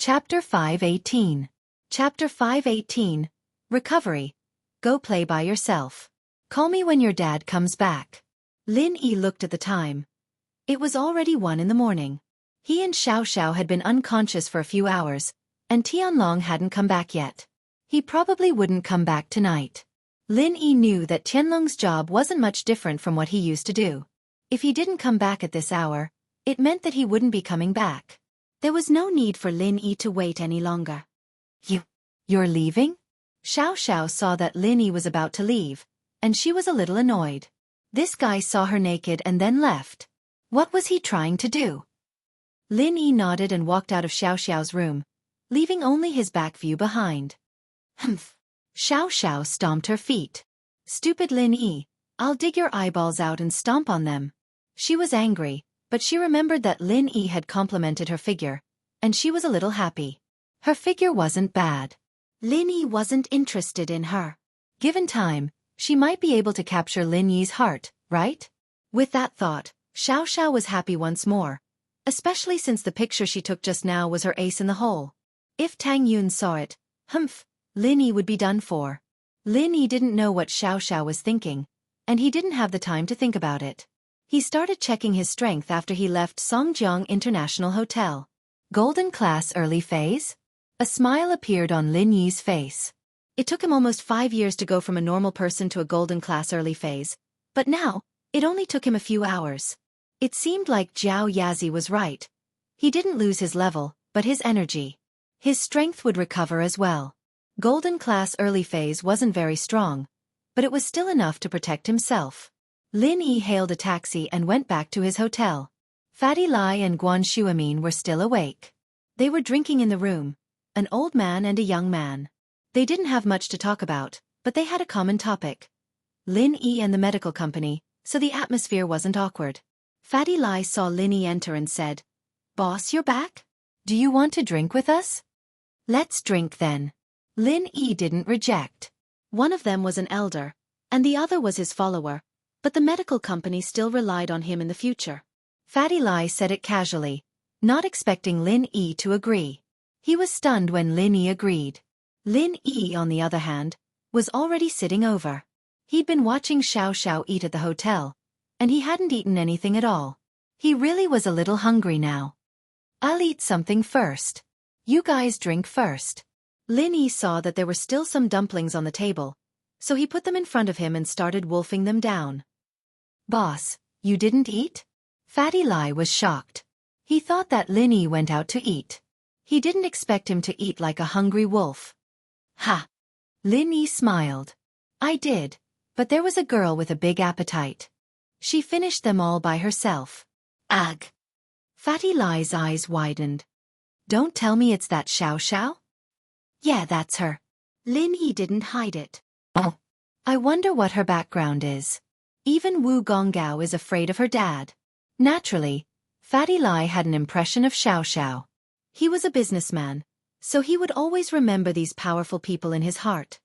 Chapter 518. Chapter 518. Recovery. Go play by yourself. Call me when your dad comes back. Lin Yi looked at the time. It was already 1 in the morning. He and Xiaoxiao had been unconscious for a few hours, and Tianlong hadn't come back yet. He probably wouldn't come back tonight. Lin Yi knew that Tianlong's job wasn't much different from what he used to do. If he didn't come back at this hour, it meant that he wouldn't be coming back. There was no need for Lin Yi to wait any longer. You're leaving? Xiaoxiao saw that Lin Yi was about to leave, and she was a little annoyed. This guy saw her naked and then left. What was he trying to do? Lin Yi nodded and walked out of Xiaoxiao's room, leaving only his back view behind. Humph. Xiaoxiao stomped her feet. Stupid Lin Yi, I'll dig your eyeballs out and stomp on them. She was angry, but she remembered that Lin Yi had complimented her figure, and she was a little happy. Her figure wasn't bad. Lin Yi wasn't interested in her. Given time, she might be able to capture Lin Yi's heart, right? With that thought, Xiaoxiao was happy once more, especially since the picture she took just now was her ace in the hole. If Tang Yun saw it, humph, Lin Yi would be done for. Lin Yi didn't know what Xiaoxiao was thinking, and he didn't have the time to think about it. He started checking his strength after he left Songjiang International Hotel. Golden Class Early Phase? A smile appeared on Lin Yi's face. It took him almost 5 years to go from a normal person to a Golden Class Early Phase, but now, it only took him a few hours. It seemed like Zhao Yazi was right. He didn't lose his level, but his energy. His strength would recover as well. Golden Class Early Phase wasn't very strong, but it was still enough to protect himself. Lin Yi hailed a taxi and went back to his hotel. Fatty Lai and Guan Shuamin were still awake. They were drinking in the room, an old man and a young man. They didn't have much to talk about, but they had a common topic. Lin Yi and the medical company, so the atmosphere wasn't awkward. Fatty Lai saw Lin Yi enter and said, "Boss, you're back? Do you want to drink with us?" "Let's drink then." Lin Yi didn't reject. One of them was an elder, and the other was his follower, but the medical company still relied on him in the future. Fatty Lai said it casually, not expecting Lin Yi to agree. He was stunned when Lin Yi agreed. Lin Yi, on the other hand, was already sitting over. He'd been watching Xiaoxiao eat at the hotel, and he hadn't eaten anything at all. He really was a little hungry now. "I'll eat something first. You guys drink first." Lin Yi saw that there were still some dumplings on the table, so he put them in front of him and started wolfing them down. "Boss, you didn't eat?" Fatty Lai was shocked. He thought that Lin Yi went out to eat. He didn't expect him to eat like a hungry wolf. "Ha!" Lin Yi smiled. "I did, but there was a girl with a big appetite. She finished them all by herself." "Ugh!" Fatty Lai's eyes widened. "Don't tell me it's that Xiaoxiao?" "Yeah, that's her." Lin Yi didn't hide it. "Oh. I wonder what her background is. Even Wu Gonggao is afraid of her dad." Naturally, Fatty Lai had an impression of Xiaoxiao. He was a businessman, so he would always remember these powerful people in his heart.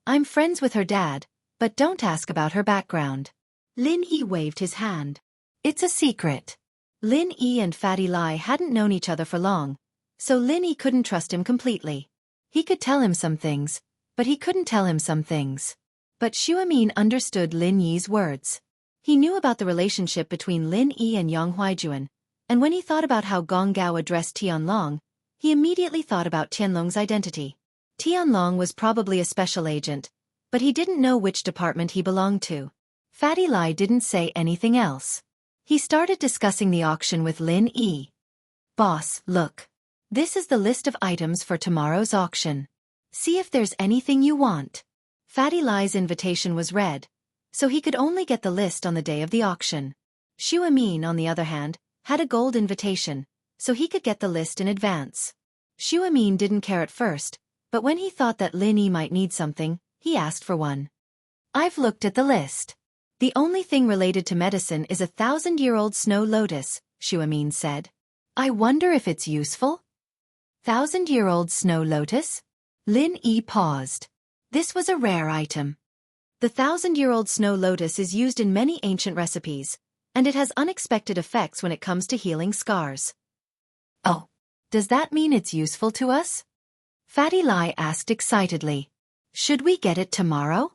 I'm friends with her dad, but don't ask about her background." Lin Yi waved his hand. "It's a secret." Lin Yi and Fatty Lai hadn't known each other for long, so Lin Yi couldn't trust him completely. He could tell him some things, but he couldn't tell him some things. But Shuamin understood Lin Yi's words. He knew about the relationship between Lin Yi and Yang Huaijuan, and when he thought about how Gonggao addressed Tianlong, he immediately thought about Tianlong's identity. Tianlong was probably a special agent, but he didn't know which department he belonged to. Fatty Lai didn't say anything else. He started discussing the auction with Lin Yi. "Boss, look. This is the list of items for tomorrow's auction. See if there's anything you want." Fatty Lai's invitation was read, so he could only get the list on the day of the auction. Shuamin, on the other hand, had a gold invitation, so he could get the list in advance. Shuamin didn't care at first, but when he thought that Lin Yi might need something, he asked for one. "I've looked at the list. The only thing related to medicine is a 1,000-year-old snow lotus," Shuamin said. "I wonder if it's useful?" 1,000-year-old snow lotus? Lin Yi paused. This was a rare item. The 1,000-year-old snow lotus is used in many ancient recipes, and it has unexpected effects when it comes to healing scars. "Oh, Does that mean it's useful to us? Fatty Lai asked excitedly. Should we get it tomorrow?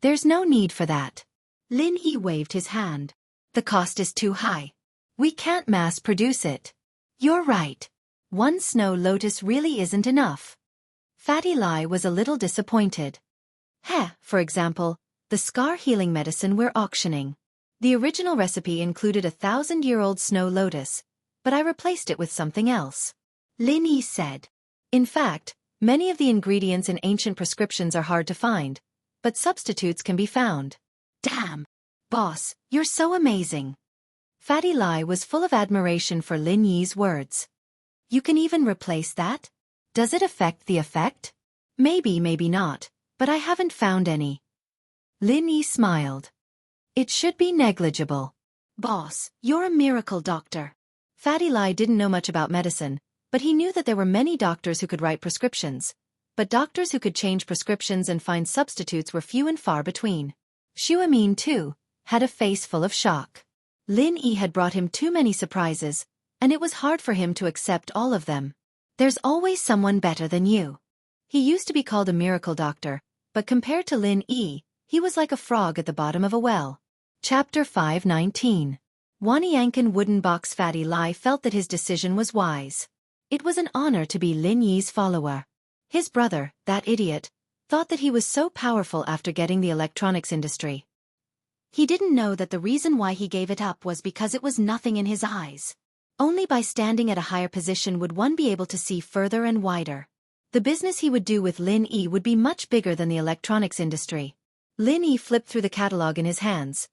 There's no need for that. Lin Yi waved his hand. The cost is too high. We can't mass produce it. You're right. One snow lotus really isn't enough. Fatty Lai was a little disappointed. For example, the scar healing medicine we're auctioning. The original recipe included 1,000-year-old snow lotus, but I replaced it with something else. Lin Yi said. In fact, many of the ingredients in ancient prescriptions are hard to find, but substitutes can be found. Damn! Boss, you're so amazing. Fatty Lai was full of admiration for Lin Yi's words. You can even replace that? Does it affect the effect? Maybe, maybe not, but I haven't found any. Lin Yi smiled. It should be negligible. Boss, you're a miracle doctor. Fatty Lai didn't know much about medicine, but he knew that there were many doctors who could write prescriptions. But doctors who could change prescriptions and find substitutes were few and far between. Xu Amin, too, had a face full of shock. Lin Yi had brought him too many surprises, and it was hard for him to accept all of them. There's always someone better than you. He used to be called a miracle doctor, but compared to Lin Yi, he was like a frog at the bottom of a well. Chapter 519. Wanyankan Wooden Box. Fatty Lai felt that his decision was wise. It was an honor to be Lin Yi's follower. His brother, that idiot, thought that he was so powerful after getting the electronics industry. He didn't know that the reason why he gave it up was because it was nothing in his eyes. Only by standing at a higher position would one be able to see further and wider. The business he would do with Lin Yi would be much bigger than the electronics industry. Lin Yi flipped through the catalog in his hands.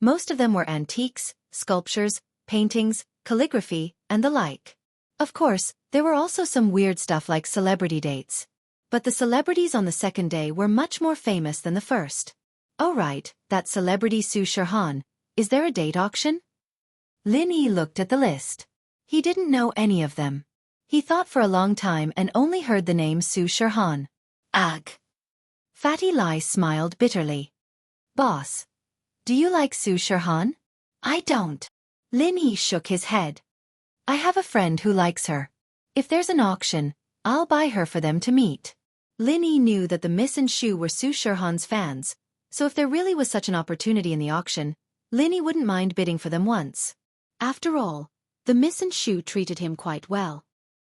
Most of them were antiques, sculptures, paintings, calligraphy, and the like. Of course, there were also some weird stuff like celebrity dates. But the celebrities on the second day were much more famous than the first. Oh right, that celebrity Su Shirhan. Is there a date auction? Lin Yi looked at the list. He didn't know any of them. He thought for a long time and only heard the name Su Shirhan. Ugh. Fatty Lai smiled bitterly. Boss. Do you like Su Shirhan? I don't. Lin Yi shook his head. I have a friend who likes her. If there's an auction, I'll buy her for them to meet. Lin Yi knew that the Miss and Shu were Su Shirhan's fans, so if there really was such an opportunity in the auction, Lin Yi wouldn't mind bidding for them once. After all, the Miss and Shu treated him quite well.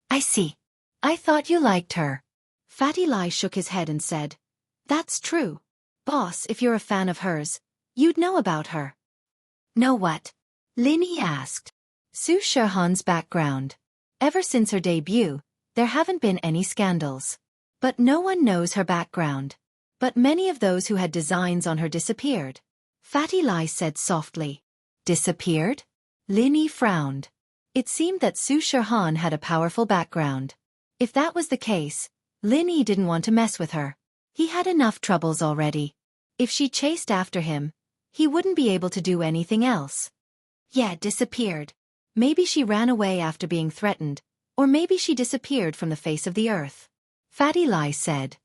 I see. I thought you liked her. Fatty Lai shook his head and said, That's true. Boss, if you're a fan of hers, you'd know about her. Know what? Lin Yi asked. Su Shirhan's background. Ever since her debut, there haven't been any scandals. But no one knows her background. But many of those who had designs on her disappeared. Fatty Lai said softly. Disappeared? Lin Yi frowned. It seemed that Su Shirhan had a powerful background. If that was the case, Lin Yi didn't want to mess with her. He had enough troubles already. If she chased after him, he wouldn't be able to do anything else. Yeah, disappeared. Maybe she ran away after being threatened, or maybe she disappeared from the face of the earth. Fatty Lai said.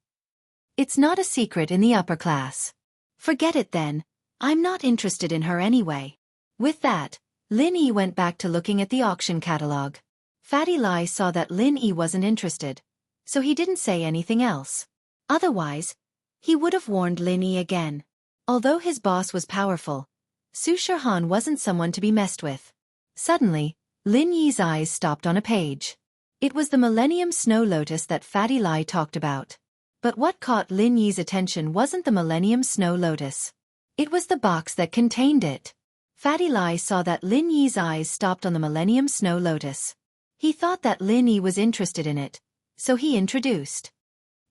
It's not a secret in the upper class. Forget it then. I'm not interested in her anyway. With that, Lin Yi went back to looking at the auction catalog. Fatty Lai saw that Lin Yi wasn't interested, so he didn't say anything else. Otherwise, he would have warned Lin Yi again. Although his boss was powerful, Su Shirhan wasn't someone to be messed with. Suddenly, Lin Yi's eyes stopped on a page. It was the Millennium Snow Lotus that Fatty Lai talked about. But what caught Lin Yi's attention wasn't the Millennium Snow Lotus. It was the box that contained it. Fatty Lai saw that Lin Yi's eyes stopped on the Millennium Snow Lotus. He thought that Lin Yi was interested in it, so he introduced.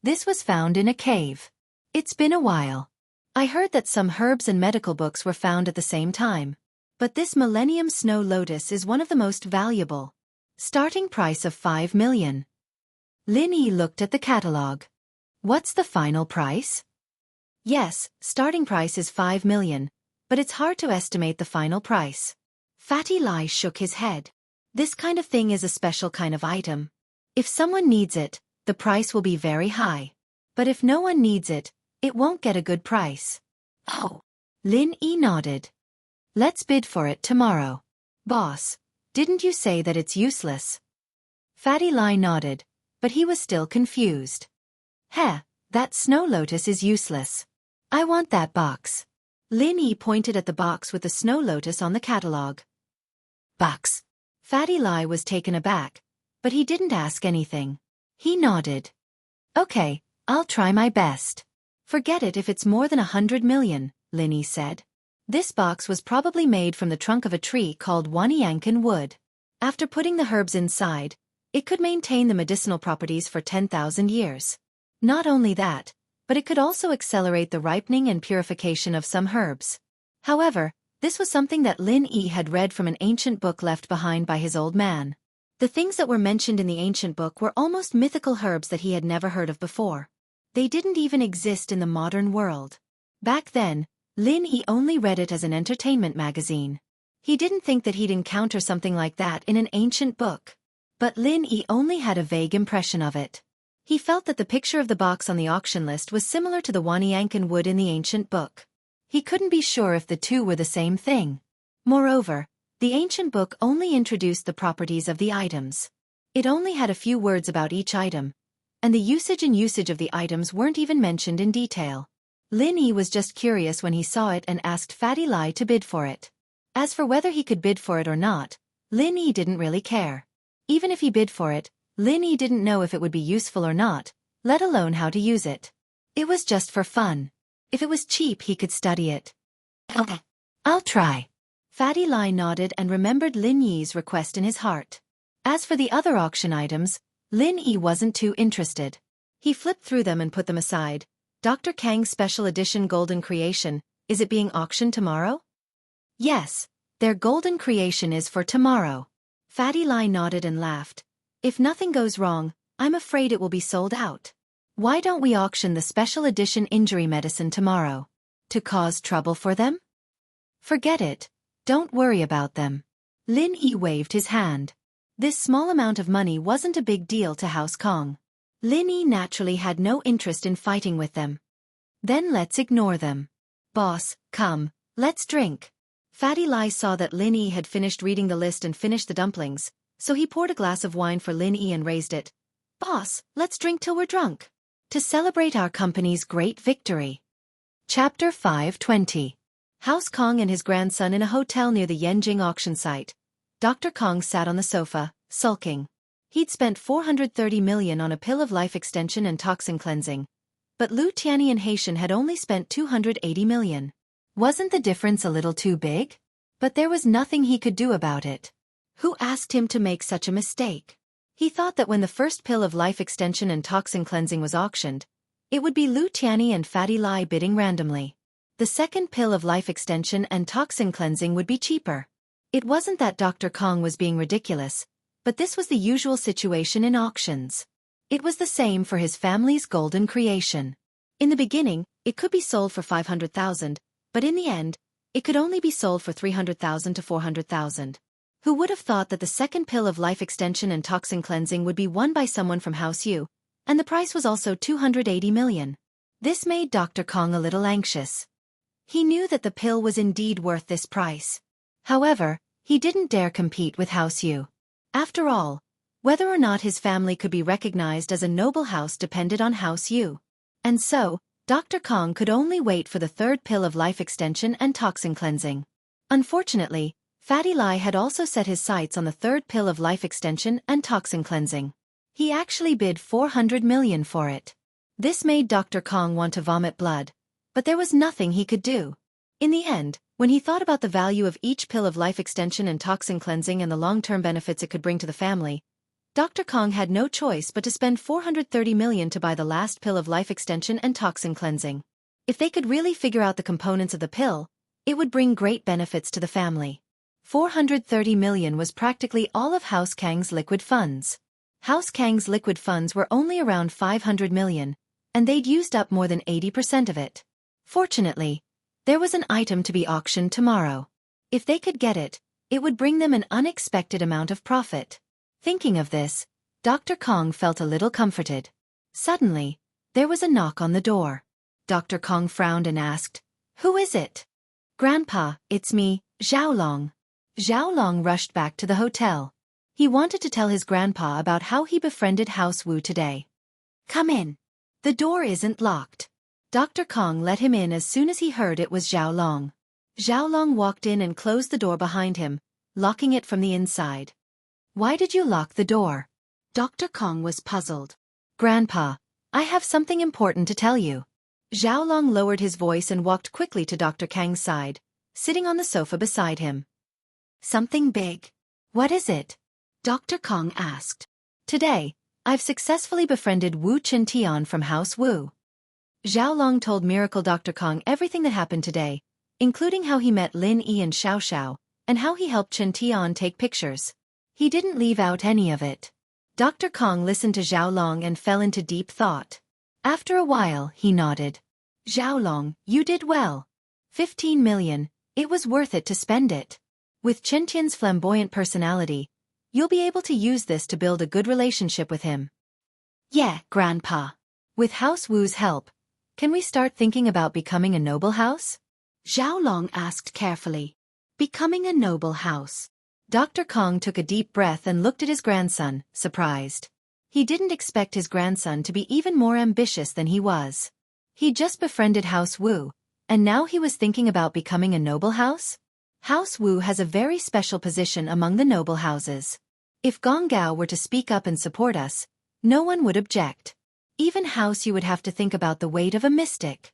This was found in a cave. It's been a while. I heard that some herbs and medical books were found at the same time. But this Millennium Snow Lotus is one of the most valuable. Starting price of 5 million. Lin Yi looked at the catalog. What's the final price? Yes, starting price is 5 million, but it's hard to estimate the final price. Fatty Lai shook his head. This kind of thing is a special kind of item. If someone needs it, the price will be very high. But if no one needs it, it won't get a good price. Oh. Lin Yi nodded. Let's bid for it tomorrow. Boss, didn't you say that it's useless? Fatty Lie nodded, but he was still confused. Heh, that snow lotus is useless. I want that box. Lin Yi pointed at the box with the snow lotus on the catalogue. Box. Fatty Lie was taken aback, but he didn't ask anything. He nodded. Okay, I'll try my best. Forget it if it's more than 100 million, Lin Yi said. This box was probably made from the trunk of a tree called Wanyankan wood. After putting the herbs inside, it could maintain the medicinal properties for 10,000 years. Not only that, but it could also accelerate the ripening and purification of some herbs. However, this was something that Lin Yi had read from an ancient book left behind by his old man. The things that were mentioned in the ancient book were almost mythical herbs that he had never heard of before. They didn't even exist in the modern world. Back then, Lin Yi only read it as an entertainment magazine. He didn't think that he'd encounter something like that in an ancient book. But Lin Yi only had a vague impression of it. He felt that the picture of the box on the auction list was similar to the Wanyankan wood in the ancient book. He couldn't be sure if the two were the same thing. Moreover, the ancient book only introduced the properties of the items. It only had a few words about each item, and the usage of the items weren't even mentioned in detail. Lin Yi was just curious when he saw it and asked Fatty Lie to bid for it. As for whether he could bid for it or not, Lin Yi didn't really care. Even if he bid for it, Lin Yi didn't know if it would be useful or not, let alone how to use it. It was just for fun. If it was cheap he could study it. Okay. I'll try. Fatty Lie nodded and remembered Lin Yi's request in his heart. As for the other auction items, Lin Yi wasn't too interested. He flipped through them and put them aside. Dr. Kang's Special Edition Golden Creation, is it being auctioned tomorrow? Yes, their golden creation is for tomorrow. Fatty Lie nodded and laughed. If nothing goes wrong, I'm afraid it will be sold out. Why don't we auction the Special Edition Injury Medicine tomorrow? To cause trouble for them? Forget it. Don't worry about them. Lin Yi waved his hand. This small amount of money wasn't a big deal to House Kong. Lin Yi naturally had no interest in fighting with them. Then let's ignore them. Boss, come, let's drink. Fatty Lie saw that Lin Yi had finished reading the list and finished the dumplings, so he poured a glass of wine for Lin Yi and raised it. Boss, let's drink till we're drunk. To celebrate our company's great victory. Chapter 520. House Kong and his grandson in a hotel near the Yanjing auction site. Dr. Kong sat on the sofa, sulking. He'd spent 430 million on a pill of life extension and toxin cleansing. But Lu Tianyi and Haitian had only spent 280 million. Wasn't the difference a little too big? But there was nothing he could do about it. Who asked him to make such a mistake? He thought that when the first pill of life extension and toxin cleansing was auctioned, it would be Lu Tianyi and Fatty Lie bidding randomly. The second pill of life extension and toxin cleansing would be cheaper. It wasn't that Dr. Kong was being ridiculous, but this was the usual situation in auctions. It was the same for his family's golden creation. In the beginning, it could be sold for 500,000, but in the end, it could only be sold for 300,000 to 400,000. Who would have thought that the second pill of life extension and toxin cleansing would be won by someone from House Yu, and the price was also 280 million. This made Dr. Kong a little anxious. He knew that the pill was indeed worth this price. However, he didn't dare compete with House Yu. After all, whether or not his family could be recognized as a noble house depended on House Yu. And so, Dr. Kong could only wait for the third pill of life extension and toxin cleansing. Unfortunately, Fatty Lie had also set his sights on the third pill of life extension and toxin cleansing. He actually bid 400 million for it. This made Dr. Kong want to vomit blood, but there was nothing he could do. In the end, when he thought about the value of each pill of life extension and toxin cleansing and the long-term benefits it could bring to the family, Dr. Kong had no choice but to spend 430 million to buy the last pill of life extension and toxin cleansing. If they could really figure out the components of the pill, it would bring great benefits to the family. 430 million was practically all of House Kang's liquid funds. House Kang's liquid funds were only around 500 million, and they'd used up more than 80% of it. Fortunately, there was an item to be auctioned tomorrow. If they could get it, it would bring them an unexpected amount of profit. Thinking of this, Dr. Kong felt a little comforted. Suddenly, there was a knock on the door. Dr. Kong frowned and asked, "Who is it?" "Grandpa, it's me, Xiaolong." Xiaolong rushed back to the hotel. He wanted to tell his grandpa about how he befriended House Wu today. Come in. The door isn't locked. Dr. Kong let him in as soon as he heard it was Zhao Long. Zhao Long walked in and closed the door behind him, locking it from the inside. Why did you lock the door? Dr. Kong was puzzled. Grandpa, I have something important to tell you. Zhao Long lowered his voice and walked quickly to Dr. Kang's side, sitting on the sofa beside him. Something big. What is it? Dr. Kong asked. Today, I've successfully befriended Wu Qintian from House Wu. Zhao Long told Miracle Dr. Kong everything that happened today, including how he met Lin Yi and Xiao, and how he helped Qintian take pictures. He didn't leave out any of it. Dr. Kong listened to Zhao Long and fell into deep thought. After a while, he nodded. Zhao Long, you did well. 15 million, it was worth it to spend it. With Qintian's flamboyant personality, you'll be able to use this to build a good relationship with him. Yeah, Grandpa. With House Wu's help, can we start thinking about becoming a noble house? Zhao Long asked carefully. Becoming a noble house. Dr. Kong took a deep breath and looked at his grandson, surprised. He didn't expect his grandson to be even more ambitious than he was. He'd just befriended House Wu, and now he was thinking about becoming a noble house? House Wu has a very special position among the noble houses. If Gong Gao were to speak up and support us, no one would object. Even House Yu would have to think about the weight of a mystic.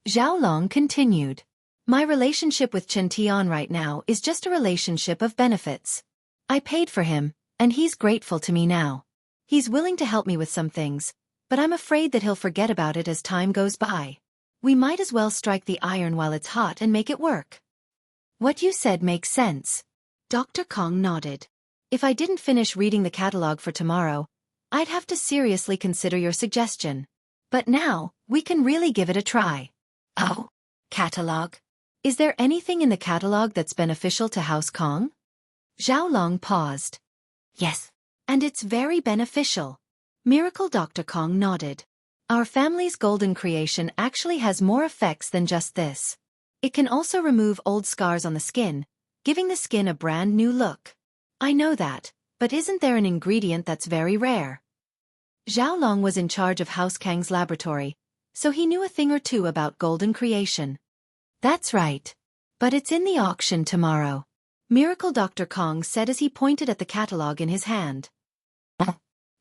Zhao Long continued. My relationship with Qintian right now is just a relationship of benefits. I paid for him, and he's grateful to me now. He's willing to help me with some things, but I'm afraid that he'll forget about it as time goes by. We might as well strike the iron while it's hot and make it work. What you said makes sense. Dr. Kong nodded. If I didn't finish reading the catalog for tomorrow, I'd have to seriously consider your suggestion. But now, we can really give it a try. Oh, catalog. Is there anything in the catalog that's beneficial to House Kong? Zhao Long paused. Yes, and it's very beneficial. Miracle Dr. Kong nodded. Our family's golden creation actually has more effects than just this. It can also remove old scars on the skin, giving the skin a brand new look. I know that, but isn't there an ingredient that's very rare? Zhao Long was in charge of House Kang's laboratory, so he knew a thing or two about golden creation. That's right. But it's in the auction tomorrow. Miracle Dr. Kong said as he pointed at the catalog in his hand.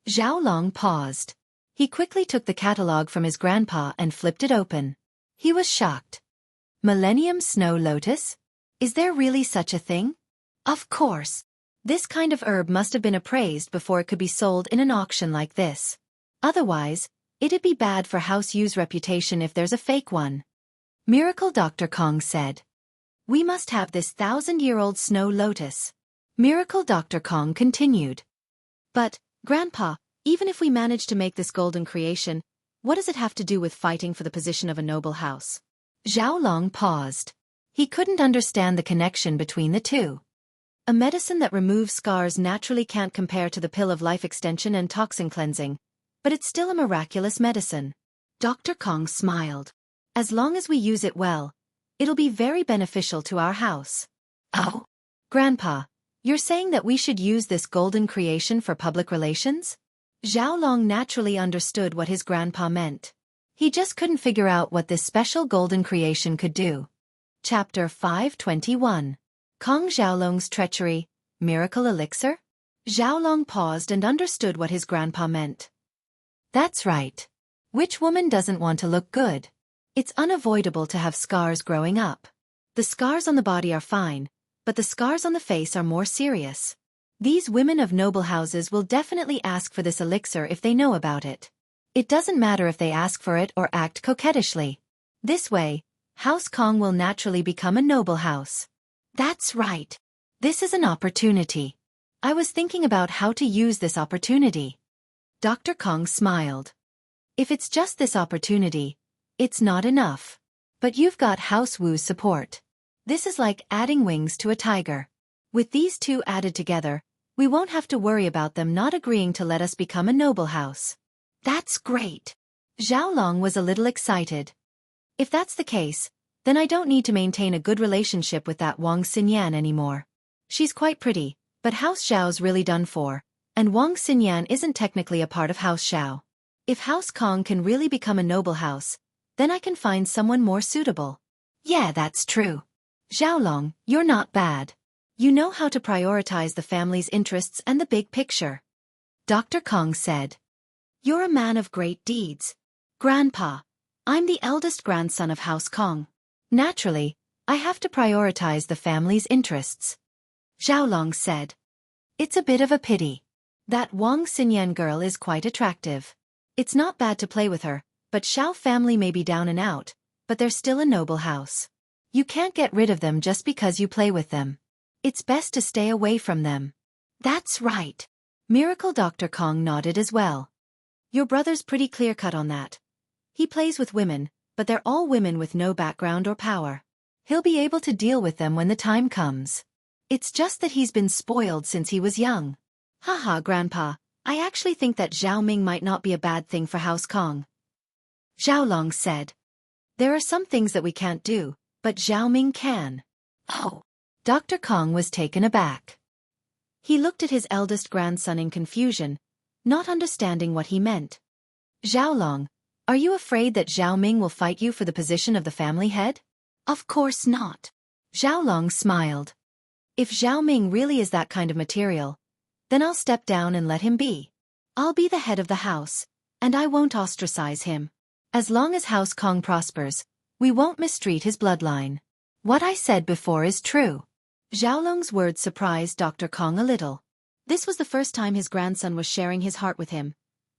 Zhao Long paused. He quickly took the catalog from his grandpa and flipped it open. He was shocked. Millennium Snow Lotus? Is there really such a thing? Of course. This kind of herb must have been appraised before it could be sold in an auction like this. Otherwise, it'd be bad for House Yu's reputation if there's a fake one. Miracle Dr. Kong said. We must have this 1,000-year-old snow lotus. Miracle Dr. Kong continued. But, Grandpa, even if we manage to make this golden creation, what does it have to do with fighting for the position of a noble house? Zhao Long paused. He couldn't understand the connection between the two. A medicine that removes scars naturally can't compare to the pill of life extension and toxin cleansing, but it's still a miraculous medicine. Dr. Kong smiled. As long as we use it well, it'll be very beneficial to our house. Oh, Grandpa, you're saying that we should use this golden creation for public relations? Zhao Long naturally understood what his grandpa meant. He just couldn't figure out what this special golden creation could do. Chapter 521. Kong Xiaolong's Treachery, Miracle Elixir? Zhao Long paused and understood what his grandpa meant. That's right. Which woman doesn't want to look good? It's unavoidable to have scars growing up. The scars on the body are fine, but the scars on the face are more serious. These women of noble houses will definitely ask for this elixir if they know about it. It doesn't matter if they ask for it or act coquettishly. This way, House Kong will naturally become a noble house. That's right. This is an opportunity. I was thinking about how to use this opportunity. Dr. Kong smiled. If it's just this opportunity, it's not enough. But you've got House Wu's support. This is like adding wings to a tiger. With these two added together, we won't have to worry about them not agreeing to let us become a noble house. That's great. Zhao Long was a little excited. If that's the case, then I don't need to maintain a good relationship with that Wang Xinyan anymore. She's quite pretty, But House Xiao's really done for, and Wang Xinyan isn't technically a part of House Xiao. If House Kong can really become a noble house, then I can find someone more suitable. Yeah, that's true. Xiaolong, you're not bad. You know how to prioritize the family's interests and the big picture. Dr. Kong said. You're a man of great deeds. Grandpa, I'm the eldest grandson of House Kong. Naturally, I have to prioritize the family's interests. Xiaolong said. It's a bit of a pity. That Wang Xinyan girl is quite attractive. It's not bad to play with her, but Xiao family may be down and out, but they're still a noble house. You can't get rid of them just because you play with them. It's best to stay away from them. That's right. Miracle Dr. Kong nodded as well. Your brother's pretty clear-cut on that. He plays with women, but they're all women with no background or power. He'll be able to deal with them when the time comes. It's just that he's been spoiled since he was young. Haha, Grandpa, I actually think that Zhao Ming might not be a bad thing for House Kong. Xiaolong said. There are some things that we can't do, but Zhao Ming can. Oh. Dr. Kong was taken aback. He looked at his eldest grandson in confusion, not understanding what he meant. Xiaolong, are you afraid that Zhao Ming will fight you for the position of the family head? Of course not. Xiaolong smiled. If Zhao Ming really is that kind of material, then I'll step down and let him be. I'll be the head of the house, and I won't ostracize him. As long as House Kong prospers, we won't mistreat his bloodline. What I said before is true. Xiaolong's words surprised Dr. Kong a little. This was the first time his grandson was sharing his heart with him,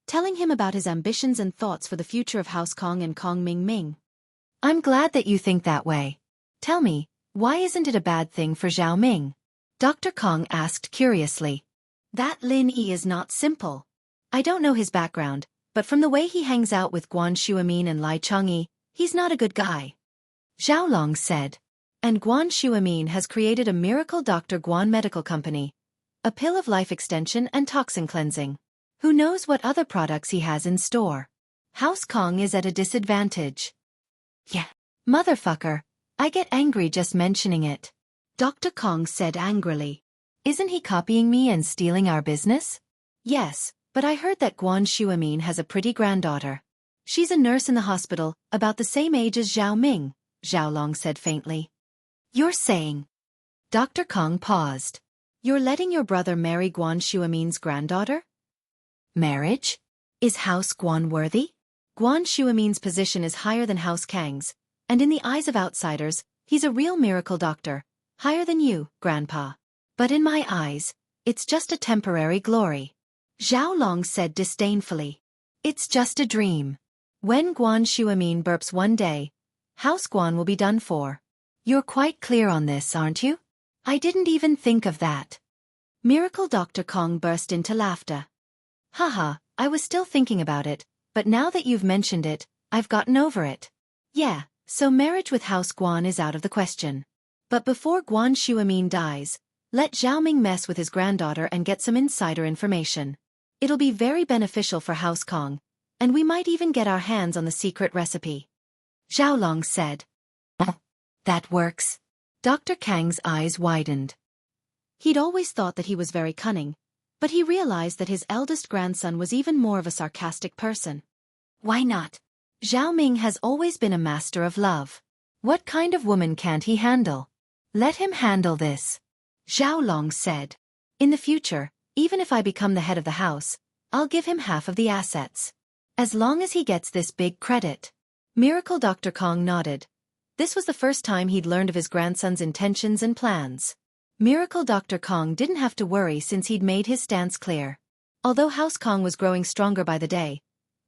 telling him about his ambitions and thoughts for the future of House Kong and Kong Ming Ming. I'm glad that you think that way. Tell me, why isn't it a bad thing for Zhao Ming? Dr. Kong asked curiously. That Lin Yi is not simple. I don't know his background, but from the way he hangs out with Guan Shuamin and Lai Changyi, he's not a good guy. Xiaolong said. And Guan Shuamin has created a miracle Dr. Guan medical company, a pill of life extension and toxin cleansing. Who knows what other products he has in store? House Kong is at a disadvantage. Yeah. Motherfucker, I get angry just mentioning it. Dr. Kong said angrily. Isn't he copying me and stealing our business? Yes, but I heard that Guan Shuamin has a pretty granddaughter. She's a nurse in the hospital, about the same age as Zhao Ming, Xiaolong said faintly. You're saying? Dr. Kong paused. You're letting your brother marry Guan Shuamin's granddaughter? Marriage? Is House Guan worthy? Guan Shuamin's position is higher than House Kang's, and in the eyes of outsiders, he's a real miracle doctor, higher than you, Grandpa. But in my eyes, it's just a temporary glory. Xiaolong said disdainfully. It's just a dream. When Guan Shuamin burps one day, House Guan will be done for. You're quite clear on this, aren't you? I didn't even think of that. Miracle Dr. Kong burst into laughter. Haha, I was still thinking about it, but now that you've mentioned it, I've gotten over it. Yeah, so marriage with House Guan is out of the question. But before Guan Shuamin dies, let Zhao Ming mess with his granddaughter and get some insider information. It'll be very beneficial for House Kong, and we might even get our hands on the secret recipe. Xiaolong said. That works. Dr. Kang's eyes widened. He'd always thought that he was very cunning, but he realized that his eldest grandson was even more of a sarcastic person. Why not? Zhao Ming has always been a master of love. What kind of woman can't he handle? Let him handle this. Xiaolong said. In the future, even if I become the head of the house, I'll give him half of the assets. As long as he gets this big credit. Miracle Dr. Kong nodded. This was the first time he'd learned of his grandson's intentions and plans. Miracle Dr. Kong didn't have to worry since he'd made his stance clear. Although House Kong was growing stronger by the day,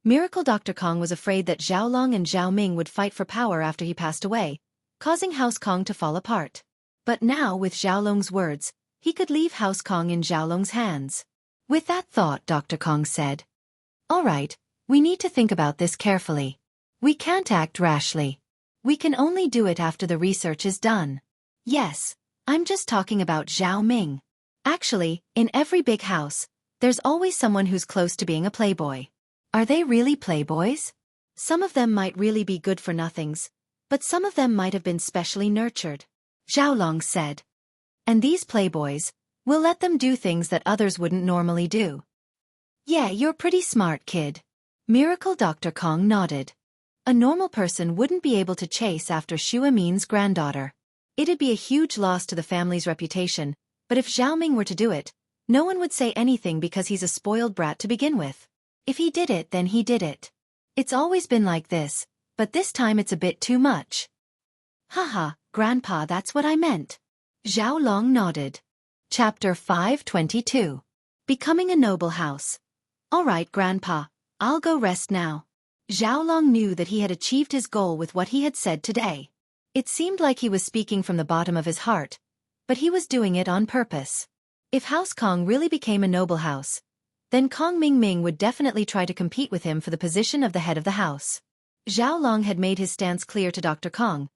Miracle Dr. Kong was afraid that Xiaolong and Zhao Ming would fight for power after he passed away, causing House Kong to fall apart. But now, with Xiaolong's words, he could leave House Kong in Xiaolong's hands. With that thought, Dr. Kong said, All right, we need to think about this carefully. We can't act rashly. We can only do it after the research is done. Yes, I'm just talking about Zhao Ming. Actually, in every big house, there's always someone who's close to being a playboy. Are they really playboys? Some of them might really be good-for-nothings, but some of them might have been specially nurtured. Xiaolong said. And these playboys, We'll let them do things that others wouldn't normally do. Yeah, you're pretty smart, kid. Miracle Dr. Kong nodded. A normal person wouldn't be able to chase after Xu Amin's granddaughter. It'd be a huge loss to the family's reputation, but if Zhao Ming were to do it, no one would say anything because he's a spoiled brat to begin with. If he did it, then he did it. It's always been like this, but this time it's a bit too much. Haha, Grandpa, that's what I meant. Zhao Long nodded. Chapter 522. Becoming a Noble House. All right, Grandpa, I'll go rest now. Zhao Long knew that he had achieved his goal with what he had said today. It seemed like he was speaking from the bottom of his heart, but he was doing it on purpose. If House Kong really became a noble house, then Kong Ming would definitely try to compete with him for the position of the head of the house. Zhao Long had made his stance clear to Dr. Kong,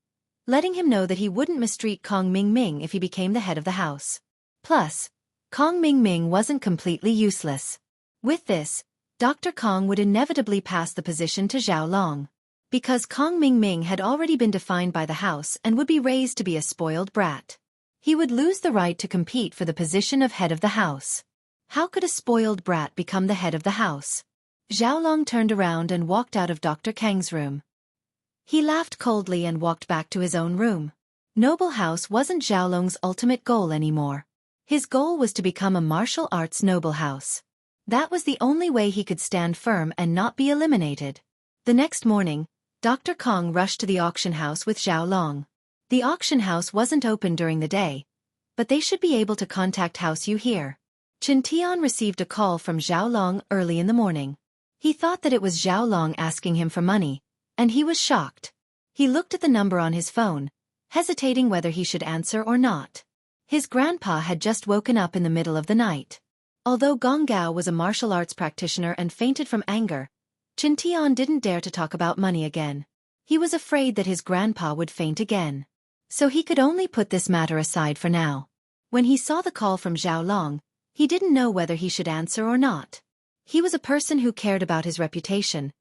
letting him know that he wouldn't mistreat Kong Ming if he became the head of the house. Plus, Kong Ming wasn't completely useless. With this, Dr. Kong would inevitably pass the position to Zhao Long. Because Kong Ming had already been defined by the house and would be raised to be a spoiled brat. He would lose the right to compete for the position of head of the house. How could a spoiled brat become the head of the house? Zhao Long turned around and walked out of Dr. Kang's room. He laughed coldly and walked back to his own room. Noble House wasn't Zhao Long's ultimate goal anymore. His goal was to become a martial arts noble house. That was the only way he could stand firm and not be eliminated. The next morning, Dr. Kong rushed to the auction house with Zhao Long. The auction house wasn't open during the day, but they should be able to contact House Yu here. Chen Tian received a call from Zhao Long early in the morning. He thought that it was Zhao Long asking him for money, and he was shocked. He looked at the number on his phone, hesitating whether he should answer or not. His grandpa had just woken up in the middle of the night. Although Gong Gao was a martial arts practitioner and fainted from anger, Chen Tian didn't dare to talk about money again. He was afraid that his grandpa would faint again. So he could only put this matter aside for now. When he saw the call from Zhao Long, he didn't know whether he should answer or not. He was a person who cared about his reputation,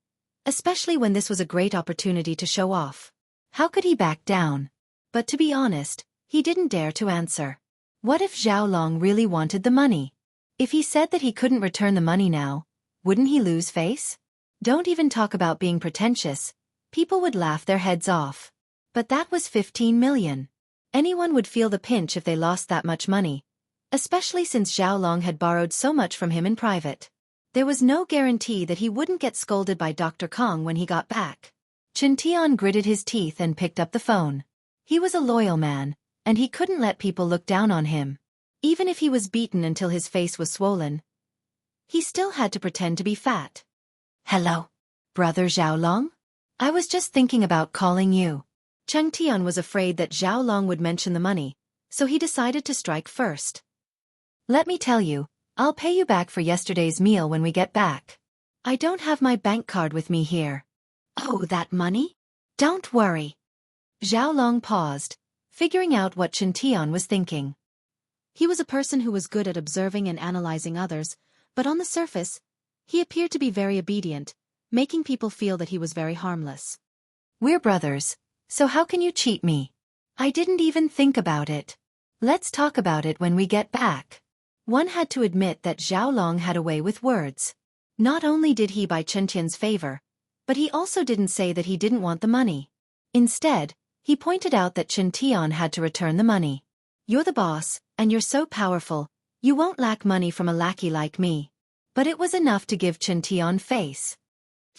especially when this was a great opportunity to show off. How could he back down? But to be honest, he didn't dare to answer. What if Zhao Long really wanted the money? If he said that he couldn't return the money now, wouldn't he lose face? Don't even talk about being pretentious. People would laugh their heads off. But that was 15 million. Anyone would feel the pinch if they lost that much money, especially since Zhao Long had borrowed so much from him in private. There was no guarantee that he wouldn't get scolded by Dr. Kong when he got back. Chen Tian gritted his teeth and picked up the phone. He was a loyal man, and he couldn't let people look down on him. Even if he was beaten until his face was swollen, he still had to pretend to be fat. Hello, brother Zhao Long? I was just thinking about calling you. Cheng Tian was afraid that Zhao Long would mention the money, so he decided to strike first. Let me tell you, I'll pay you back for yesterday's meal when we get back. I don't have my bank card with me here. Oh, that money? Don't worry. Zhao Long paused, figuring out what Chen Tian was thinking. He was a person who was good at observing and analyzing others, but on the surface, he appeared to be very obedient, making people feel that he was very harmless. We're brothers, so how can you cheat me? I didn't even think about it. Let's talk about it when we get back. One had to admit that Zhao Long had a way with words. Not only did he buy Chen Tian's favor, but he also didn't say that he didn't want the money. Instead, he pointed out that Chen Tian had to return the money. You're the boss, and you're so powerful, you won't lack money from a lackey like me. But it was enough to give Chen Tian face.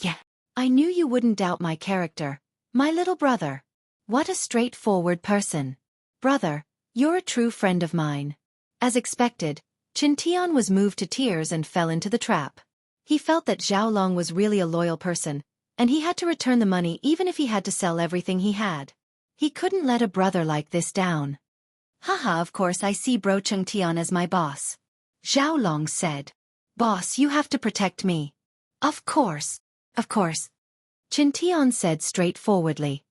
Yeah, I knew you wouldn't doubt my character, my little brother. What a straightforward person. Brother, you're a true friend of mine. As expected, Chen Tian was moved to tears and fell into the trap. He felt that Zhao Long was really a loyal person, and he had to return the money even if he had to sell everything he had. He couldn't let a brother like this down. Haha, of course I see bro Chen Tian as my boss. Zhao Long said. Boss, you have to protect me. Of course. Of course. Chen Tian said straightforwardly.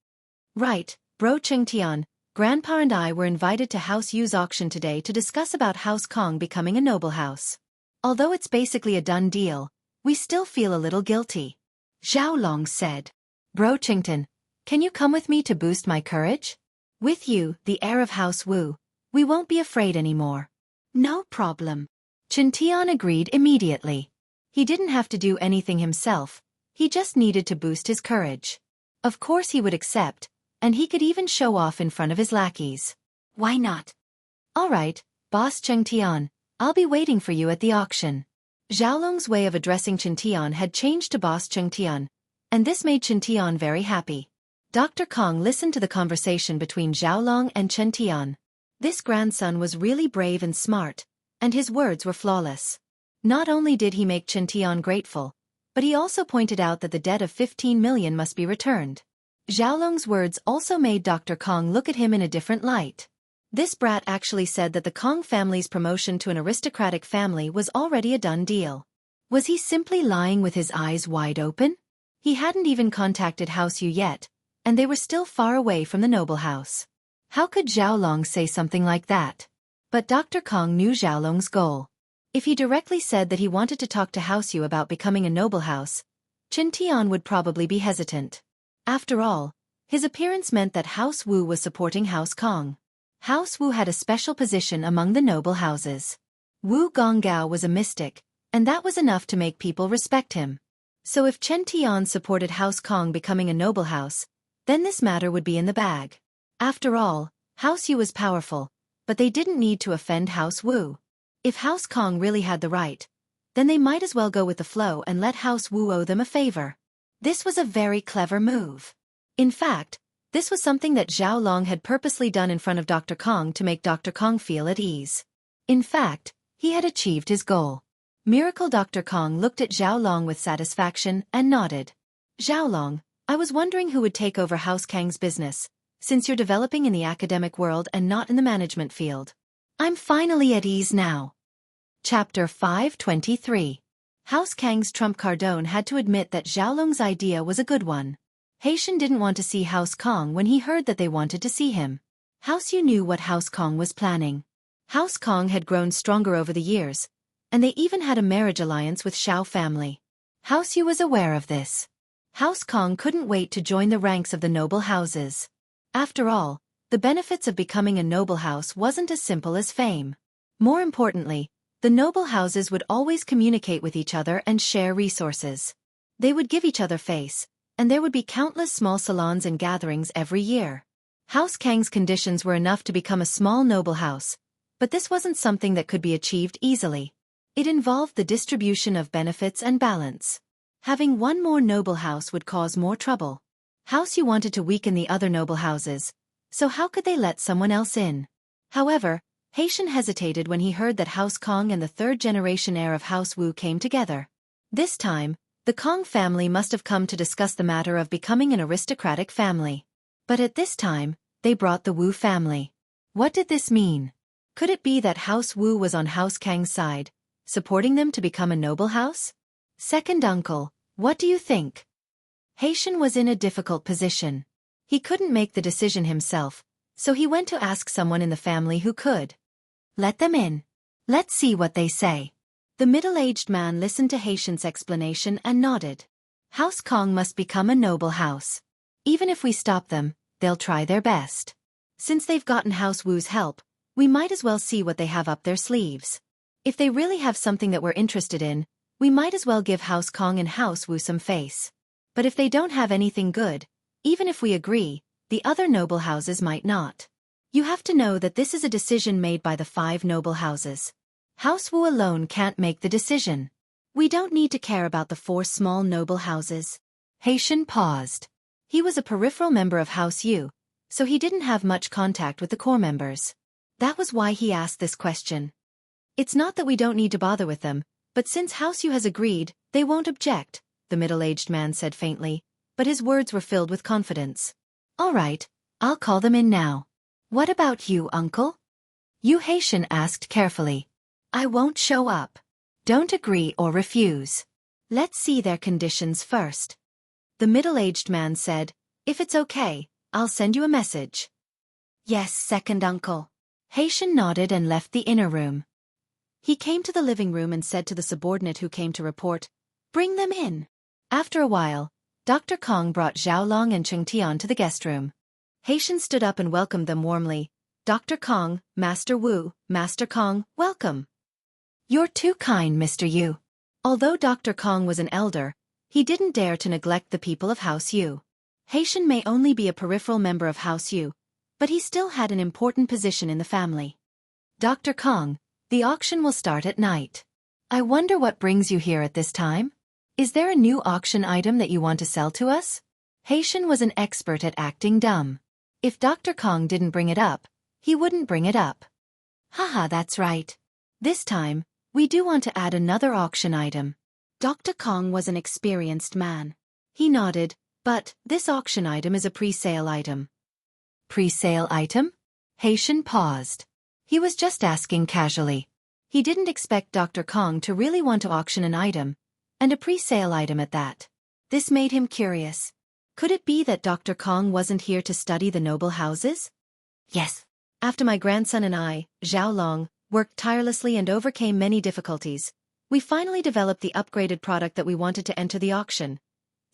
Right, bro Chen Tian, Grandpa and I were invited to House Yu's auction today to discuss about House Kong becoming a noble house. Although it's basically a done deal, we still feel a little guilty. Zhao Long said. Bro Chington, can you come with me to boost my courage? With you, the heir of House Wu, we won't be afraid anymore. No problem. Chen Tian agreed immediately. He didn't have to do anything himself, he just needed to boost his courage. Of course he would accept, and he could even show off in front of his lackeys. Why not? Alright, Boss Chen Tian, I'll be waiting for you at the auction. Xiaolong's way of addressing Chen Tian had changed to Boss Chen Tian, and this made Chen Tian very happy. Dr. Kong listened to the conversation between Xiaolong and Chen Tian. This grandson was really brave and smart, and his words were flawless. Not only did he make Chen Tian grateful, but he also pointed out that the debt of 15 million must be returned. Xiaolong's words also made Dr. Kong look at him in a different light. This brat actually said that the Kong family's promotion to an aristocratic family was already a done deal. Was he simply lying with his eyes wide open? He hadn't even contacted House Yu yet, and they were still far away from the noble house. How could Xiaolong say something like that? But Dr. Kong knew Xiaolong's goal. If he directly said that he wanted to talk to House Yu about becoming a noble house, Chen Tian would probably be hesitant. After all, his appearance meant that House Wu was supporting House Kong. House Wu had a special position among the noble houses. Wu Gonggao was a mystic, and that was enough to make people respect him. So if Chen Tian supported House Kong becoming a noble house, then this matter would be in the bag. After all, House Yu was powerful, but they didn't need to offend House Wu. If House Kong really had the right, then they might as well go with the flow and let House Wu owe them a favor. This was a very clever move. In fact, this was something that Xiaolong had purposely done in front of Dr. Kong to make Dr. Kong feel at ease. In fact, he had achieved his goal. Miracle Dr. Kong looked at Xiaolong with satisfaction and nodded. Xiaolong, I was wondering who would take over House Kang's business, since you're developing in the academic world and not in the management field. I'm finally at ease now. Chapter 523. House Kang's trump Cardone had to admit that Xiaolong's idea was a good one. Haitian didn't want to see House Kong when he heard that they wanted to see him. House Yu knew what House Kong was planning. House Kong had grown stronger over the years, and they even had a marriage alliance with Xiao family. House Yu was aware of this. House Kong couldn't wait to join the ranks of the noble houses. After all, the benefits of becoming a noble house wasn't as simple as fame. More importantly, the noble houses would always communicate with each other and share resources. They would give each other face, and there would be countless small salons and gatherings every year. House Kang's conditions were enough to become a small noble house, but this wasn't something that could be achieved easily. It involved the distribution of benefits and balance. Having one more noble house would cause more trouble. House Yu wanted to weaken the other noble houses, so how could they let someone else in? However, Haitian hesitated when he heard that House Kong and the third-generation heir of House Wu came together. This time, the Kong family must have come to discuss the matter of becoming an aristocratic family. But at this time, they brought the Wu family. What did this mean? Could it be that House Wu was on House Kang's side, supporting them to become a noble house? Second uncle, what do you think? Haitian was in a difficult position. He couldn't make the decision himself, so he went to ask someone in the family who could. Let them in. Let's see what they say. The middle-aged man listened to Haitian's explanation and nodded. House Kong must become a noble house. Even if we stop them, they'll try their best. Since they've gotten House Wu's help, we might as well see what they have up their sleeves. If they really have something that we're interested in, we might as well give House Kong and House Wu some face. But if they don't have anything good, even if we agree, the other noble houses might not. You have to know that this is a decision made by the 5 noble houses. House Wu alone can't make the decision. We don't need to care about the 4 small noble houses. Haitian paused. He was a peripheral member of House Yu, so he didn't have much contact with the core members. That was why he asked this question. It's not that we don't need to bother with them, but since House Yu has agreed, they won't object, the middle-aged man said faintly, but his words were filled with confidence. All right, I'll call them in now. What about you, uncle? Yu Haitian asked carefully. I won't show up. Don't agree or refuse. Let's see their conditions first. The middle-aged man said, if it's okay, I'll send you a message. Yes, second uncle. Haitian nodded and left the inner room. He came to the living room and said to the subordinate who came to report, bring them in. After a while, Dr. Kong brought Xiaolong and Chen Tian to the guest room. Haitian stood up and welcomed them warmly. Dr. Kong, Master Wu, Master Kong, welcome. You're too kind, Mr. Yu. Although Dr. Kong was an elder, he didn't dare to neglect the people of House Yu. Haitian may only be a peripheral member of House Yu, but he still had an important position in the family. Dr. Kong, the auction will start at night. I wonder what brings you here at this time? Is there a new auction item that you want to sell to us? Haitian was an expert at acting dumb. If Dr. Kong didn't bring it up, he wouldn't bring it up. Haha, that's right. This time, we do want to add another auction item. Dr. Kong was an experienced man. He nodded, but this auction item is a pre-sale item. Pre-sale item? Haitian paused. He was just asking casually. He didn't expect Dr. Kong to really want to auction an item, and a pre-sale item at that. This made him curious. Could it be that Dr. Kong wasn't here to study the noble houses? Yes. After my grandson and I, Zhao Long, worked tirelessly and overcame many difficulties, we finally developed the upgraded product that we wanted to enter the auction.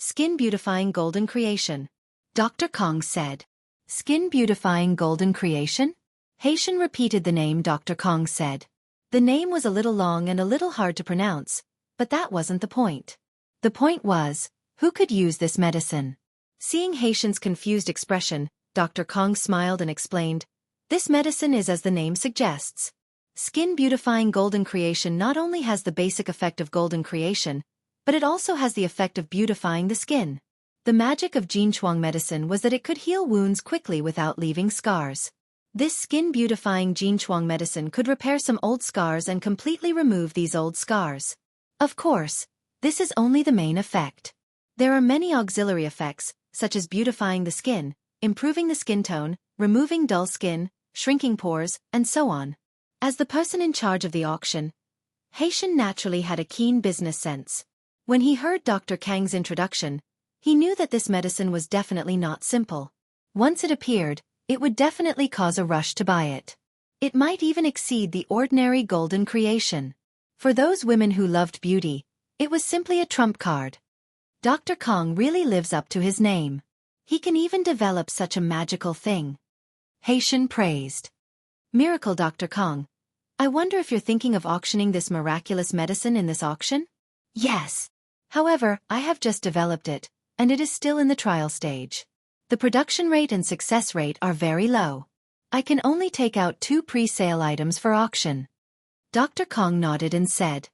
Skin Beautifying Golden Creation. Dr. Kong said. Skin Beautifying Golden Creation? Haitian repeated the name Dr. Kong said. The name was a little long and a little hard to pronounce, but that wasn't the point. The point was, who could use this medicine? Seeing Haitian's confused expression, Dr. Kong smiled and explained, this medicine is as the name suggests. Skin Beautifying Golden Creation not only has the basic effect of golden creation, but it also has the effect of beautifying the skin. The magic of Jianghu medicine was that it could heal wounds quickly without leaving scars. This skin beautifying Jianghu medicine could repair some old scars and completely remove these old scars. Of course, this is only the main effect. There are many auxiliary effects, such as beautifying the skin, improving the skin tone, removing dull skin, shrinking pores, and so on. As the person in charge of the auction, Haitian naturally had a keen business sense. When he heard Dr. Kang's introduction, he knew that this medicine was definitely not simple. Once it appeared, it would definitely cause a rush to buy it. It might even exceed the ordinary golden creation. For those women who loved beauty, it was simply a trump card. Dr. Kong really lives up to his name. He can even develop such a magical thing. Haitian praised. Miracle Dr. Kong. I wonder if you're thinking of auctioning this miraculous medicine in this auction? Yes. However, I have just developed it, and it is still in the trial stage. The production rate and success rate are very low. I can only take out 2 pre-sale items for auction. Dr. Kong nodded and said,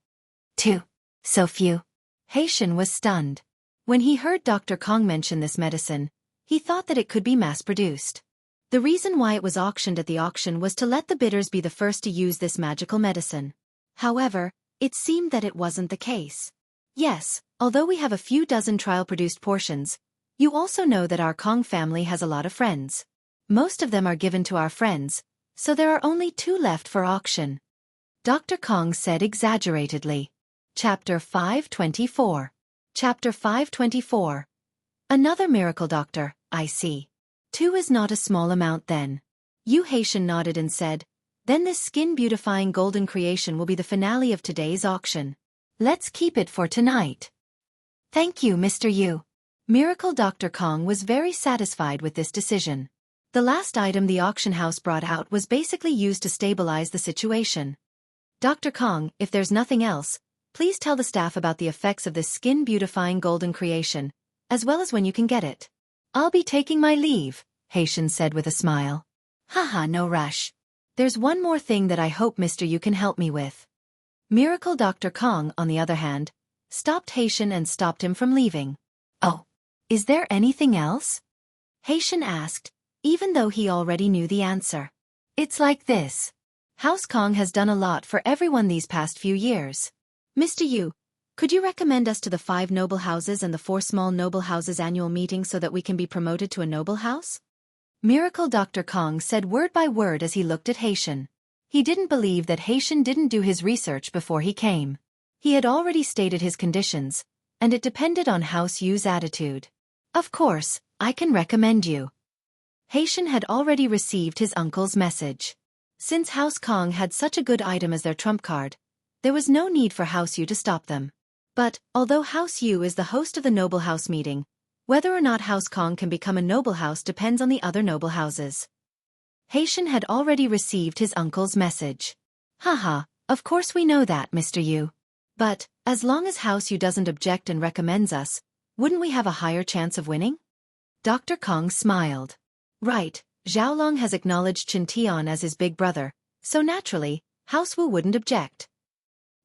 2. So few. Haitian was stunned. When he heard Dr. Kong mention this medicine, he thought that it could be mass-produced. The reason why it was auctioned at the auction was to let the bidders be the first to use this magical medicine. However, it seemed that it wasn't the case. Yes, although we have a few dozen trial-produced portions, you also know that our Kong family has a lot of friends. Most of them are given to our friends, so there are only 2 left for auction. Dr. Kong said exaggeratedly. Chapter 524. Chapter 524. Another miracle doctor, I see. 2 is not a small amount then. Yu Haitian nodded and said, then this skin-beautifying golden creation will be the finale of today's auction. Let's keep it for tonight. Thank you, Mr. Yu. Miracle Dr. Kong was very satisfied with this decision. The last item the auction house brought out was basically used to stabilize the situation. Dr. Kong, if there's nothing else, please tell the staff about the effects of this skin-beautifying golden creation, as well as when you can get it. I'll be taking my leave, Haitian said with a smile. Haha, no rush. There's one more thing that I hope Mr. Yu can help me with. Miracle Dr. Kong, on the other hand, stopped Haitian and stopped him from leaving. Oh, is there anything else? Haitian asked, even though he already knew the answer. It's like this. House Kong has done a lot for everyone these past few years. Mr. Yu, could you recommend us to the 5 noble houses and the 4 small noble houses annual meeting so that we can be promoted to a noble house? Miracle Dr. Kong said word by word as he looked at Haitian. He didn't believe that Haitian didn't do his research before he came. He had already stated his conditions, and it depended on House Yu's attitude. Of course, I can recommend you. Haitian had already received his uncle's message. Since House Kong had such a good item as their trump card, there was no need for House Yu to stop them. But, although House Yu is the host of the noble house meeting, whether or not House Kong can become a noble house depends on the other noble houses. Haitian had already received his uncle's message. Haha, of course we know that, Mr. Yu. But, as long as House Yu doesn't object and recommends us, wouldn't we have a higher chance of winning? Dr. Kong smiled. Right, Xiaolong has acknowledged Qin Tian as his big brother, so naturally, House Wu wouldn't object.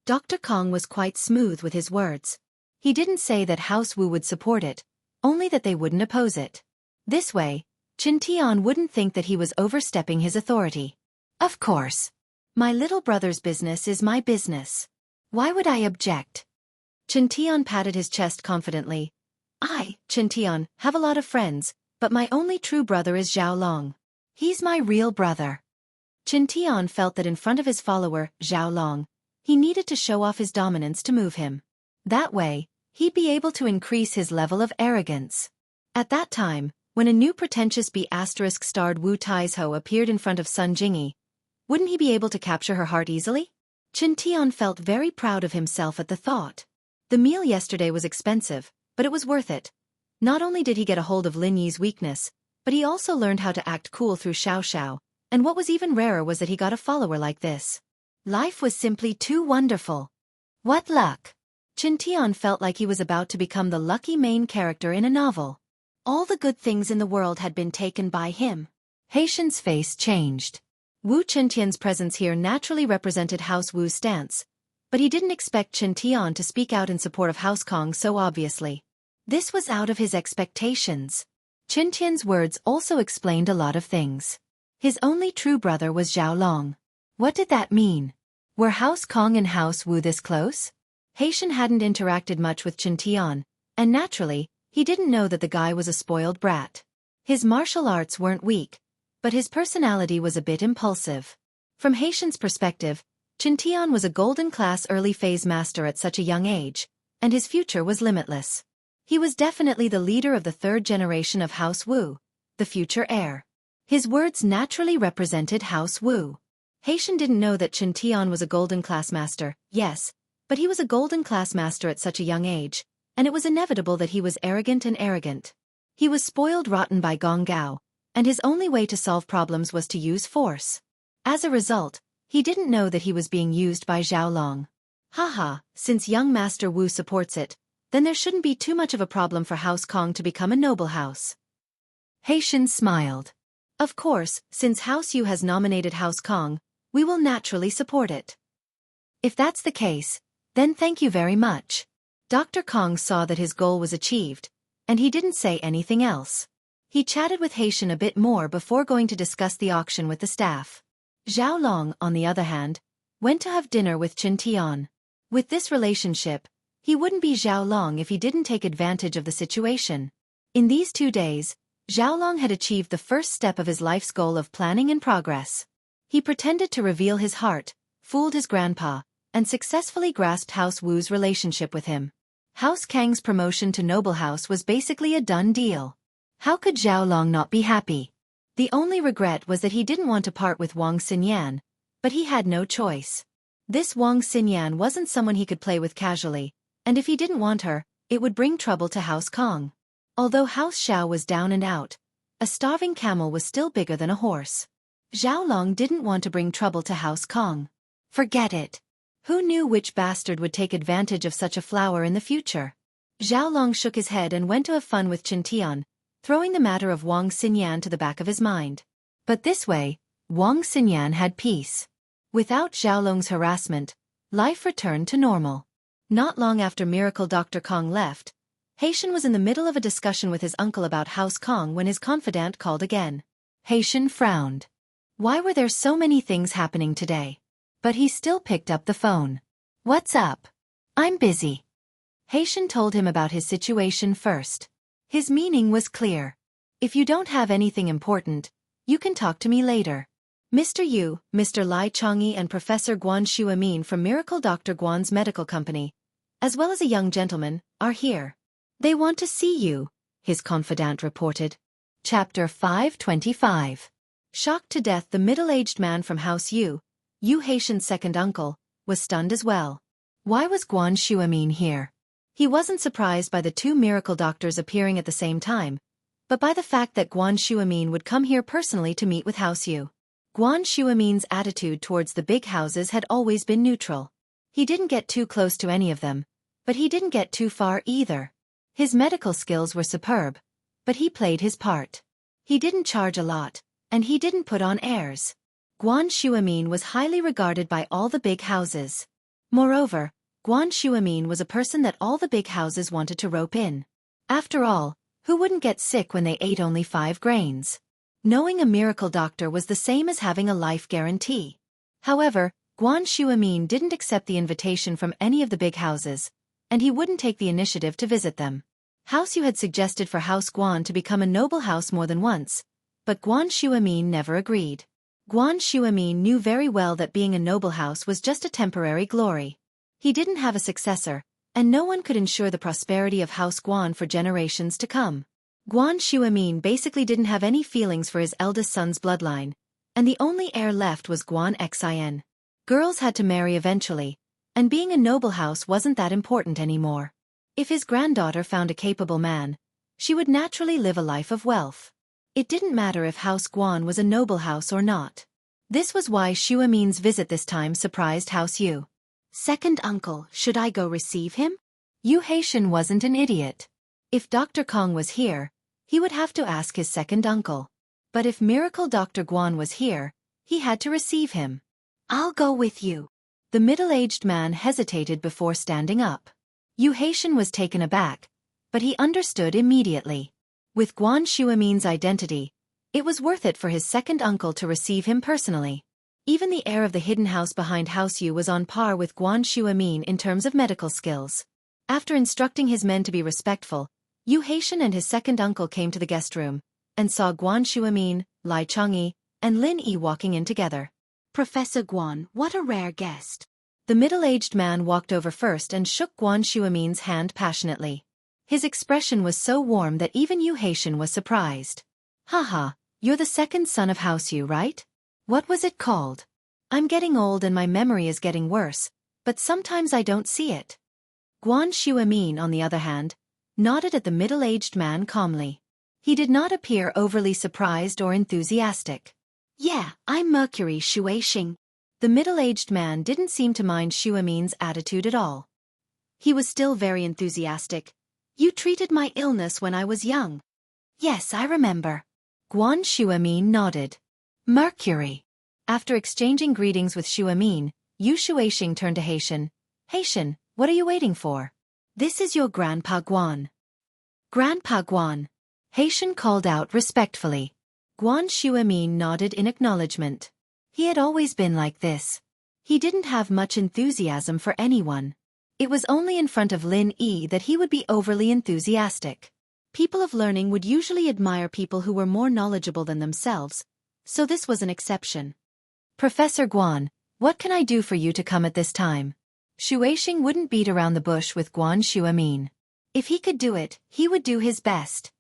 Dr. Kong was quite smooth with his words. He didn't say that House Wu would support it, only that they wouldn't oppose it. This way, Qin Tian wouldn't think that he was overstepping his authority. Of course. My little brother's business is my business. Why would I object? Qin Tian patted his chest confidently. I, Qin Tian, have a lot of friends, but my only true brother is Zhao Long. He's my real brother. Qin Tian felt that in front of his follower, Zhao Long, he needed to show off his dominance to move him. That way, he'd be able to increase his level of arrogance. At that time, when a new pretentious B***starred Wu Taizhou appeared in front of Sun Jingyi, wouldn't he be able to capture her heart easily? Qin Tian felt very proud of himself at the thought. The meal yesterday was expensive, but it was worth it. Not only did he get a hold of Lin Yi's weakness, but he also learned how to act cool through Xiao, and what was even rarer was that he got a follower like this. Life was simply too wonderful. What luck! Qin Tian felt like he was about to become the lucky main character in a novel. All the good things in the world had been taken by him. Haitian's face changed. Wu Qintian's presence here naturally represented House Wu's stance, but he didn't expect Qin Tian to speak out in support of House Kong so obviously. This was out of his expectations. Qin Tian's words also explained a lot of things. His only true brother was Zhao Long. What did that mean? Were House Kong and House Wu this close? Haitian hadn't interacted much with Qin Tian, and naturally, he didn't know that the guy was a spoiled brat. His martial arts weren't weak, but his personality was a bit impulsive. From Haitian's perspective, Qin Tian was a golden-class early-phase master at such a young age, and his future was limitless. He was definitely the leader of the third generation of House Wu, the future heir. His words naturally represented House Wu. Haitian didn't know that Qin Tian was a golden-class master, yes, but he was a golden-class master at such a young age, and it was inevitable that he was arrogant. He was spoiled rotten by Gong Gao, and his only way to solve problems was to use force. As a result, he didn't know that he was being used by Zhao Long. Haha, since young Master Wu supports it, then there shouldn't be too much of a problem for House Kong to become a noble house. Haitian smiled. Of course, since House Yu has nominated House Kong, we will naturally support it. If that's the case, then thank you very much. Dr. Kong saw that his goal was achieved, and he didn't say anything else. He chatted with Haitian a bit more before going to discuss the auction with the staff. Zhao Long, on the other hand, went to have dinner with Qin Tian. With this relationship, he wouldn't be Zhao Long if he didn't take advantage of the situation. In these 2 days, Zhao Long had achieved the first step of his life's goal of planning and progress. He pretended to reveal his heart, fooled his grandpa, and successfully grasped House Wu's relationship with him. House Kang's promotion to noble house was basically a done deal. How could Zhao Long not be happy? The only regret was that he didn't want to part with Wang Xinyan, but he had no choice. This Wang Xinyan wasn't someone he could play with casually, and if he didn't want her, it would bring trouble to House Kong. Although House Xiao was down and out, a starving camel was still bigger than a horse. Zhao Long didn't want to bring trouble to House Kong. Forget it. Who knew which bastard would take advantage of such a flower in the future? Zhao Long shook his head and went to have fun with Qin Tian, throwing the matter of Wang Xinyan to the back of his mind. But this way, Wang Xinyan had peace. Without Zhao Long's harassment, life returned to normal. Not long after Miracle Dr. Kong left, Haitian was in the middle of a discussion with his uncle about House Kong when his confidant called again. Haitian frowned. Why were there so many things happening today? But he still picked up the phone. What's up? I'm busy. Haitian told him about his situation first. His meaning was clear. If you don't have anything important, you can talk to me later. Mr. Yu, Mr. Lai Changyi and Professor Guan Shuamin from Miracle Dr. Guan's medical company, as well as a young gentleman, are here. They want to see you, his confidant reported. Chapter 525. Shocked to death, the middle-aged man from House Yu Haitian's second uncle, was stunned as well. Why was Guan Shuamin here? He wasn't surprised by the 2 miracle doctors appearing at the same time, but by the fact that Guan Shuamin would come here personally to meet with House Yu. Guan Shuamin's attitude towards the big houses had always been neutral. He didn't get too close to any of them, but he didn't get too far either. His medical skills were superb, but he played his part. He didn't charge a lot, and he didn't put on airs. Guan Shuamin was highly regarded by all the big houses. Moreover, Guan Shuamin was a person that all the big houses wanted to rope in. After all, who wouldn't get sick when they ate only 5 grains? Knowing a miracle doctor was the same as having a life guarantee. However, Guan Shuamin didn't accept the invitation from any of the big houses, and he wouldn't take the initiative to visit them. House Yu had suggested for House Guan to become a noble house more than once, but Guan Shuamin never agreed. Guan Shuamin knew very well that being a noble house was just a temporary glory. He didn't have a successor, and no one could ensure the prosperity of House Guan for generations to come. Guan Shuamin basically didn't have any feelings for his eldest son's bloodline, and the only heir left was Guan Xin. Girls had to marry eventually, and being a noble house wasn't that important anymore. If his granddaughter found a capable man, she would naturally live a life of wealth. It didn't matter if House Guan was a noble house or not. This was why Shuamin's visit this time surprised House Yu. Second uncle, should I go receive him? Yu Haitian wasn't an idiot. If Dr. Kong was here, he would have to ask his second uncle. But if Miracle Dr. Guan was here, he had to receive him. I'll go with you. The middle-aged man hesitated before standing up. Yu Haitian was taken aback, but he understood immediately. With Guan Shuamin's identity, it was worth it for his second uncle to receive him personally. Even the heir of the hidden house behind House Yu was on par with Guan Shuamin in terms of medical skills. After instructing his men to be respectful, Yu Haitian and his second uncle came to the guest room, and saw Guan Shuamin, Lai Changyi, and Lin Yi walking in together. Professor Guan, what a rare guest. The middle-aged man walked over first and shook Guan Shuamin's hand passionately. His expression was so warm that even Yu Haitian was surprised. Haha, you're the second son of House Yu, right? What was it called? I'm getting old and my memory is getting worse, but sometimes I don't see it. Guan Shuamin, on the other hand, nodded at the middle-aged man calmly. He did not appear overly surprised or enthusiastic. Yeah, I'm Mercury Shuaixing. The middle-aged man didn't seem to mind Shuamin's attitude at all. He was still very enthusiastic. You treated my illness when I was young. Yes, I remember. Guan Shuamin nodded. Mercury. After exchanging greetings with Shuamin, Yu Shuaixing turned to Haitian. Haitian, what are you waiting for? This is your Grandpa Guan. Grandpa Guan. Haitian called out respectfully. Guan Shuamin nodded in acknowledgement. He had always been like this. He didn't have much enthusiasm for anyone. It was only in front of Lin Yi that he would be overly enthusiastic. People of learning would usually admire people who were more knowledgeable than themselves, so this was an exception. Professor Guan, what can I do for you to come at this time? Shuaixing wouldn't beat around the bush with Guan Shuamin. If he could do it, he would do his best.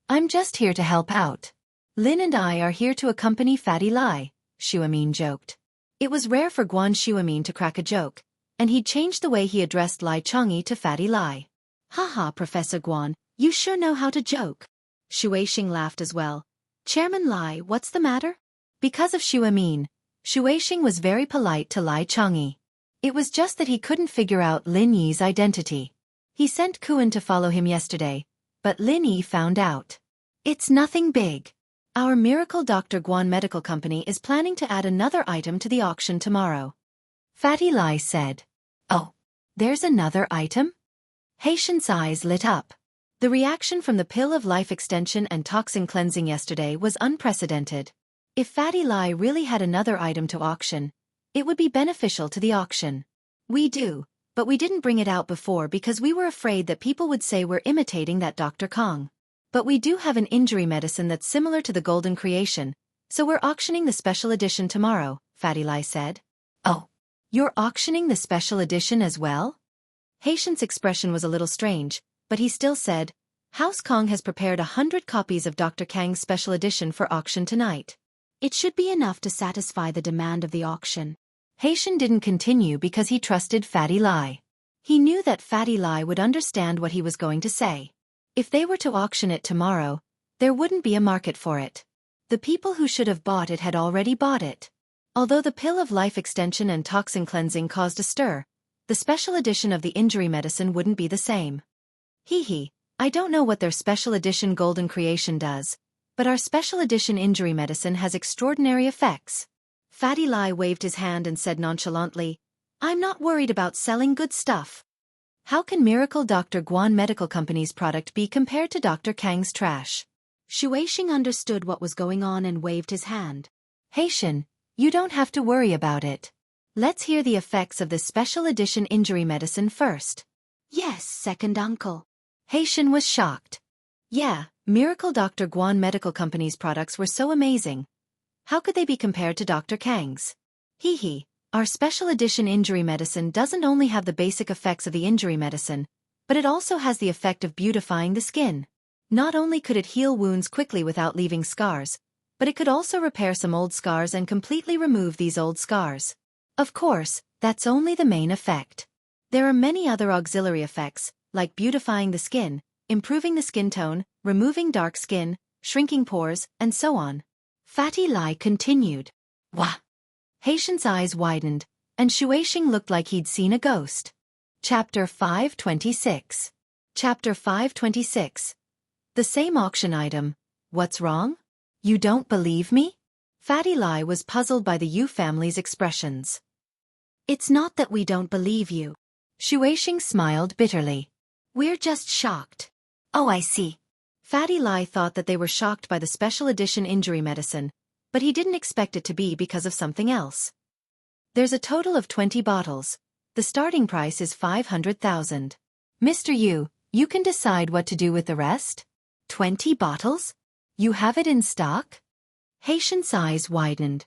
I'm just here to help out. Lin and I are here to accompany Fatty Lai, Shuamin joked. It was rare for Guan Shuamin to crack a joke, and he'd changed the way he addressed Lai Changyi to Fatty Lai. Haha, Professor Guan, you sure know how to joke. Shuaixing laughed as well. Chairman Lai, what's the matter? Because of Shuamin, Shuaixing was very polite to Lai Changyi. It was just that he couldn't figure out Lin Yi's identity. He sent Kuan to follow him yesterday, but Lin Yi found out. It's nothing big. Our Miracle Dr. Guan Medical Company is planning to add another item to the auction tomorrow. Fatty Lai said. Oh, there's another item? Haitian's eyes lit up. The reaction from the pill of life extension and toxin cleansing yesterday was unprecedented. If Fatty Lai really had another item to auction, it would be beneficial to the auction. We do, but we didn't bring it out before because we were afraid that people would say we're imitating that Dr. Kong. But we do have an injury medicine that's similar to the Golden Creation, so we're auctioning the special edition tomorrow, Fatty Lai said. Oh, you're auctioning the special edition as well? Haitian's expression was a little strange, but he still said, House Kong has prepared 100 copies of Dr. Kang's special edition for auction tonight. It should be enough to satisfy the demand of the auction. Haitian didn't continue because he trusted Fatty Lai. He knew that Fatty Lai would understand what he was going to say. If they were to auction it tomorrow, there wouldn't be a market for it. The people who should have bought it had already bought it. Although the pill of life extension and toxin cleansing caused a stir, the special edition of the injury medicine wouldn't be the same. Hee, I don't know what their special edition golden creation does, but our special edition injury medicine has extraordinary effects. Fatty Lai waved his hand and said nonchalantly, I'm not worried about selling good stuff. How can Miracle Dr. Guan Medical Company's product be compared to Dr. Kang's trash? Shueixing understood what was going on and waved his hand. Haitian, you don't have to worry about it. Let's hear the effects of this special edition injury medicine first. Yes, second uncle. Haitian was shocked. Yeah, Miracle Dr. Guan Medical Company's products were so amazing. How could they be compared to Dr. Kang's? Hee, our special edition injury medicine doesn't only have the basic effects of the injury medicine, but it also has the effect of beautifying the skin. Not only could it heal wounds quickly without leaving scars, but it could also repair some old scars and completely remove these old scars. Of course, that's only the main effect. There are many other auxiliary effects, like beautifying the skin, improving the skin tone, removing dark skin, shrinking pores, and so on. Fatty Lai continued. Wah! Haitian's eyes widened, and Shueixing looked like he'd seen a ghost. Chapter 526. Chapter 526. The same auction item. What's wrong? You don't believe me? Fatty Lai was puzzled by the Yu family's expressions. It's not that we don't believe you. Shueixing smiled bitterly. We're just shocked. Oh, I see. Fatty Lai thought that they were shocked by the special edition injury medicine, but he didn't expect it to be because of something else. There's a total of 20 bottles. The starting price is 500,000. Mr. Yu, you can decide what to do with the rest? 20 bottles? You have it in stock? Haitian's eyes widened.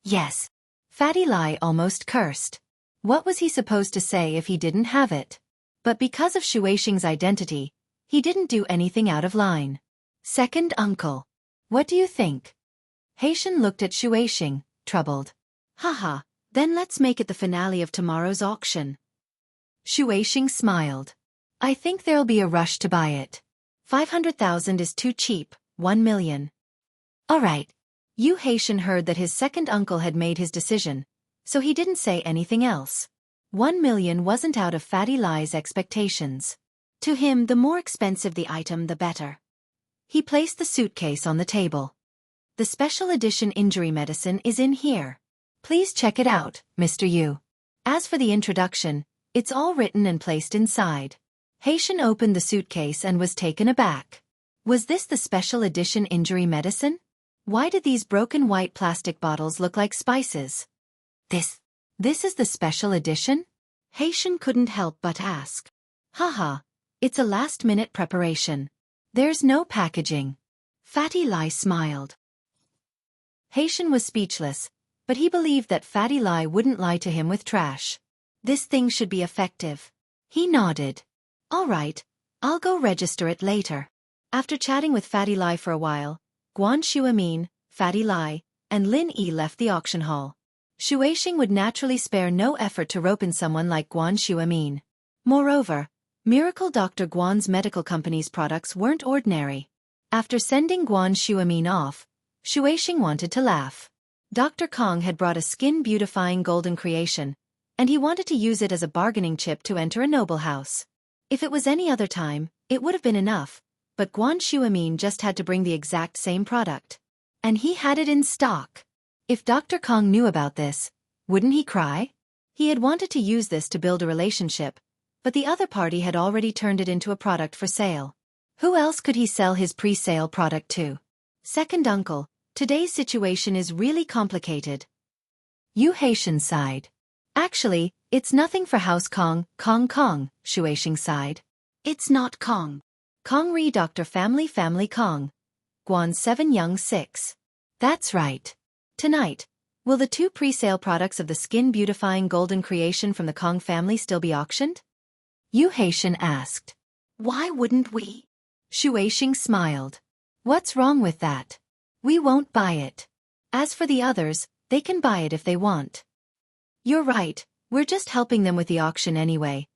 Yes. Fatty Lai almost cursed. What was he supposed to say if he didn't have it? But because of Shueixing's identity, he didn't do anything out of line. Second uncle. What do you think? Haitian looked at Shueixing, troubled. Haha, then let's make it the finale of tomorrow's auction. Shueixing smiled. I think there'll be a rush to buy it. 500,000 is too cheap, 1 million. Alright. Yu Haitian heard that his second uncle had made his decision, so he didn't say anything else. 1 million wasn't out of Fatty Lai's expectations. To him, the more expensive the item, the better. He placed the suitcase on the table. The special edition injury medicine is in here. Please check it out, Mr. Yu. As for the introduction, it's all written and placed inside. Haitian opened the suitcase and was taken aback. Was this the special edition injury medicine? Why did these broken white plastic bottles look like spices? This is the special edition? Haitian couldn't help but ask. Haha, it's a last-minute preparation. There's no packaging. Fatty Lai smiled. Haitian was speechless, but he believed that Fatty Lai wouldn't lie to him with trash. This thing should be effective. He nodded. All right, I'll go register it later. After chatting with Fatty Lai for a while, Guan Shuamin, Fatty Lai, and Lin Yi left the auction hall. Shueixing would naturally spare no effort to rope in someone like Guan Shuamin. Moreover, Miracle Dr. Guan's medical company's products weren't ordinary. After sending Guan Shuamin off, Shueixing wanted to laugh. Dr. Kong had brought a skin-beautifying golden creation, and he wanted to use it as a bargaining chip to enter a noble house. If it was any other time, it would have been enough, but Guan Shuamin just had to bring the exact same product. And he had it in stock. If Dr. Kong knew about this, wouldn't he cry? He had wanted to use this to build a relationship, but the other party had already turned it into a product for sale. Who else could he sell his pre-sale product to? Second uncle, today's situation is really complicated. Yu Haitian sighed. Actually, it's nothing for House Kong, Shueixing sighed. It's not Kong. Kong Ri Dr. Family Kong. Guan 7 Young 6. That's right. Tonight, will the 2 pre-sale products of the skin-beautifying golden creation from the Kong family still be auctioned? Yu Haitian asked. Why wouldn't we? Shueixing smiled. What's wrong with that? We won't buy it. As for the others, they can buy it if they want. You're right, we're just helping them with the auction anyway.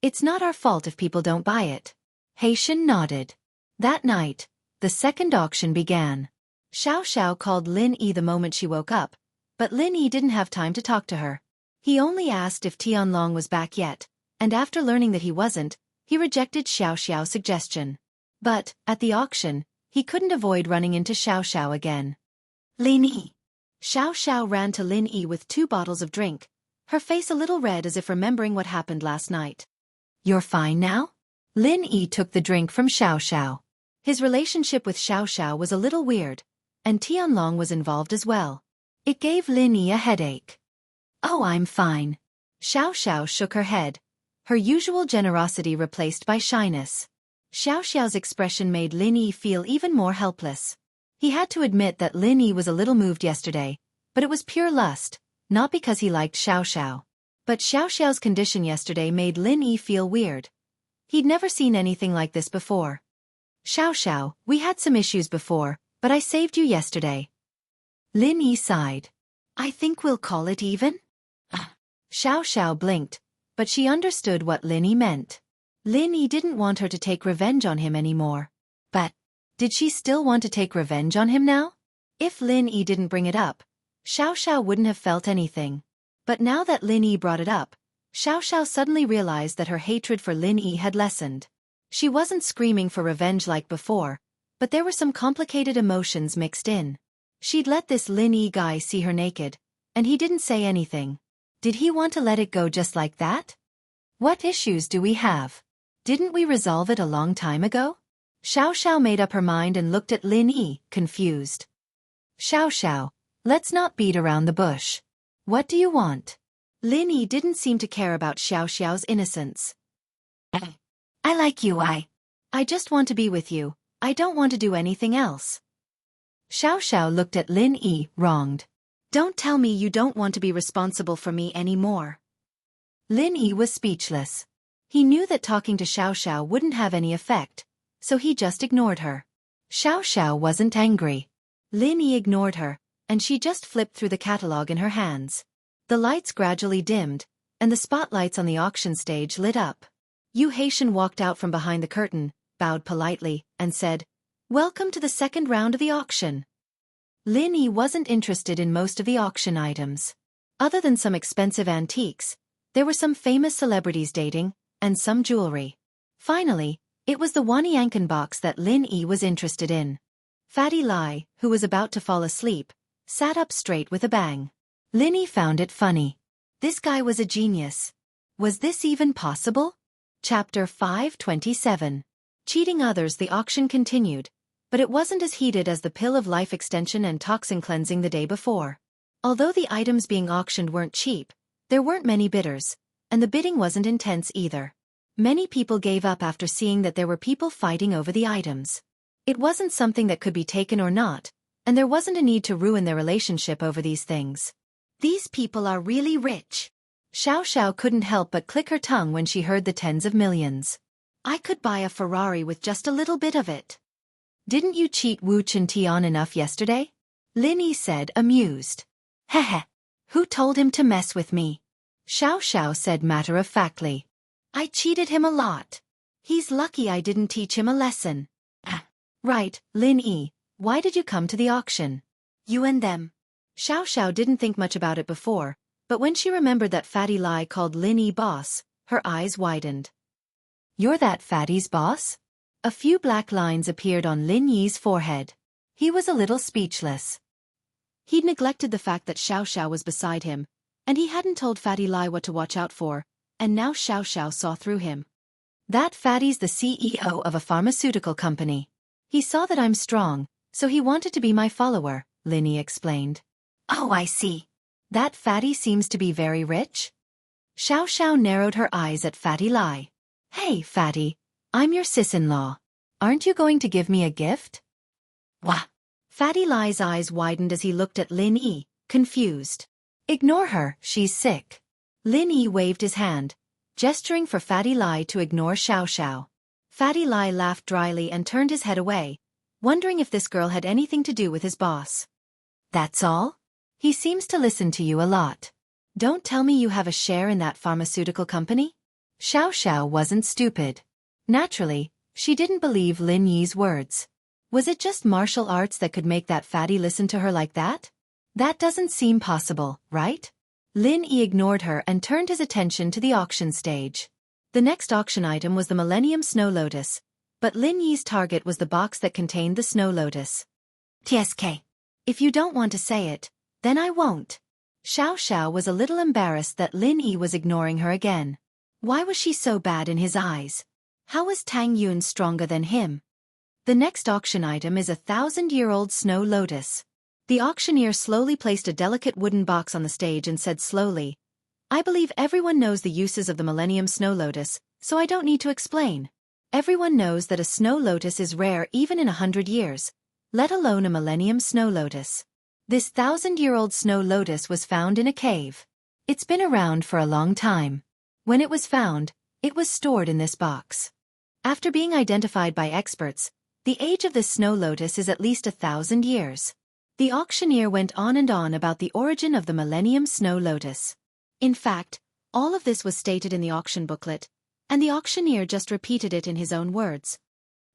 It's not our fault if people don't buy it. Haitian nodded. That night, the second auction began. Xiao called Lin Yi the moment she woke up, but Lin Yi didn't have time to talk to her. He only asked if Tianlong was back yet, and after learning that he wasn't, he rejected Xiao's suggestion. But, at the auction, he couldn't avoid running into Xiao again. Lin Yi. Xiao ran to Lin Yi with 2 bottles of drink, her face a little red as if remembering what happened last night. You're fine now? Lin Yi took the drink from Xiao. His relationship with Xiao was a little weird, and Tianlong was involved as well. It gave Lin Yi a headache. Oh, I'm fine. Xiao shook her head, her usual generosity replaced by shyness. Xiao's expression made Lin Yi feel even more helpless. He had to admit that Lin Yi was a little moved yesterday, but it was pure lust, not because he liked Xiao. But Xiao's condition yesterday made Lin Yi feel weird. He'd never seen anything like this before. Xiao, we had some issues before, but I saved you yesterday. Lin Yi sighed. I think we'll call it even? Xiao blinked, but she understood what Lin Yi meant. Lin Yi didn't want her to take revenge on him anymore. But, did she still want to take revenge on him now? If Lin Yi didn't bring it up, Xiao wouldn't have felt anything. But now that Lin Yi brought it up, Xiao suddenly realized that her hatred for Lin Yi had lessened. She wasn't screaming for revenge like before, but there were some complicated emotions mixed in. She'd let this Lin Yi guy see her naked, and he didn't say anything. Did he want to let it go just like that? What issues do we have? Didn't we resolve it a long time ago? Xiao made up her mind and looked at Lin Yi, confused. Xiao, let's not beat around the bush. What do you want? Lin Yi didn't seem to care about Xiao's innocence. I like you, I just want to be with you, I don't want to do anything else. Xiao looked at Lin Yi, wronged. Don't tell me you don't want to be responsible for me anymore. Lin Yi was speechless. He knew that talking to Xiao wouldn't have any effect, so he just ignored her. Xiao wasn't angry. Lin Yi ignored her, and she just flipped through the catalog in her hands. The lights gradually dimmed, and the spotlights on the auction stage lit up. Yu Haitian walked out from behind the curtain, bowed politely, and said, Welcome to the second round of the auction. Lin Yi wasn't interested in most of the auction items. Other than some expensive antiques, there were some famous celebrities dating, and some jewelry. Finally, it was the Wanyankan box that Lin Yi was interested in. Fatty Lai, who was about to fall asleep, sat up straight with a bang. Lin Yi found it funny. This guy was a genius. Was this even possible? Chapter 527. Cheating others. The auction continued, but it wasn't as heated as the pill of life extension and toxin cleansing the day before. Although the items being auctioned weren't cheap, there weren't many bidders, and the bidding wasn't intense either. Many people gave up after seeing that there were people fighting over the items. It wasn't something that could be taken or not, and there wasn't a need to ruin their relationship over these things. These people are really rich. Xiao couldn't help but click her tongue when she heard the tens of millions. I could buy a Ferrari with just a little bit of it. Didn't you cheat Wu Chen Tian enough yesterday? Lin Yi said, amused. Heh. Who told him to mess with me? Xiao said matter-of-factly. I cheated him a lot. He's lucky I didn't teach him a lesson. Right, Lin Yi, why did you come to the auction? You and them. Xiao didn't think much about it before, but when she remembered that Fatty Lai called Lin Yi boss, her eyes widened. You're that Fatty's boss? A few black lines appeared on Lin Yi's forehead. He was a little speechless. He'd neglected the fact that Xiao was beside him, and he hadn't told Fatty Lai what to watch out for, and now Xiao saw through him. That Fatty's the CEO of a pharmaceutical company. He saw that I'm strong, so he wanted to be my follower, Lin Yi explained. Oh, I see. That Fatty seems to be very rich? Xiao narrowed her eyes at Fatty Lai. Hey, Fatty, I'm your sis-in-law. Aren't you going to give me a gift? Wah! Fatty Lai's eyes widened as he looked at Lin Yi, confused. Ignore her, she's sick. Lin Yi waved his hand, gesturing for Fatty Lai to ignore Xiao. Fatty Lai laughed dryly and turned his head away, wondering if this girl had anything to do with his boss. That's all? He seems to listen to you a lot. Don't tell me you have a share in that pharmaceutical company? Xiao wasn't stupid. Naturally, she didn't believe Lin Yi's words. Was it just martial arts that could make that fatty listen to her like that? That doesn't seem possible, right? Lin Yi ignored her and turned his attention to the auction stage. The next auction item was the Millennium Snow Lotus, but Lin Yi's target was the box that contained the Snow Lotus. TSK. If you don't want to say it, then I won't. Xiao was a little embarrassed that Lin Yi was ignoring her again. Why was she so bad in his eyes? How was Tang Yun stronger than him? The next auction item is a 1,000-year-old Snow Lotus. The auctioneer slowly placed a delicate wooden box on the stage and said slowly, I believe everyone knows the uses of the Millennium Snow Lotus, so I don't need to explain. Everyone knows that a Snow Lotus is rare even in 100 years, let alone a Millennium Snow Lotus. This 1,000-year-old Snow Lotus was found in a cave. It's been around for a long time. When it was found, it was stored in this box. After being identified by experts, the age of this Snow Lotus is at least 1,000 years. The auctioneer went on and on about the origin of the Millennium Snow Lotus. In fact, all of this was stated in the auction booklet, and the auctioneer just repeated it in his own words.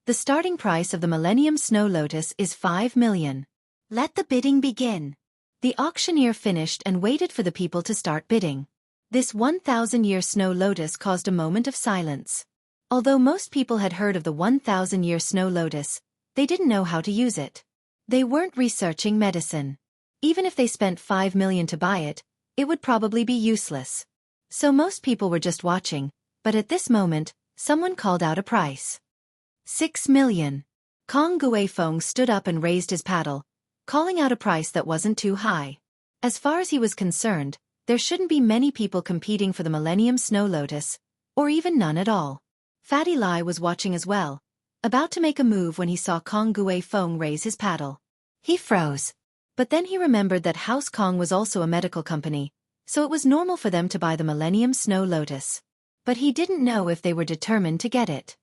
The starting price of the Millennium Snow Lotus is 5 million. Let the bidding begin. The auctioneer finished and waited for the people to start bidding. This 1,000-year Snow Lotus caused a moment of silence. Although most people had heard of the 1,000-year Snow Lotus, they didn't know how to use it. They weren't researching medicine. Even if they spent 5 million to buy it, it would probably be useless. So most people were just watching, but at this moment, someone called out a price. 6 million. Kong Guifeng stood up and raised his paddle, calling out a price that wasn't too high. As far as he was concerned, there shouldn't be many people competing for the Millennium Snow Lotus, or even none at all. Fatty Lai was watching as well, about to make a move when he saw Kong Guifeng raise his paddle. He froze. But then he remembered that House Kong was also a medical company, so it was normal for them to buy the Millennium Snow Lotus. But he didn't know if they were determined to get it.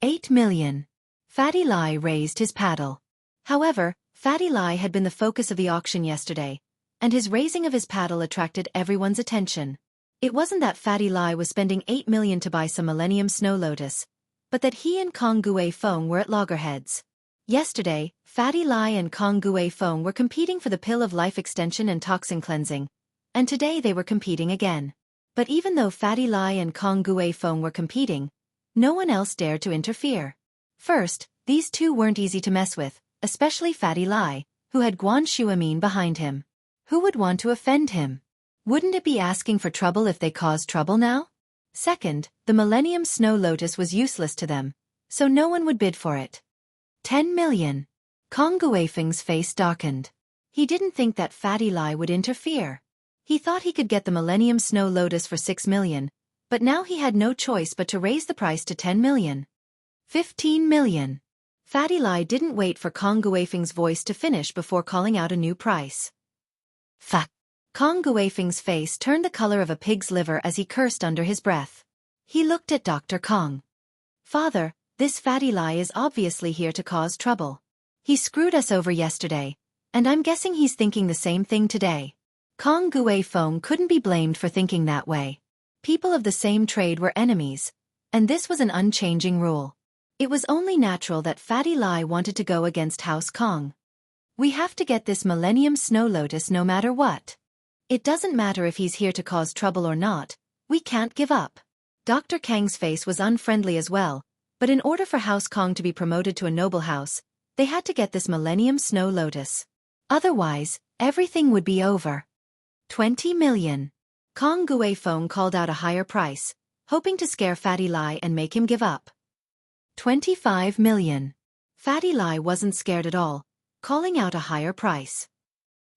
8 million. Fatty Lai raised his paddle. However, Fatty Lai had been the focus of the auction yesterday, and his raising of his paddle attracted everyone's attention. It wasn't that Fatty Lai was spending 8 million to buy some Millennium Snow Lotus, but that he and Kong Guifeng were at loggerheads. Yesterday, Fatty Lai and Kong Guifeng were competing for the pill of life extension and toxin cleansing, and today they were competing again. But even though Fatty Lai and Kong Guifeng were competing, no one else dared to interfere. First, these two weren't easy to mess with, especially Fatty Lai, who had Guan Shuamin behind him. Who would want to offend him? Wouldn't it be asking for trouble if they caused trouble now? Second, the Millennium Snow Lotus was useless to them, so no one would bid for it. 10 million. Kong Guifeng's face darkened. He didn't think that Fatty Lai would interfere. He thought he could get the Millennium Snow Lotus for 6 million, but now he had no choice but to raise the price to 10 million. 15 million. Fatty Lai didn't wait for Kong Guifeng's voice to finish before calling out a new price. Fuck. Kong Guifeng's face turned the color of a pig's liver as he cursed under his breath. He looked at Dr. Kong. Father, this Fatty Lai is obviously here to cause trouble. He screwed us over yesterday, and I'm guessing he's thinking the same thing today. Kong Guifeng couldn't be blamed for thinking that way. People of the same trade were enemies, and this was an unchanging rule. It was only natural that Fatty Lai wanted to go against House Kong. We have to get this Millennium Snow Lotus no matter what. It doesn't matter if he's here to cause trouble or not, we can't give up. Dr. Kang's face was unfriendly as well, but in order for House Kong to be promoted to a noble house, they had to get this Millennium Snow Lotus. Otherwise, everything would be over. 20 million. Kong Guifeng called out a higher price, hoping to scare Fatty Lai and make him give up. 25 million. Fatty Lai wasn't scared at all, calling out a higher price.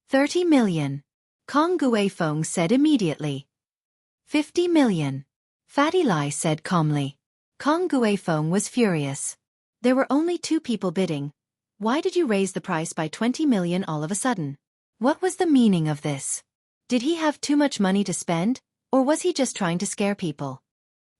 30 million. Kong Guifeng said immediately. 50 million. Fatty Lai said calmly. Kong Guifeng was furious. There were only 2 people bidding. Why did you raise the price by 20 million all of a sudden? What was the meaning of this? Did he have too much money to spend, or was he just trying to scare people?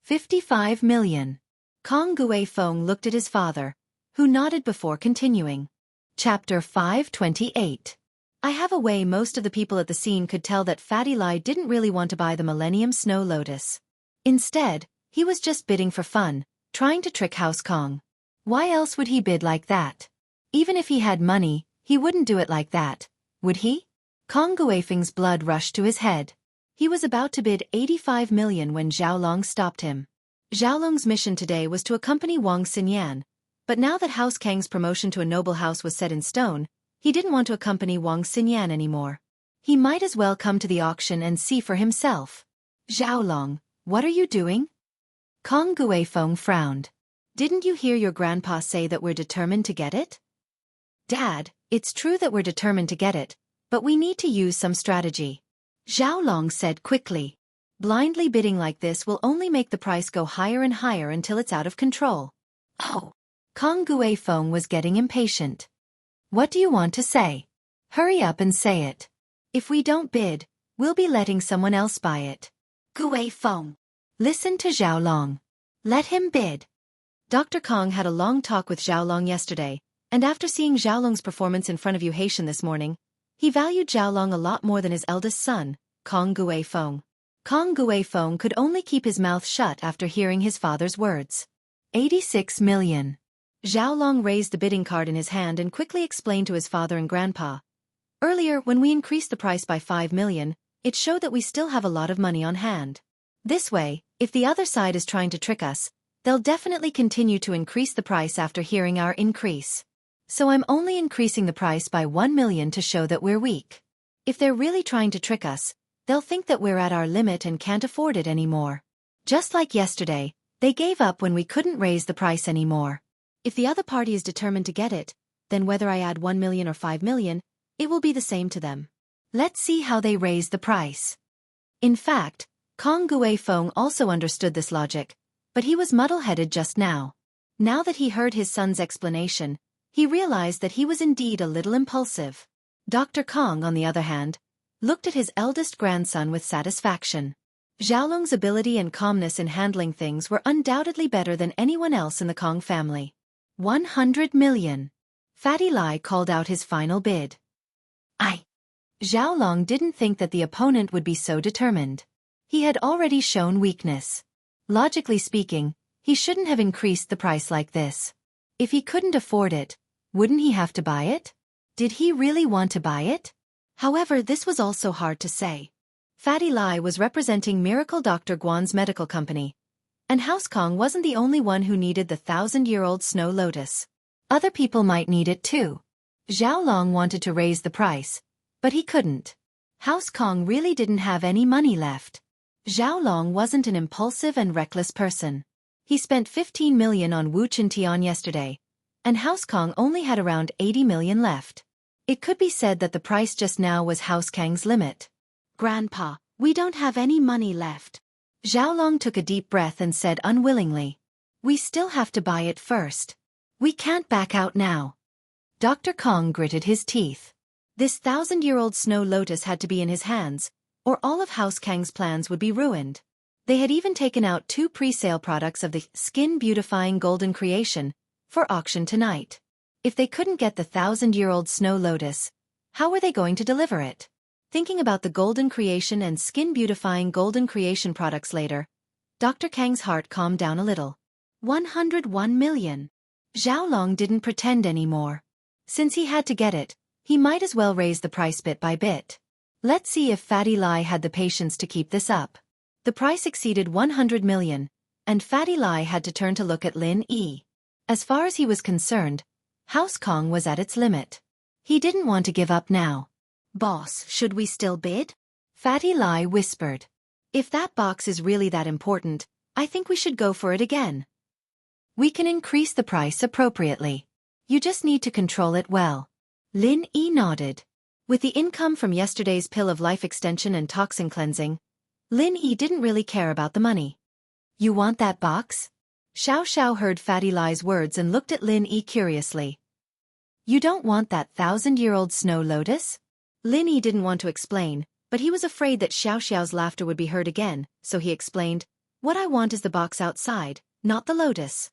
55 million. Kong Guifeng looked at his father, who nodded before continuing. Chapter 528. I have a way most of the people at the scene could tell that Fatty Lai didn't really want to buy the Millennium Snow Lotus. Instead, he was just bidding for fun, trying to trick House Kong. Why else would he bid like that? Even if he had money, he wouldn't do it like that, would he? Kong Guifeng's blood rushed to his head. He was about to bid 85 million when Xiaolong stopped him. Xiaolong's mission today was to accompany Wang Xinyan, but now that House Kang's promotion to a noble house was set in stone, he didn't want to accompany Wang Xinyan anymore. He might as well come to the auction and see for himself. Xiaolong, what are you doing? Kong Guifeng frowned. Didn't you hear your grandpa say that we're determined to get it? Dad, it's true that we're determined to get it, but we need to use some strategy. Xiaolong said quickly. Blindly bidding like this will only make the price go higher and higher until it's out of control. Oh. Kong Guifeng was getting impatient. What do you want to say? Hurry up and say it. If we don't bid, we'll be letting someone else buy it. Guifeng. Listen to Xiaolong. Let him bid. Dr. Kong had a long talk with Xiaolong yesterday, and after seeing Xiaolong's performance in front of Yuhaitian this morning, he valued Xiaolong a lot more than his eldest son, Kong Guifeng. Kong Guifeng could only keep his mouth shut after hearing his father's words. 86 million. Xiaolong raised the bidding card in his hand and quickly explained to his father and grandpa. Earlier, when we increased the price by 5 million, it showed that we still have a lot of money on hand. This way, if the other side is trying to trick us, they'll definitely continue to increase the price after hearing our increase. So I'm only increasing the price by 1 million to show that we're weak. If they're really trying to trick us, they'll think that we're at our limit and can't afford it anymore. Just like yesterday, they gave up when we couldn't raise the price anymore. If the other party is determined to get it, then whether I add 1 million or 5 million, it will be the same to them. Let's see how they raise the price. In fact, Kong Guifeng also understood this logic, but he was muddle-headed just now. Now that he heard his son's explanation, he realized that he was indeed a little impulsive. Dr. Kong, on the other hand, looked at his eldest grandson with satisfaction. Xiaolong's ability and calmness in handling things were undoubtedly better than anyone else in the Kong family. 100 million. Fatty Lai called out his final bid. Xiaolong didn't think that the opponent would be so determined. He had already shown weakness. Logically speaking, he shouldn't have increased the price like this. If he couldn't afford it, wouldn't he have to buy it? Did he really want to buy it? However, this was also hard to say. Fatty Lai was representing Miracle Dr. Guan's medical company, and House Kong wasn't the only one who needed the 1,000-year-old snow lotus. Other people might need it too. Xiaolong wanted to raise the price, but he couldn't. House Kong really didn't have any money left. Xiaolong wasn't an impulsive and reckless person. He spent 15 million on Wu Qintian yesterday, and House Kong only had around 80 million left. It could be said that the price just now was House Kang's limit. Grandpa, we don't have any money left. Xiaolong took a deep breath and said unwillingly. We still have to buy it first. We can't back out now. Dr. Kong gritted his teeth. This 1,000-year-old snow lotus had to be in his hands, or all of House Kang's plans would be ruined. They had even taken out 2 pre-sale products of the skin-beautifying golden creation for auction tonight. If they couldn't get the 1,000-year-old snow lotus, how were they going to deliver it? Thinking about the golden creation and skin-beautifying golden creation products later, Dr. Kang's heart calmed down a little. 101 million. Xiaolong didn't pretend anymore. Since he had to get it, he might as well raise the price bit by bit. Let's see if Fatty Lai had the patience to keep this up. The price exceeded 100 million, and Fatty Lai had to turn to look at Lin Yi. As far as he was concerned, House Kong was at its limit. He didn't want to give up now. Boss, should we still bid? Fatty Lai whispered. If that box is really that important, I think we should go for it again. We can increase the price appropriately. You just need to control it well. Lin Yi nodded. With the income from yesterday's pill of life extension and toxin cleansing, Lin Yi didn't really care about the money. You want that box? Xiao heard Fatty Lai's words and looked at Lin Yi curiously. You don't want that 1,000-year-old snow lotus? Lin Yi didn't want to explain, but he was afraid that Xiao's laughter would be heard again, so he explained, What I want is the box outside, not the lotus.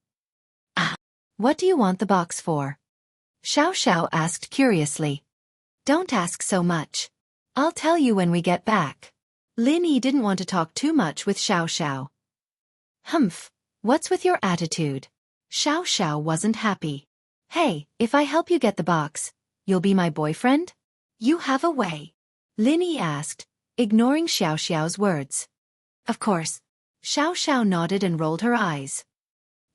What do you want the box for? Xiao asked curiously. Don't ask so much. I'll tell you when we get back. Lin Yi didn't want to talk too much with Xiao. Humph, what's with your attitude? Xiao wasn't happy. Hey, if I help you get the box, you'll be my boyfriend? You have a way. Lin Yi asked, ignoring Xiaoxiao's words. Of course. Xiao nodded and rolled her eyes.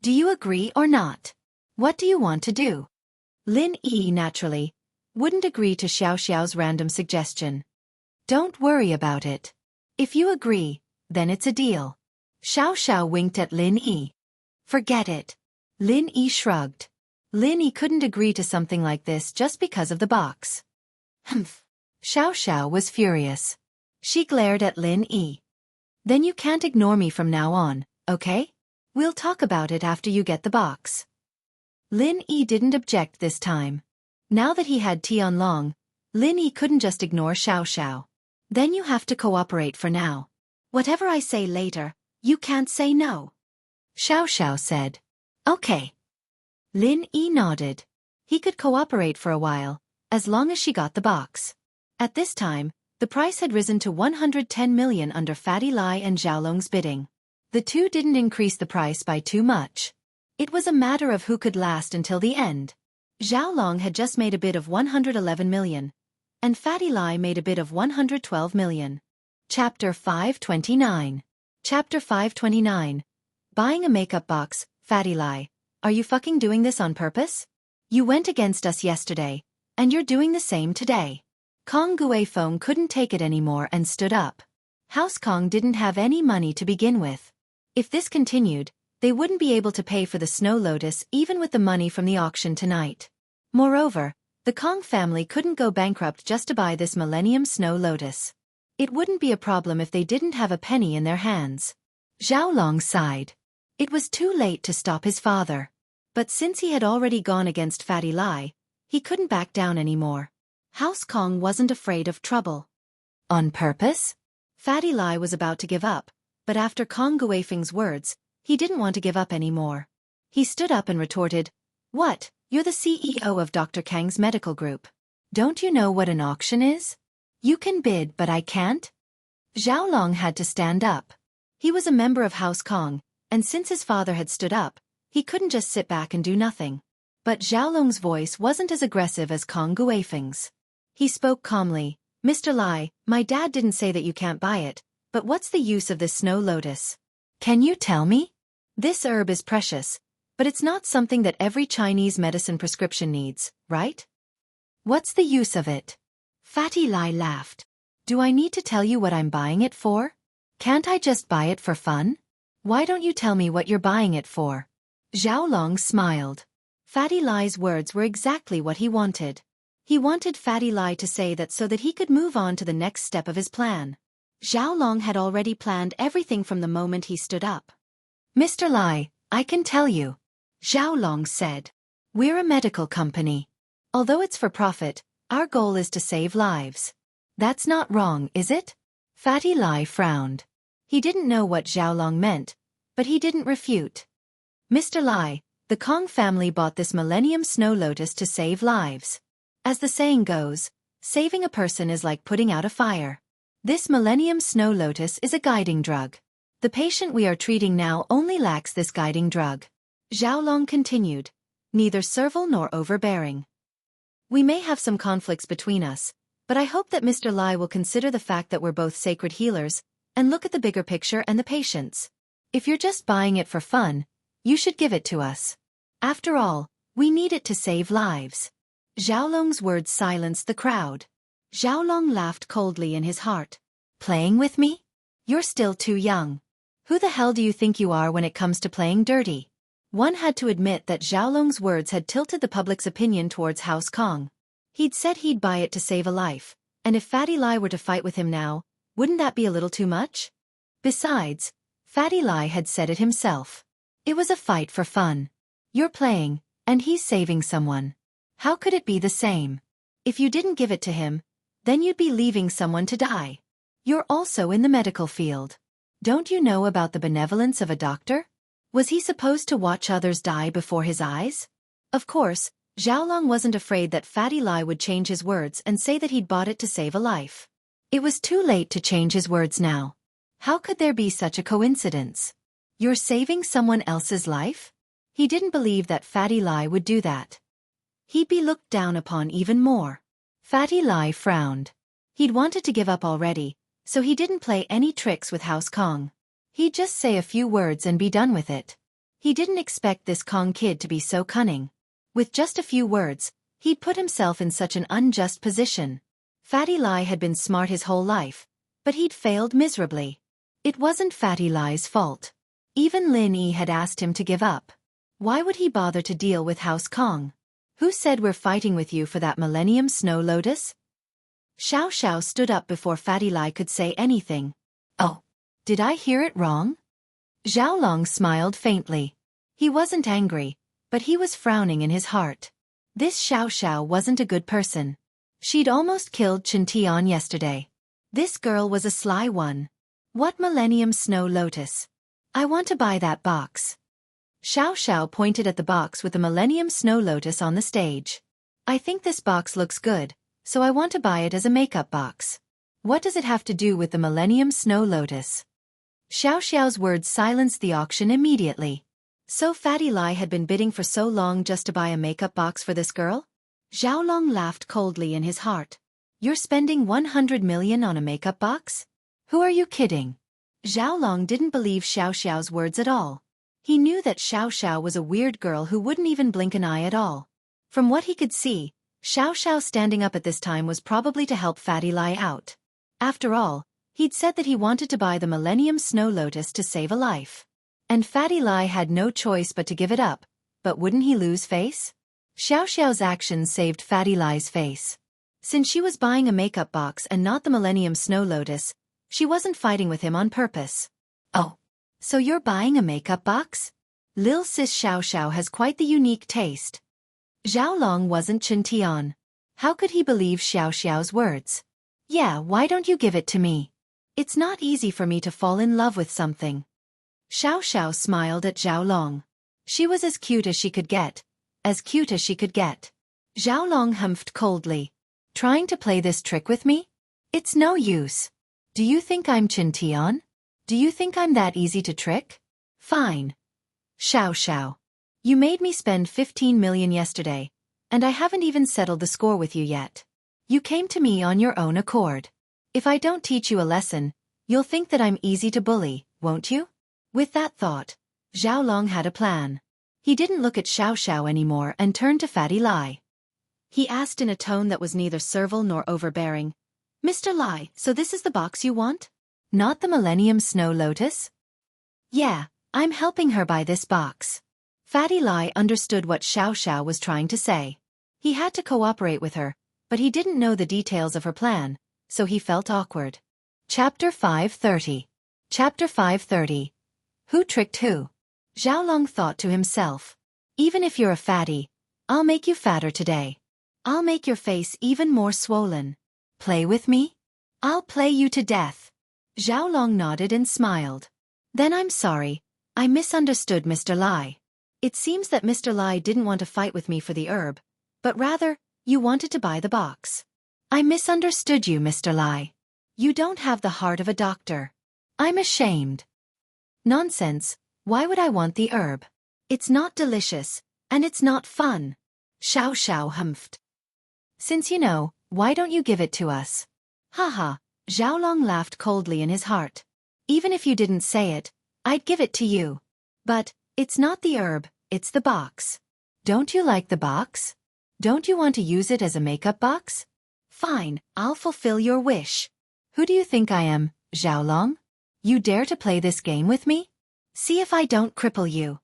Do you agree or not? What do you want to do? Lin Yi naturally wouldn't agree to Xiaoxiao's random suggestion. Don't worry about it. If you agree, then it's a deal. Xiao winked at Lin Yi. Forget it. Lin Yi shrugged. Lin Yi couldn't agree to something like this just because of the box. Humph. Xiao was furious. She glared at Lin Yi. Then you can't ignore me from now on, okay? We'll talk about it after you get the box. Lin Yi didn't object this time. Now that he had Tianlong, Lin Yi couldn't just ignore Xiao. Then you have to cooperate for now. Whatever I say later, you can't say no. Xiao said. Okay. Lin Yi nodded. He could cooperate for a while, as long as she got the box. At this time, the price had risen to 110 million under Fatty Lai and Xiaolong's bidding. The two didn't increase the price by too much. It was a matter of who could last until the end. Xiaolong had just made a bid of 111 million, and Fatty Lai made a bid of 112 million. Chapter 529. Chapter 529. Buying a makeup box, Fatty Lai. Are you fucking doing this on purpose? You went against us yesterday, and you're doing the same today. Kong Guifeng couldn't take it anymore and stood up. House Kong didn't have any money to begin with. If this continued, they wouldn't be able to pay for the Snow Lotus even with the money from the auction tonight. Moreover, the Kong family couldn't go bankrupt just to buy this Millennium Snow Lotus. It wouldn't be a problem if they didn't have a penny in their hands. Xiaolong sighed. It was too late to stop his father. But since he had already gone against Fatty Lai, he couldn't back down anymore. House Kong wasn't afraid of trouble. On purpose? Fatty Lai was about to give up, but after Kong Guifeng's words, he didn't want to give up anymore. He stood up and retorted, What, you're the CEO of Dr. Kang's medical group. Don't you know what an auction is? You can bid but I can't? Xiaolong had to stand up. He was a member of House Kong, and since his father had stood up, he couldn't just sit back and do nothing. But Xiaolong's voice wasn't as aggressive as Kong Guifeng's. He spoke calmly, Mr. Lai, my dad didn't say that you can't buy it, but what's the use of this Snow Lotus? Can you tell me? This herb is precious, but it's not something that every Chinese medicine prescription needs, right? What's the use of it? Fatty Lai laughed. Do I need to tell you what I'm buying it for? Can't I just buy it for fun? Why don't you tell me what you're buying it for? Xiaolong smiled. Fatty Lai's words were exactly what he wanted. He wanted Fatty Lai to say that so that he could move on to the next step of his plan. Xiaolong had already planned everything from the moment he stood up. Mr. Lai, I can tell you. Xiaolong said. We're a medical company. Although it's for profit, our goal is to save lives. That's not wrong, is it? Fatty Lai frowned. He didn't know what Xiaolong meant, but he didn't refute. Mr. Lai, the Kong family bought this Millennium Snow Lotus to save lives. As the saying goes, saving a person is like putting out a fire. This Millennium Snow Lotus is a guiding drug. The patient we are treating now only lacks this guiding drug. Xiaolong continued, neither servile nor overbearing. We may have some conflicts between us, but I hope that Mr. Lai will consider the fact that we're both sacred healers, and look at the bigger picture and the patients. If you're just buying it for fun, you should give it to us. After all, we need it to save lives. Xiaolong's words silenced the crowd. Xiaolong laughed coldly in his heart. Playing with me? You're still too young. Who the hell do you think you are when it comes to playing dirty? One had to admit that Xiaolong's words had tilted the public's opinion towards House Kong. He'd said he'd buy it to save a life, and if Fatty Lai were to fight with him now, wouldn't that be a little too much? Besides, Fatty Lai had said it himself. It was a fight for fun. You're playing, and he's saving someone. How could it be the same? If you didn't give it to him, then you'd be leaving someone to die. You're also in the medical field. Don't you know about the benevolence of a doctor? Was he supposed to watch others die before his eyes? Of course, Xiaolong wasn't afraid that Fatty Lai would change his words and say that he'd bought it to save a life. It was too late to change his words now. How could there be such a coincidence? You're saving someone else's life? He didn't believe that Fatty Lai would do that. he'd be looked down upon even more. Fatty Lai frowned. He'd wanted to give up already, so he didn't play any tricks with House Kong. He'd just say a few words and be done with it. He didn't expect this Kong kid to be so cunning. With just a few words, he'd put himself in such an unjust position. Fatty Lai had been smart his whole life, but he'd failed miserably. It wasn't Fatty Lai's fault. Even Lin Yi had asked him to give up. Why would he bother to deal with House Kong? Who said we're fighting with you for that Millennium Snow Lotus? Xiao stood up before Fatty Lai could say anything. Oh, did I hear it wrong? Xiaolong smiled faintly. He wasn't angry, but he was frowning in his heart. This Xiao wasn't a good person. She'd almost killed Chen Tian yesterday. This girl was a sly one. What Millennium Snow Lotus? I want to buy that box. Xiao pointed at the box with the Millennium Snow Lotus on the stage. I think this box looks good, so I want to buy it as a makeup box. What does it have to do with the Millennium Snow Lotus? Xiao's words silenced the auction immediately. So Fatty Lai had been bidding for so long just to buy a makeup box for this girl? Xiaolong laughed coldly in his heart. You're spending 100 million on a makeup box? Who are you kidding? Xiaolong didn't believe Xiao's words at all. He knew that Xiao was a weird girl who wouldn't even blink an eye at all. From what he could see, Xiao standing up at this time was probably to help Fatty Lai out. After all, he'd said that he wanted to buy the Millennium Snow Lotus to save a life. And Fatty Lai had no choice but to give it up, but wouldn't he lose face? Xiao's actions saved Fatty Lai's face. Since she was buying a makeup box and not the Millennium Snow Lotus, she wasn't fighting with him on purpose. Oh, so you're buying a makeup box? Lil sis Xiao has quite the unique taste. Xiaolong wasn't Chen Tian. How could he believe Xiao's words? Yeah, why don't you give it to me? It's not easy for me to fall in love with something. Xiao smiled at Xiaolong. She was as cute as she could get. As cute as she could get. Xiaolong humphed coldly. Trying to play this trick with me? It's no use. Do you think I'm Chen Tian? Do you think I'm that easy to trick? Fine. Xiao. You made me spend 15 million yesterday, and I haven't even settled the score with you yet. You came to me on your own accord. If I don't teach you a lesson, you'll think that I'm easy to bully, won't you? With that thought, Xiaolong had a plan. He didn't look at Xiao anymore and turned to Fatty Lai. He asked in a tone that was neither servile nor overbearing. Mr. Lai, so this is the box you want? Not the Millennium Snow Lotus? Yeah, I'm helping her buy this box. Fatty Lai understood what Xiao was trying to say. He had to cooperate with her, but he didn't know the details of her plan, so he felt awkward. Chapter 530. Chapter 530. Who tricked who? Xiaolong thought to himself. Even if you're a fatty, I'll make you fatter today. I'll make your face even more swollen. Play with me? I'll play you to death. Xiaolong nodded and smiled. Then I'm sorry, I misunderstood Mr. Lai. It seems that Mr. Lai didn't want to fight with me for the herb, but rather, you wanted to buy the box. I misunderstood you, Mr. Lai. You don't have the heart of a doctor. I'm ashamed. Nonsense, why would I want the herb? It's not delicious, and it's not fun. Xiao humphed. Since you know, why don't you give it to us? Haha, Xiaolong laughed coldly in his heart. Even if you didn't say it, I'd give it to you. But, it's not the herb, it's the box. Don't you like the box? Don't you want to use it as a makeup box? Fine, I'll fulfill your wish. Who do you think I am, Xiaolong? You dare to play this game with me? See if I don't cripple you.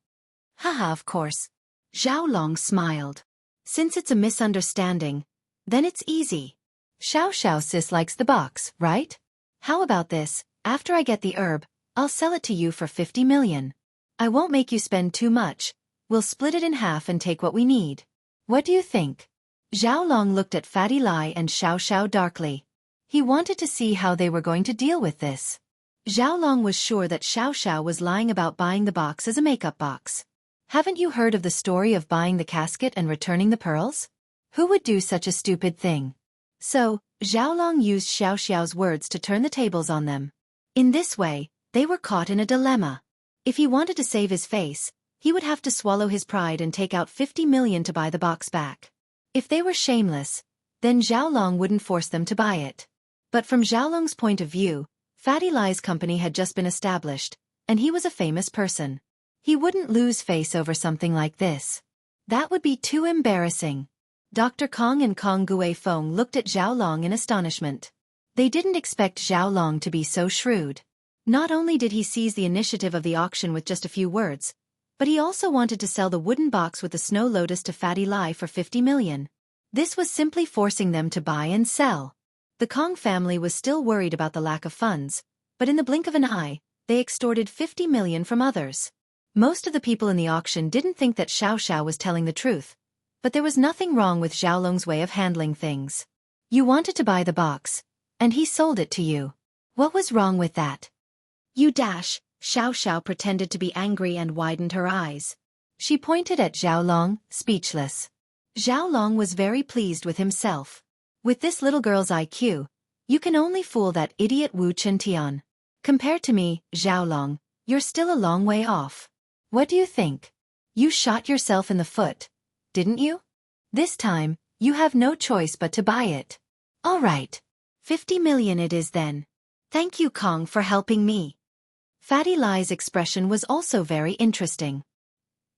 Haha, of course. Xiaolong smiled. Since it's a misunderstanding, then it's easy. Xiao sis likes the box, right? How about this, after I get the herb, I'll sell it to you for 50 million. I won't make you spend too much, we'll split it in half and take what we need. What do you think? Xiaolong looked at Fatty Lai and Xiao darkly. He wanted to see how they were going to deal with this. Xiaolong was sure that Xiao was lying about buying the box as a makeup box. Haven't you heard of the story of buying the casket and returning the pearls? Who would do such a stupid thing? So, Xiaolong used Xiao's words to turn the tables on them. In this way, they were caught in a dilemma. If he wanted to save his face, he would have to swallow his pride and take out 50 million to buy the box back. If they were shameless, then Xiaolong wouldn't force them to buy it. But from Xiaolong's point of view, Fatty Lie's company had just been established, and he was a famous person. He wouldn't lose face over something like this. That would be too embarrassing. Dr. Kong and Kong Guifeng looked at Xiaolong in astonishment. They didn't expect Xiaolong to be so shrewd. Not only did he seize the initiative of the auction with just a few words, but he also wanted to sell the wooden box with the snow lotus to Fatty Lie for 50 million. This was simply forcing them to buy and sell. The Kong family was still worried about the lack of funds, but in the blink of an eye, they extorted 50 million from others. Most of the people in the auction didn't think that Xiao was telling the truth, but there was nothing wrong with Xiaolong's way of handling things. You wanted to buy the box, and he sold it to you. What was wrong with that? You dash, Xiao pretended to be angry and widened her eyes. She pointed at Xiaolong, speechless. Xiaolong was very pleased with himself. With this little girl's IQ, you can only fool that idiot Wu Chentian. Compared to me, Xiaolong, you're still a long way off. What do you think? You shot yourself in the foot, didn't you? This time, you have no choice but to buy it. All right. 50 million it is then. Thank you, Kong, for helping me. Fatty Lie's expression was also very interesting.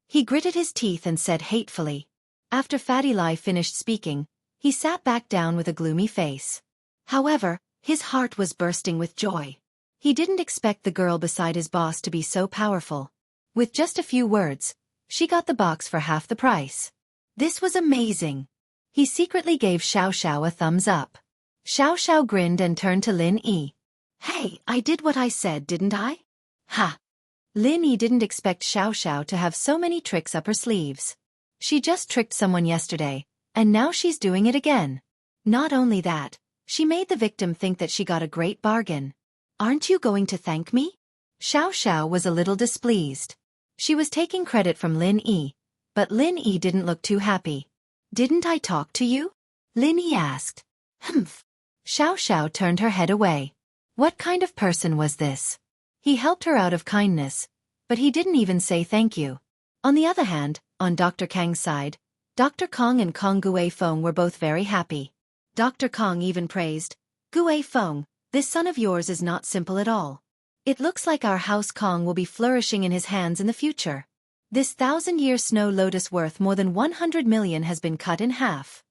He gritted his teeth and said hatefully. After Fatty Lie finished speaking, he sat back down with a gloomy face. However, his heart was bursting with joy. He didn't expect the girl beside his boss to be so powerful. With just a few words, she got the box for half the price. This was amazing. He secretly gave Xiao a thumbs up. Xiao grinned and turned to Lin Yi. Hey, I did what I said, didn't I? Ha! Lin Yi didn't expect Xiao to have so many tricks up her sleeves. She just tricked someone yesterday, and now she's doing it again. Not only that, she made the victim think that she got a great bargain. Aren't you going to thank me? Xiao was a little displeased. She was taking credit from Lin Yi, but Lin Yi didn't look too happy. Didn't I talk to you? Lin Yi asked. Humph. Xiao turned her head away. What kind of person was this? He helped her out of kindness, but he didn't even say thank you. On the other hand, on Dr. Kang's side, Dr. Kong and Kong Guifeng were both very happy. Dr. Kong even praised, Guifeng, this son of yours is not simple at all. It looks like our house Kong will be flourishing in his hands in the future. This 1,000-year snow lotus worth more than 100 million has been cut in half.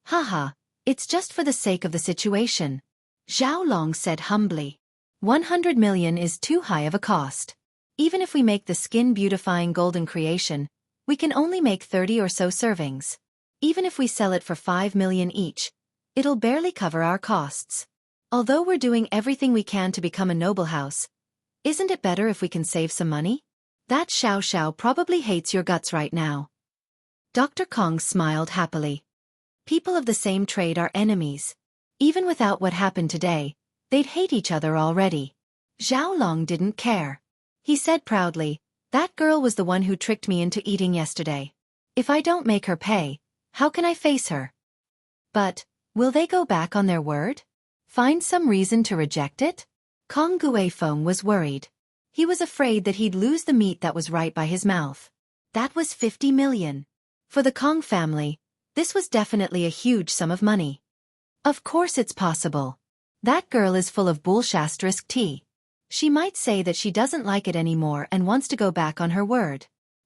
Haha, it's just for the sake of the situation. Xiaolong said humbly. 100 million is too high of a cost. Even if we make the skin-beautifying golden creation, we can only make 30 or so servings. Even if we sell it for 5 million each, it'll barely cover our costs. Although we're doing everything we can to become a noble house, isn't it better if we can save some money? That Xiao probably hates your guts right now. Dr. Kong smiled happily. People of the same trade are enemies. Even without what happened today, they'd hate each other already. Xiaolong didn't care. He said proudly, that girl was the one who tricked me into eating yesterday. If I don't make her pay, how can I face her? But, will they go back on their word? Find some reason to reject it? Kong Guifeng was worried. He was afraid that he'd lose the meat that was right by his mouth. That was 50 million. For the Kong family, this was definitely a huge sum of money. Of course it's possible. That girl is full of bullshit. She might say that she doesn't like it anymore and wants to go back on her word.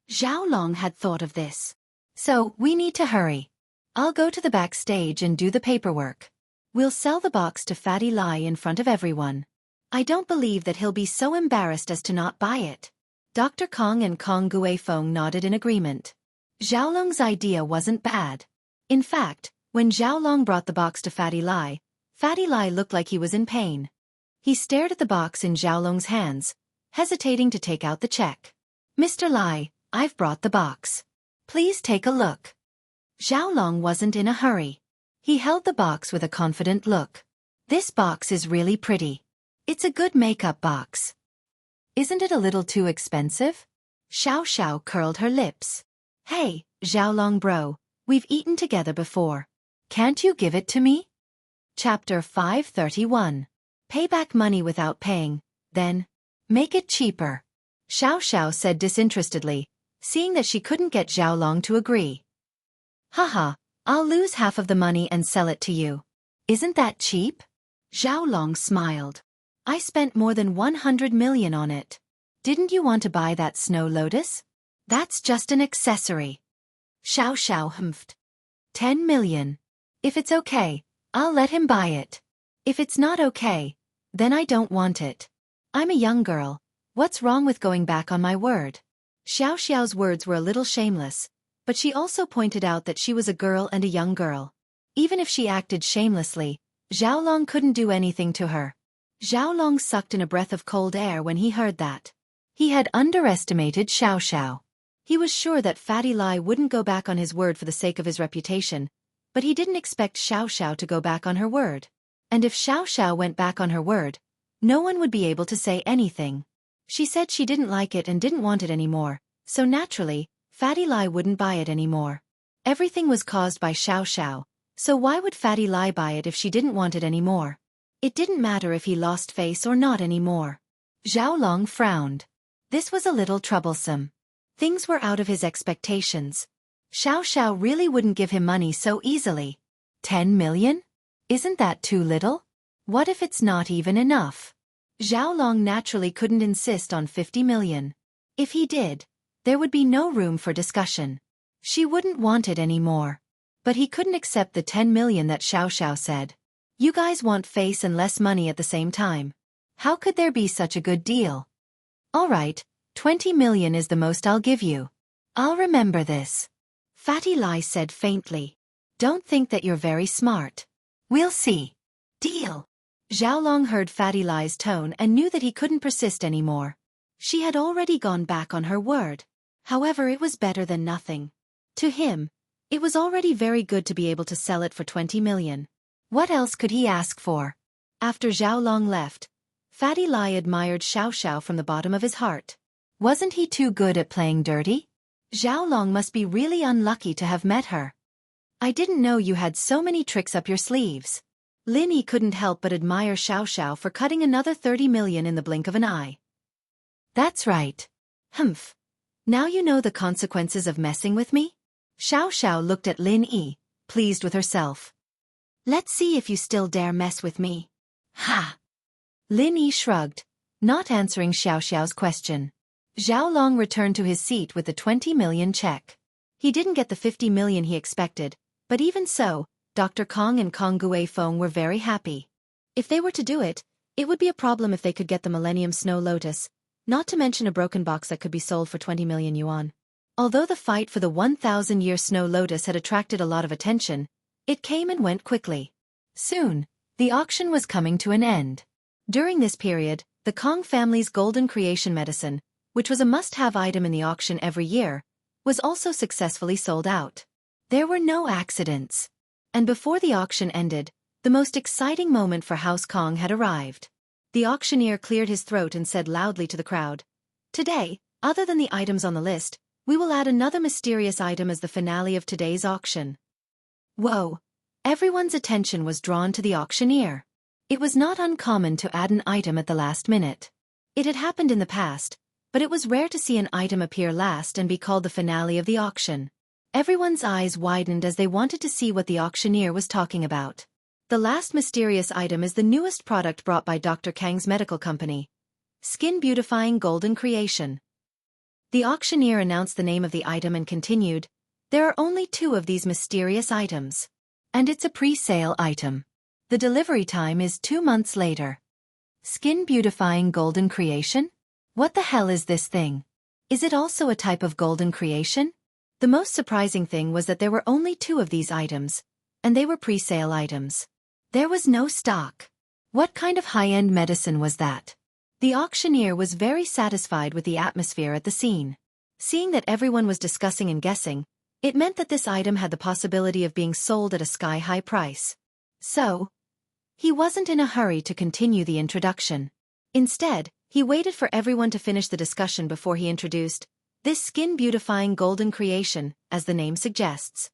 Xiaolong had thought of this. So, we need to hurry. I'll go to the backstage and do the paperwork. We'll sell the box to Fatty Lie in front of everyone. I don't believe that he'll be so embarrassed as to not buy it. Dr. Kong and Kong Guifeng nodded in agreement. Xiaolong's idea wasn't bad. In fact, when Xiaolong brought the box to Fatty Lie looked like he was in pain. He stared at the box in Xiaolong's hands, hesitating to take out the check. Mr. Lai, I've brought the box. Please take a look. Xiaolong wasn't in a hurry. He held the box with a confident look. This box is really pretty. It's a good makeup box. Isn't it a little too expensive? Xiao curled her lips. Hey, Xiaolong bro, we've eaten together before. Can't you give it to me? Chapter 531. Pay back money without paying, then make it cheaper. Xiao said disinterestedly, seeing that she couldn't get Xiaolong to agree. Haha, I'll lose half of the money and sell it to you. Isn't that cheap? Zhao Long smiled. I spent more than 100 million on it. Didn't you want to buy that snow lotus? That's just an accessory. Xiao Xiao humphed. 10 million. If it's okay, I'll let him buy it. If it's not okay, then I don't want it. I'm a young girl. What's wrong with going back on my word? Xiao Xiao's words were a little shameless, but she also pointed out that she was a girl and a young girl. Even if she acted shamelessly, Zhao Long couldn't do anything to her. Zhao Long sucked in a breath of cold air when he heard that. He had underestimated Xiao Xiao. He was sure that Fatty Lai wouldn't go back on his word for the sake of his reputation, but he didn't expect Xiao Xiao to go back on her word. And if Xiao Xiao went back on her word, no one would be able to say anything. She said she didn't like it and didn't want it anymore, so naturally, Fatty Lai wouldn't buy it anymore. Everything was caused by Xiao Xiao, so why would Fatty Lai buy it if she didn't want it anymore? It didn't matter if he lost face or not anymore. Zhao Long frowned. This was a little troublesome. Things were out of his expectations. Xiao Xiao really wouldn't give him money so easily. 10 million? Isn't that too little? What if it's not even enough? Zhao Long naturally couldn't insist on 50 million. If he did, there would be no room for discussion. She wouldn't want it anymore. But he couldn't accept the 10 million that Xiao Xiao said. You guys want face and less money at the same time. How could there be such a good deal? All right, 20 million is the most I'll give you. I'll remember this. Fatty Lai said faintly. Don't think that you're very smart. We'll see. Deal. Zhao Long heard Fatty Lai's tone and knew that he couldn't persist anymore. She had already gone back on her word. However, it was better than nothing. To him, it was already very good to be able to sell it for 20 million. What else could he ask for? After Zhao Long left, Fatty Lai admired Xiao Xiao from the bottom of his heart. Wasn't he too good at playing dirty? Zhao Long must be really unlucky to have met her. I didn't know you had so many tricks up your sleeves. Lin Yi couldn't help but admire Xiao Xiao for cutting another 30 million in the blink of an eye. That's right. Humph. Now you know the consequences of messing with me? Xiao Xiao looked at Lin Yi, pleased with herself. Let's see if you still dare mess with me. Ha! Lin Yi shrugged, not answering Xiao Xiao's question. Zhao Long returned to his seat with the 20 million check. He didn't get the 50 million he expected, but even so, Dr. Kong and Kong Gui Feng were very happy. If they were to do it, it would be a problem if they could get the Millennium Snow Lotus, not to mention a broken box that could be sold for 20 million yuan. Although the fight for the 1,000-year Snow Lotus had attracted a lot of attention, it came and went quickly. Soon, the auction was coming to an end. During this period, the Kong family's golden creation medicine, which was a must-have item in the auction every year, was also successfully sold out. There were no accidents. And before the auction ended, the most exciting moment for House Kong had arrived. The auctioneer cleared his throat and said loudly to the crowd, "Today, other than the items on the list, we will add another mysterious item as the finale of today's auction." Whoa! Everyone's attention was drawn to the auctioneer. It was not uncommon to add an item at the last minute. It had happened in the past, but it was rare to see an item appear last and be called the finale of the auction. Everyone's eyes widened as they wanted to see what the auctioneer was talking about. The last mysterious item is the newest product brought by Dr. Kang's medical company. Skin Beautifying Golden Creation. The auctioneer announced the name of the item and continued, "There are only 2 of these mysterious items. And it's a pre-sale item. The delivery time is 2 months later." Skin Beautifying Golden Creation? What the hell is this thing? Is it also a type of golden creation? The most surprising thing was that there were only 2 of these items, and they were pre-sale items. There was no stock. What kind of high-end medicine was that? The auctioneer was very satisfied with the atmosphere at the scene. Seeing that everyone was discussing and guessing, it meant that this item had the possibility of being sold at a sky-high price. So, he wasn't in a hurry to continue the introduction. Instead, he waited for everyone to finish the discussion before he introduced this skin-beautifying golden creation, as the name suggests.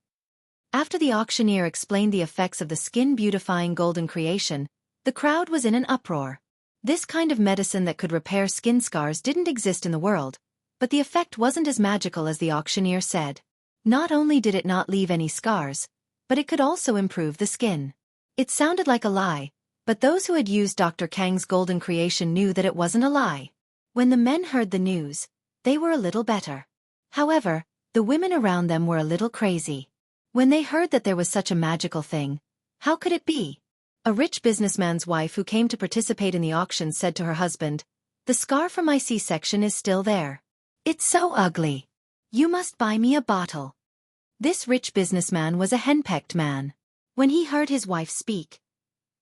After the auctioneer explained the effects of the skin-beautifying golden creation, the crowd was in an uproar. This kind of medicine that could repair skin scars didn't exist in the world, but the effect wasn't as magical as the auctioneer said. Not only did it not leave any scars, but it could also improve the skin. It sounded like a lie, but those who had used Dr. Kang's golden creation knew that it wasn't a lie. When the men heard the news, they were a little better. However, the women around them were a little crazy. When they heard that there was such a magical thing, how could it be? A rich businessman's wife who came to participate in the auction said to her husband, "The scar from my C-section is still there. It's so ugly. You must buy me a bottle." This rich businessman was a henpecked man. When he heard his wife speak,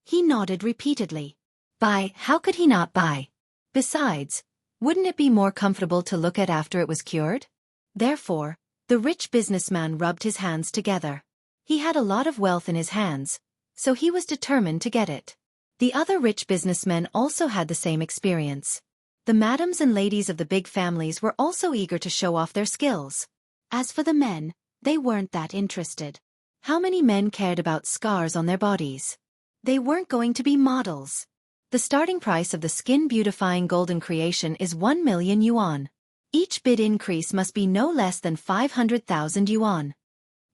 he nodded repeatedly. Buy? How could he not buy? Besides, wouldn't it be more comfortable to look at after it was cured? Therefore, the rich businessman rubbed his hands together. He had a lot of wealth in his hands, so he was determined to get it. The other rich businessmen also had the same experience. The madams and ladies of the big families were also eager to show off their skills. As for the men, they weren't that interested. How many men cared about scars on their bodies? They weren't going to be models. The starting price of the skin-beautifying golden creation is 1 million yuan. Each bid increase must be no less than 500,000 yuan.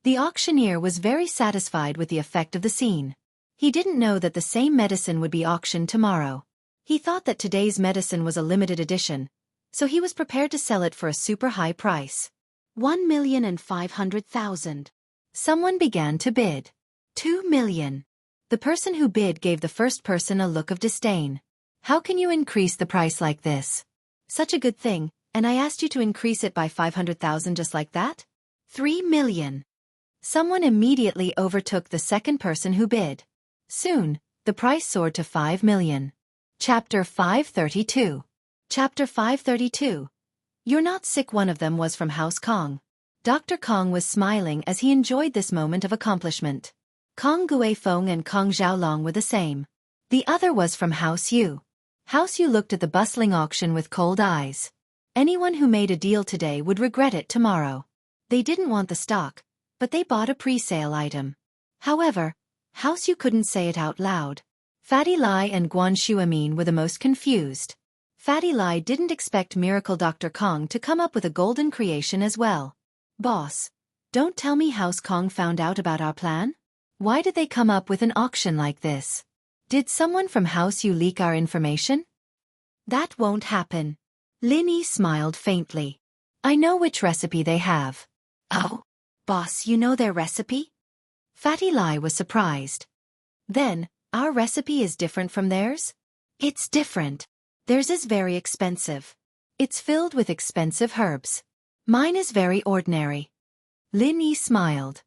The auctioneer was very satisfied with the effect of the scene. He didn't know that the same medicine would be auctioned tomorrow. He thought that today's medicine was a limited edition, so he was prepared to sell it for a super high price. 1,500,000. Someone began to bid. 2 million. The person who bid gave the first person a look of disdain. How can you increase the price like this? Such a good thing, and I asked you to increase it by 500,000 just like that? 3 million. Someone immediately overtook the second person who bid. Soon, the price soared to 5 million. Chapter 532. Chapter 532. You're not sick. One of them was from House Kong. Dr. Kong was smiling as he enjoyed this moment of accomplishment. Kong Guifeng and Kong Xiaolong were the same. The other was from House Yu. House Yu looked at the bustling auction with cold eyes. Anyone who made a deal today would regret it tomorrow. They didn't want the stock, but they bought a pre-sale item. However, House Yu couldn't say it out loud. Fatty Lai and Guan Shuamin were the most confused. Fatty Lai didn't expect Miracle Dr. Kong to come up with a golden creation as well. Boss, don't tell me House Kong found out about our plan? Why did they come up with an auction like this? Did someone from House Yu leak our information? That won't happen. Lin Yi smiled faintly. I know which recipe they have. Oh, boss, you know their recipe? Fatty Lai was surprised. Then, our recipe is different from theirs? It's different. Theirs is very expensive. It's filled with expensive herbs. Mine is very ordinary. Lin Yi smiled.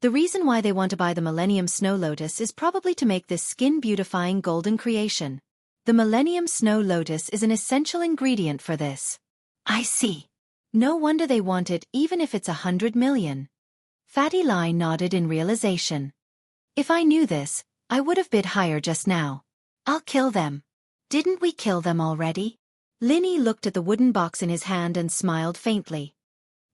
The reason why they want to buy the Millennium Snow Lotus is probably to make this skin-beautifying golden creation. The Millennium Snow Lotus is an essential ingredient for this. I see. No wonder they want it even if it's 100 million. Fatty Lai nodded in realization. If I knew this, I would have bid higher just now. I'll kill them. Didn't we kill them already? Lin Yi looked at the wooden box in his hand and smiled faintly.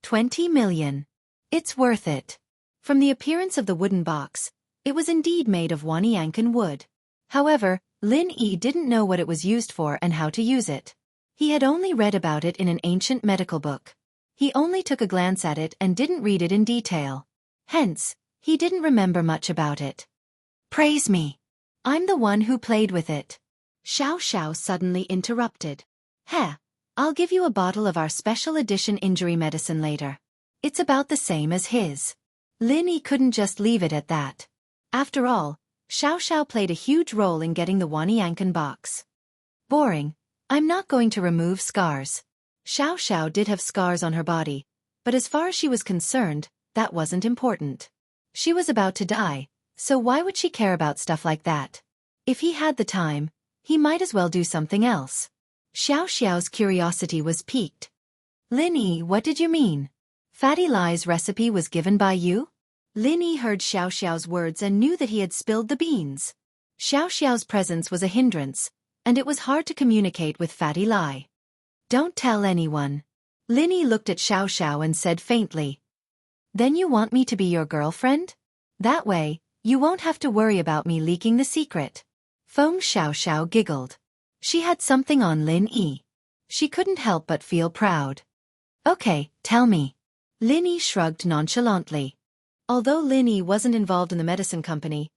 20 million. It's worth it. From the appearance of the wooden box, it was indeed made of Wanyankan wood. However, Lin Yi didn't know what it was used for and how to use it. He had only read about it in an ancient medical book. He only took a glance at it and didn't read it in detail. Hence, he didn't remember much about it. Praise me. I'm the one who played with it. Xiao Xiao suddenly interrupted. Heh, I'll give you a bottle of our special edition injury medicine later. It's about the same as his. Lin Yi couldn't just leave it at that. After all, Xiao Xiao played a huge role in getting the Wanyankan box. Boring. I'm not going to remove scars. Xiao Xiao did have scars on her body, but as far as she was concerned, that wasn't important. She was about to die, so why would she care about stuff like that? If he had the time, he might as well do something else. Xiao Xiao's curiosity was piqued. Lin Yi, what did you mean? Fatty Lai's recipe was given by you? Lin Yi heard Xiao Xiao's words and knew that he had spilled the beans. Xiao Xiao's presence was a hindrance, and it was hard to communicate with Fatty Lai. Don't tell anyone. Lin Yi looked at Xiao Xiao and said faintly. Then you want me to be your girlfriend? That way, you won't have to worry about me leaking the secret. Feng Xiao Xiao giggled. She had something on Lin Yi. She couldn't help but feel proud. Okay, tell me. Lin Yi shrugged nonchalantly. Although Lin Yi wasn't involved in the medicine company,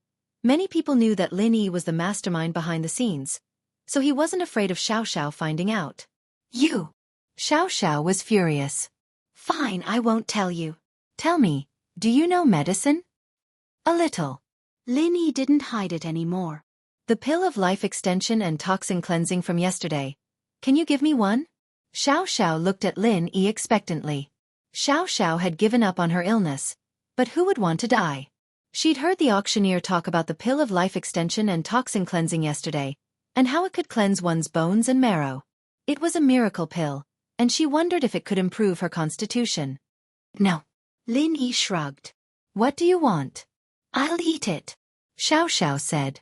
many people knew that Lin Yi was the mastermind behind the scenes, so he wasn't afraid of Xiao finding out. You! Xiao was furious. Fine, I won't tell you. Tell me, do you know medicine? A little. Lin Yi didn't hide it anymore. The pill of life extension and toxin cleansing from yesterday. Can you give me one? Xiao looked at Lin Yi expectantly. Xiao had given up on her illness, but who would want to die? She'd heard the auctioneer talk about the pill of life extension and toxin cleansing yesterday, and how it could cleanse one's bones and marrow. It was a miracle pill, and she wondered if it could improve her constitution. No. Lin Yi shrugged. What do you want? I'll eat it. Xiao said.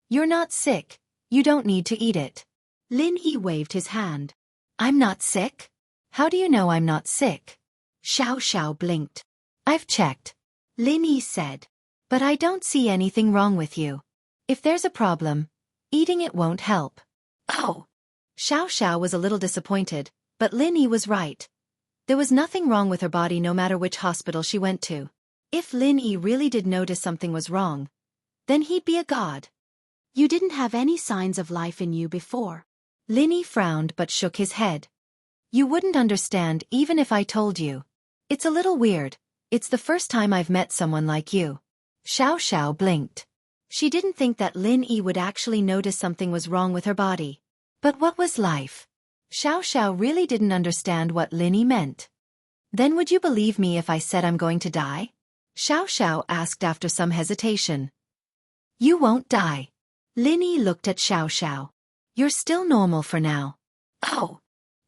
You're not sick, you don't need to eat it. Lin Yi waved his hand. I'm not sick? How do you know I'm not sick? Xiao blinked. I've checked. Lin Yi said. But I don't see anything wrong with you. If there's a problem, eating it won't help. Oh. Xiao was a little disappointed, but Lin Yi was right. There was nothing wrong with her body no matter which hospital she went to. If Lin Yi really did notice something was wrong, then he'd be a god. You didn't have any signs of life in you before. Lin Yi frowned but shook his head. You wouldn't understand even if I told you. It's a little weird. It's the first time I've met someone like you. Xiao blinked. She didn't think that Lin Yi would actually notice something was wrong with her body. But what was life? Xiao really didn't understand what Lin Yi meant. Then would you believe me if I said I'm going to die? Xiao asked after some hesitation. You won't die. Lin Yi looked at Xiao. You're still normal for now. Oh.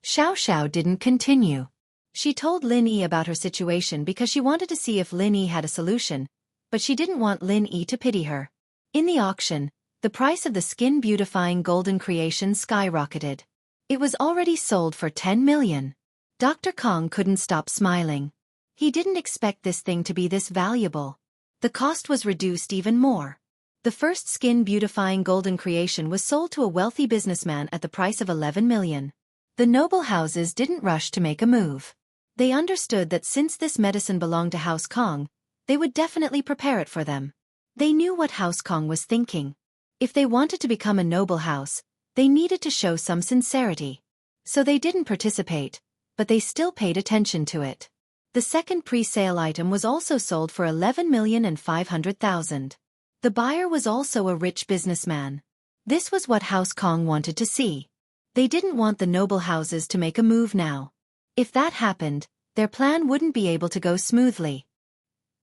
Xiao didn't continue. She told Lin Yi about her situation because she wanted to see if Lin Yi had a solution, but she didn't want Lin Yi to pity her. In the auction, the price of the skin-beautifying golden creation skyrocketed. It was already sold for 10 million. Dr. Kong couldn't stop smiling. He didn't expect this thing to be this valuable. The cost was reduced even more. The first skin-beautifying golden creation was sold to a wealthy businessman at the price of 11 million. The noble houses didn't rush to make a move. They understood that since this medicine belonged to House Kong, they would definitely prepare it for them. They knew what House Kong was thinking. If they wanted to become a noble house, they needed to show some sincerity. So they didn't participate, but they still paid attention to it. The second pre-sale item was also sold for 11,500,000. The buyer was also a rich businessman. This was what House Kong wanted to see. They didn't want the noble houses to make a move now. If that happened, their plan wouldn't be able to go smoothly.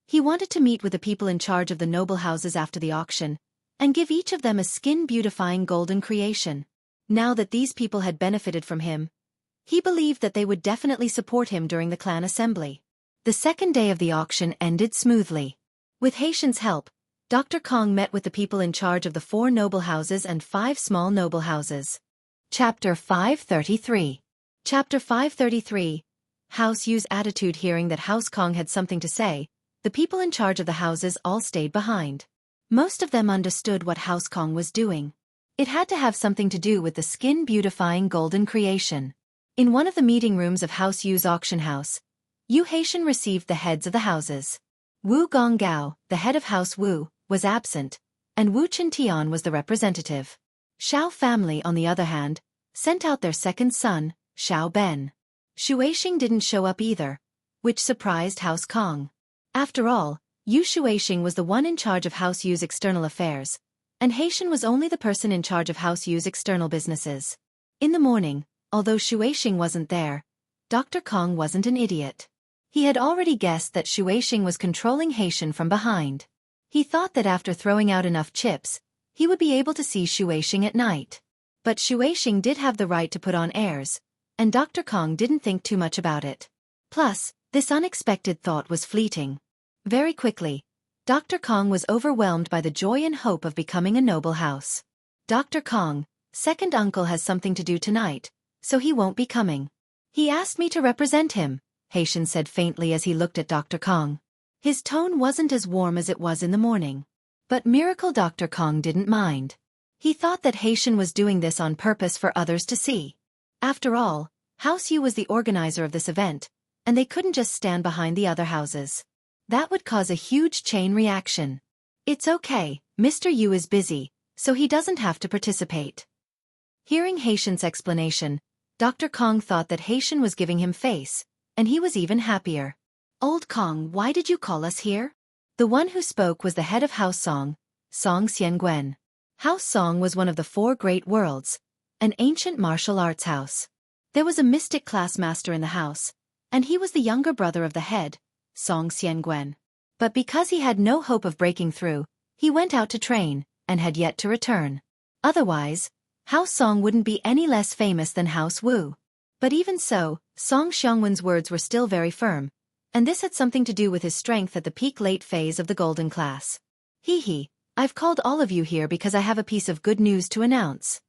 He wanted to meet with the people in charge of the noble houses after the auction, and give each of them a skin-beautifying golden creation. Now that these people had benefited from him, he believed that they would definitely support him during the clan assembly. The second day of the auction ended smoothly. With Haitian's help, Dr. Kong met with the people in charge of the 4 noble houses and 5 small noble houses. Chapter 533. Chapter 533. House Yu's attitude. Hearing that House Kong had something to say, the people in charge of the houses all stayed behind. Most of them understood what House Kong was doing. It had to have something to do with the skin-beautifying golden creation. In one of the meeting rooms of House Yu's auction house, Yu Haitian received the heads of the houses. Wu Gonggao, the head of House Wu, was absent, and Wu Chintian was the representative. Xiao family, on the other hand, sent out their second son, Xiao Ben. Shuixing didn't show up either, which surprised House Kong. After all, Yu Shuixing was the one in charge of House Yu's external affairs, and Haitian was only the person in charge of House Yu's external businesses. In the morning, although Shuixing wasn't there, Dr. Kong wasn't an idiot. He had already guessed that Shuixing was controlling Haitian from behind. He thought that after throwing out enough chips, he would be able to see Shuixing at night. But Shuixing did have the right to put on airs, and Dr. Kong didn't think too much about it. Plus, this unexpected thought was fleeting. Very quickly, Dr. Kong was overwhelmed by the joy and hope of becoming a noble house. Dr. Kong, second uncle, has something to do tonight, so he won't be coming. He asked me to represent him, Haitian said faintly as he looked at Dr. Kong. His tone wasn't as warm as it was in the morning. But Miracle Dr. Kong didn't mind. He thought that Haitian was doing this on purpose for others to see. After all, House Yu was the organizer of this event, and they couldn't just stand behind the other houses. That would cause a huge chain reaction. It's okay, Mr. Yu is busy, so he doesn't have to participate. Hearing Haitian's explanation, Dr. Kong thought that Haitian was giving him face, and he was even happier. Old Kong, why did you call us here? The one who spoke was the head of House Song, Song Xiangwen. House Song was one of the 4 great worlds, an ancient martial arts house. There was a mystic class master in the house, and he was the younger brother of the head, Song Xiangwen. But because he had no hope of breaking through, he went out to train, and had yet to return. Otherwise, House Song wouldn't be any less famous than House Wu. But even so, Song Xiangwen's words were still very firm, and this had something to do with his strength at the peak late phase of the golden class. Hee, I've called all of you here because I have a piece of good news to announce.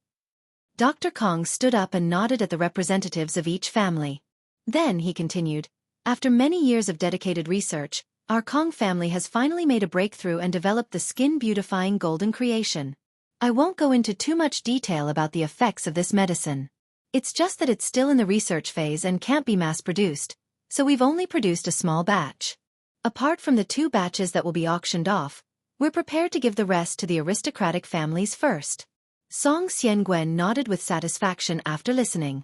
Dr. Kong stood up and nodded at the representatives of each family. Then, he continued, after many years of dedicated research, our Kong family has finally made a breakthrough and developed the skin-beautifying golden creation. I won't go into too much detail about the effects of this medicine. It's just that it's still in the research phase and can't be mass-produced, so we've only produced a small batch. Apart from the 2 batches that will be auctioned off, we're prepared to give the rest to the aristocratic families first. Song Xiangwen nodded with satisfaction after listening.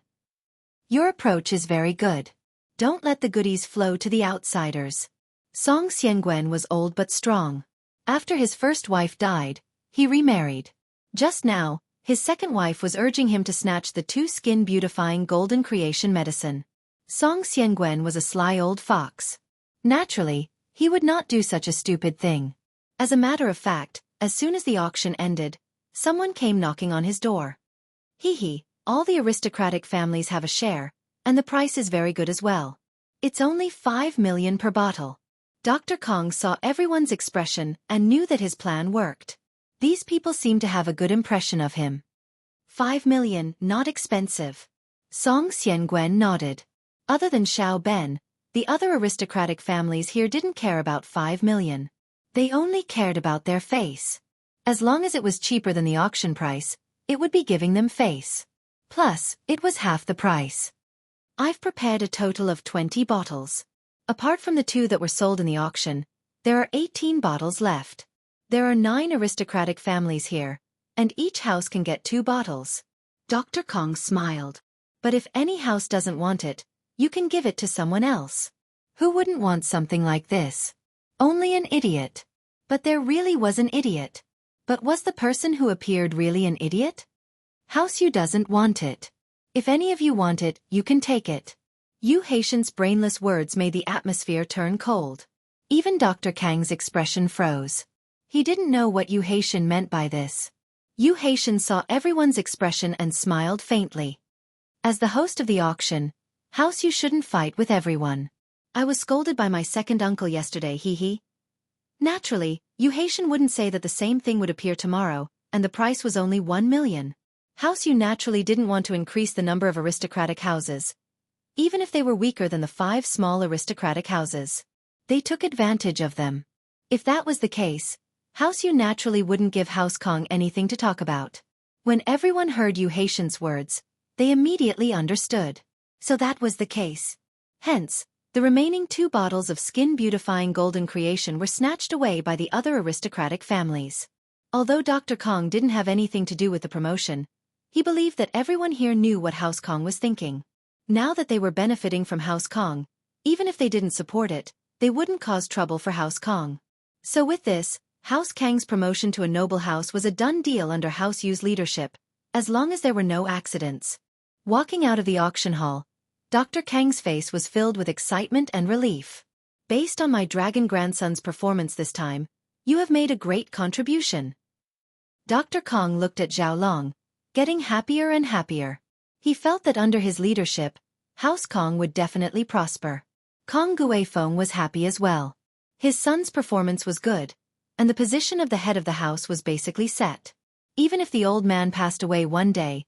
Your approach is very good. Don't let the goodies flow to the outsiders. Song Xiangwen was old but strong. After his first wife died, he remarried. Just now, his second wife was urging him to snatch the 2 skin-beautifying golden creation medicine. Song Xiangwen was a sly old fox. Naturally, he would not do such a stupid thing. As a matter of fact, as soon as the auction ended, someone came knocking on his door. All the aristocratic families have a share, and the price is very good as well. It's only 5 million per bottle. Dr. Kong saw everyone's expression and knew that his plan worked. These people seemed to have a good impression of him. 5 million, not expensive. Song Xiangwen nodded. Other than Xiao Ben, the other aristocratic families here didn't care about 5 million. They only cared about their face. As long as it was cheaper than the auction price, it would be giving them face. Plus, it was half the price. I've prepared a total of 20 bottles. Apart from the 2 that were sold in the auction, there are 18 bottles left. There are 9 aristocratic families here, and each house can get 2 bottles. Dr. Kong smiled. But if any house doesn't want it, you can give it to someone else. Who wouldn't want something like this? Only an idiot. But there really was an idiot. But was the person who appeared really an idiot? House Yu doesn't want it. If any of you want it, you can take it. Yu Haitian's brainless words made the atmosphere turn cold. Even Dr. Kang's expression froze. He didn't know what Yu Haitian meant by this. Yu Haitian saw everyone's expression and smiled faintly. As the host of the auction, House Yu shouldn't fight with everyone. I was scolded by my second uncle yesterday, Naturally, Yu Haitian wouldn't say that the same thing would appear tomorrow, and the price was only 1 million. House Yu naturally didn't want to increase the number of aristocratic houses, even if they were weaker than the 5 small aristocratic houses. They took advantage of them. If that was the case, House Yu naturally wouldn't give House Kong anything to talk about. When everyone heard Yu Haitian's words, they immediately understood. So that was the case. Hence, the remaining 2 bottles of skin-beautifying golden creation were snatched away by the other aristocratic families. Although Dr. Kong didn't have anything to do with the promotion, he believed that everyone here knew what House Kong was thinking. Now that they were benefiting from House Kong, even if they didn't support it, they wouldn't cause trouble for House Kong. So with this, House Kang's promotion to a noble house was a done deal under House Yu's leadership, as long as there were no accidents. Walking out of the auction hall, Dr. Kang's face was filled with excitement and relief. Based on my dragon grandson's performance this time, you have made a great contribution. Dr. Kong looked at Zhao Long, getting happier and happier. He felt that under his leadership, House Kong would definitely prosper. Kong Guifeng was happy as well. His son's performance was good, and the position of the head of the house was basically set. Even if the old man passed away one day,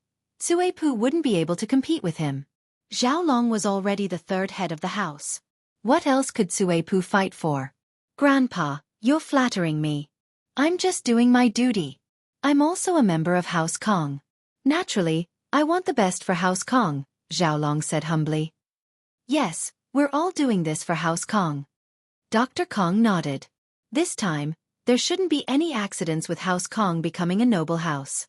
Cui Pu wouldn't be able to compete with him. Zhao Long was already the 3rd head of the house. What else could Cui Pu fight for? Grandpa, you're flattering me. I'm just doing my duty. I'm also a member of House Kong. Naturally, I want the best for House Kong, Zhao Long said humbly. Yes, we're all doing this for House Kong. Dr. Kong nodded. This time, there shouldn't be any accidents with House Kong becoming a noble house.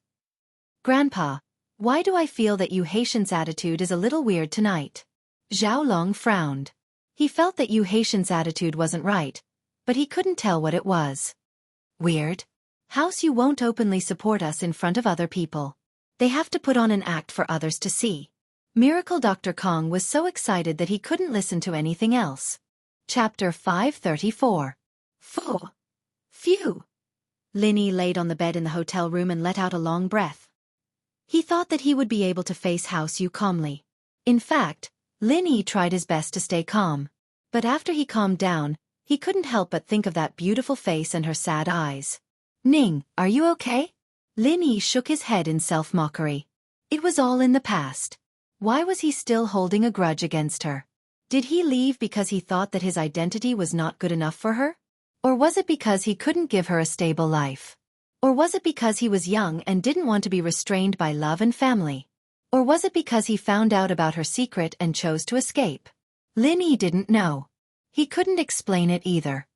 Grandpa, why do I feel that Yu Haitian's attitude is a little weird tonight? Zhao Long frowned. He felt that Yu Haitian's attitude wasn't right, but he couldn't tell what it was. Weird? House Yu won't openly support us in front of other people. They have to put on an act for others to see. Miracle Dr. Kong was so excited that he couldn't listen to anything else. Chapter 534. Phew. Lin Yi laid on the bed in the hotel room and let out a long breath. He thought that he would be able to face House Yu calmly. In fact, Lin Yi tried his best to stay calm. But after he calmed down, he couldn't help but think of that beautiful face and her sad eyes. Ning, are you okay? Lin Yi shook his head in self-mockery. It was all in the past. Why was he still holding a grudge against her? Did he leave because he thought that his identity was not good enough for her? Or was it because he couldn't give her a stable life? Or was it because he was young and didn't want to be restrained by love and family? Or was it because he found out about her secret and chose to escape? Lin Yi didn't know. He couldn't explain it either.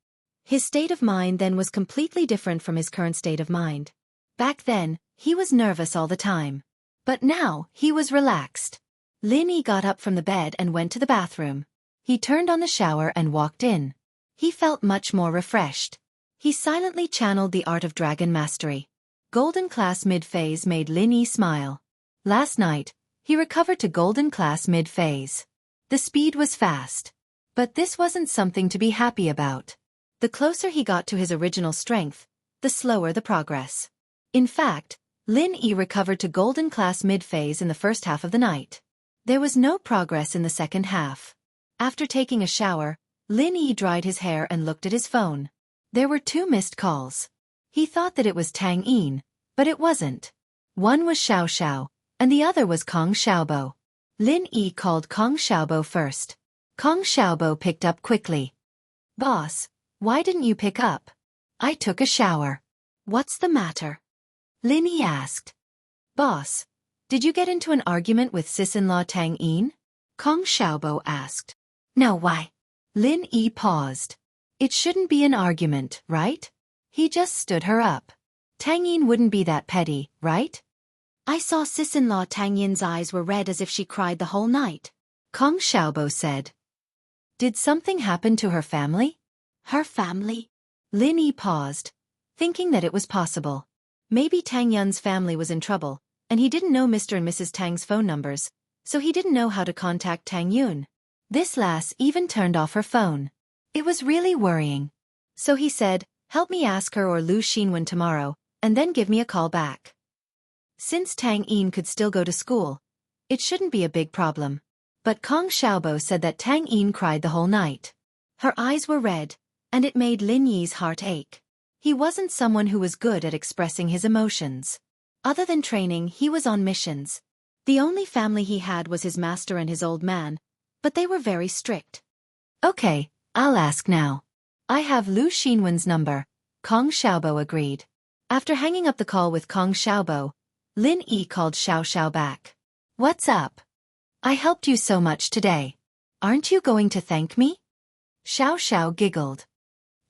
His state of mind then was completely different from his current state of mind. Back then, he was nervous all the time. But now, he was relaxed. Lin Yi got up from the bed and went to the bathroom. He turned on the shower and walked in. He felt much more refreshed. He silently channeled the art of dragon mastery. Golden class mid-phase made Lin Yi smile. Last night, he recovered to golden class mid-phase. The speed was fast. But this wasn't something to be happy about. The closer he got to his original strength, the slower the progress. In fact, Lin Yi recovered to golden class mid-phase in the first half of the night. There was no progress in the second half. After taking a shower, Lin Yi dried his hair and looked at his phone. There were 2 missed calls. He thought that it was Tang Yin, but it wasn't. One was Xiao, and the other was Kong Xiaobo. Lin Yi called Kong Xiaobo first. Kong Xiaobo picked up quickly. Boss, why didn't you pick up? I took a shower. What's the matter? Lin Yi asked. Boss, did you get into an argument with sis-in-law Tang Yin? Kong Xiaobo asked. No, why? Lin Yi paused. It shouldn't be an argument, right? He just stood her up. Tang Yin wouldn't be that petty, right? I saw sis-in-law Tang Yin's eyes were red as if she cried the whole night. Kong Xiaobo said. Did something happen to her family? Her family? Lin Yi paused, thinking that it was possible. Maybe Tang Yun's family was in trouble, and he didn't know Mr. and Mrs. Tang's phone numbers, so he didn't know how to contact Tang Yun. This lass even turned off her phone. It was really worrying. So he said, help me ask her or Lu Xinwen tomorrow, and then give me a call back. Since Tang Yin could still go to school, it shouldn't be a big problem. But Kong Xiaobo said that Tang Yin cried the whole night. Her eyes were red, and it made Lin Yi's heart ache. He wasn't someone who was good at expressing his emotions. Other than training, he was on missions. The only family he had was his master and his old man, but they were very strict. Okay, I'll ask now. I have Lu Xinwen's number, Kong Xiaobo agreed. After hanging up the call with Kong Xiaobo, Lin Yi called Xiao back. What's up? I helped you so much today. Aren't you going to thank me? Xiao giggled.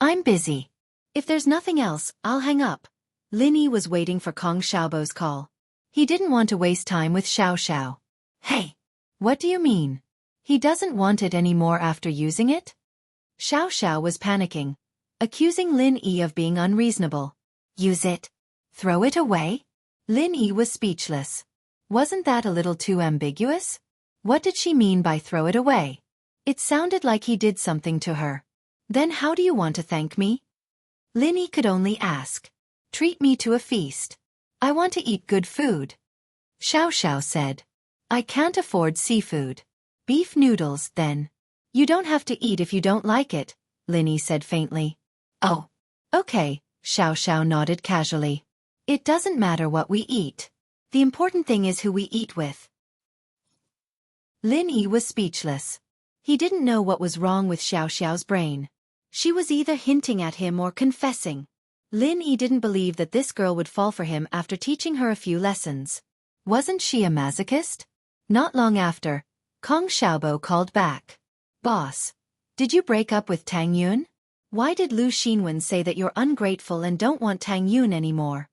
I'm busy. If there's nothing else, I'll hang up. Lin Yi was waiting for Kong Xiaobo's call. He didn't want to waste time with Xiao. Hey! What do you mean? He doesn't want it anymore after using it? Xiao was panicking, accusing Lin Yi of being unreasonable. Use it? Throw it away? Lin Yi was speechless. Wasn't that a little too ambiguous? What did she mean by throw it away? It sounded like he did something to her. Then how do you want to thank me? Lin Yi could only ask. Treat me to a feast. I want to eat good food. Xiao said. I can't afford seafood. Beef noodles, then. You don't have to eat if you don't like it, Lin Yi said faintly. Oh. Okay, Xiao nodded casually. It doesn't matter what we eat. The important thing is who we eat with. Lin Yi was speechless. He didn't know what was wrong with Xiao's brain. She was either hinting at him or confessing. Lin Yi didn't believe that this girl would fall for him after teaching her a few lessons. Wasn't she a masochist? Not long after, Kong Xiaobo called back. Boss, did you break up with Tang Yun? Why did Lu Xinwen say that you're ungrateful and don't want Tang Yun anymore?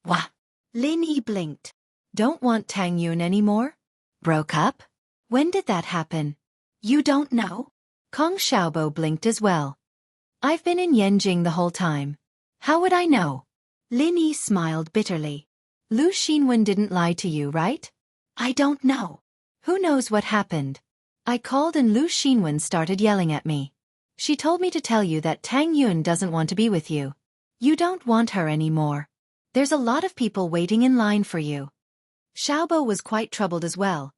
Wah! Lin Yi blinked. Don't want Tang Yun anymore? Broke up? When did that happen? You don't know? Kong Xiaobo blinked as well. I've been in Yanjing the whole time. How would I know? Lin Yi smiled bitterly. Lu Xinwen didn't lie to you, right? I don't know. Who knows what happened? I called and Lu Xinwen started yelling at me. She told me to tell you that Tang Yun doesn't want to be with you. You don't want her anymore. There's a lot of people waiting in line for you. Xiaobo was quite troubled as well.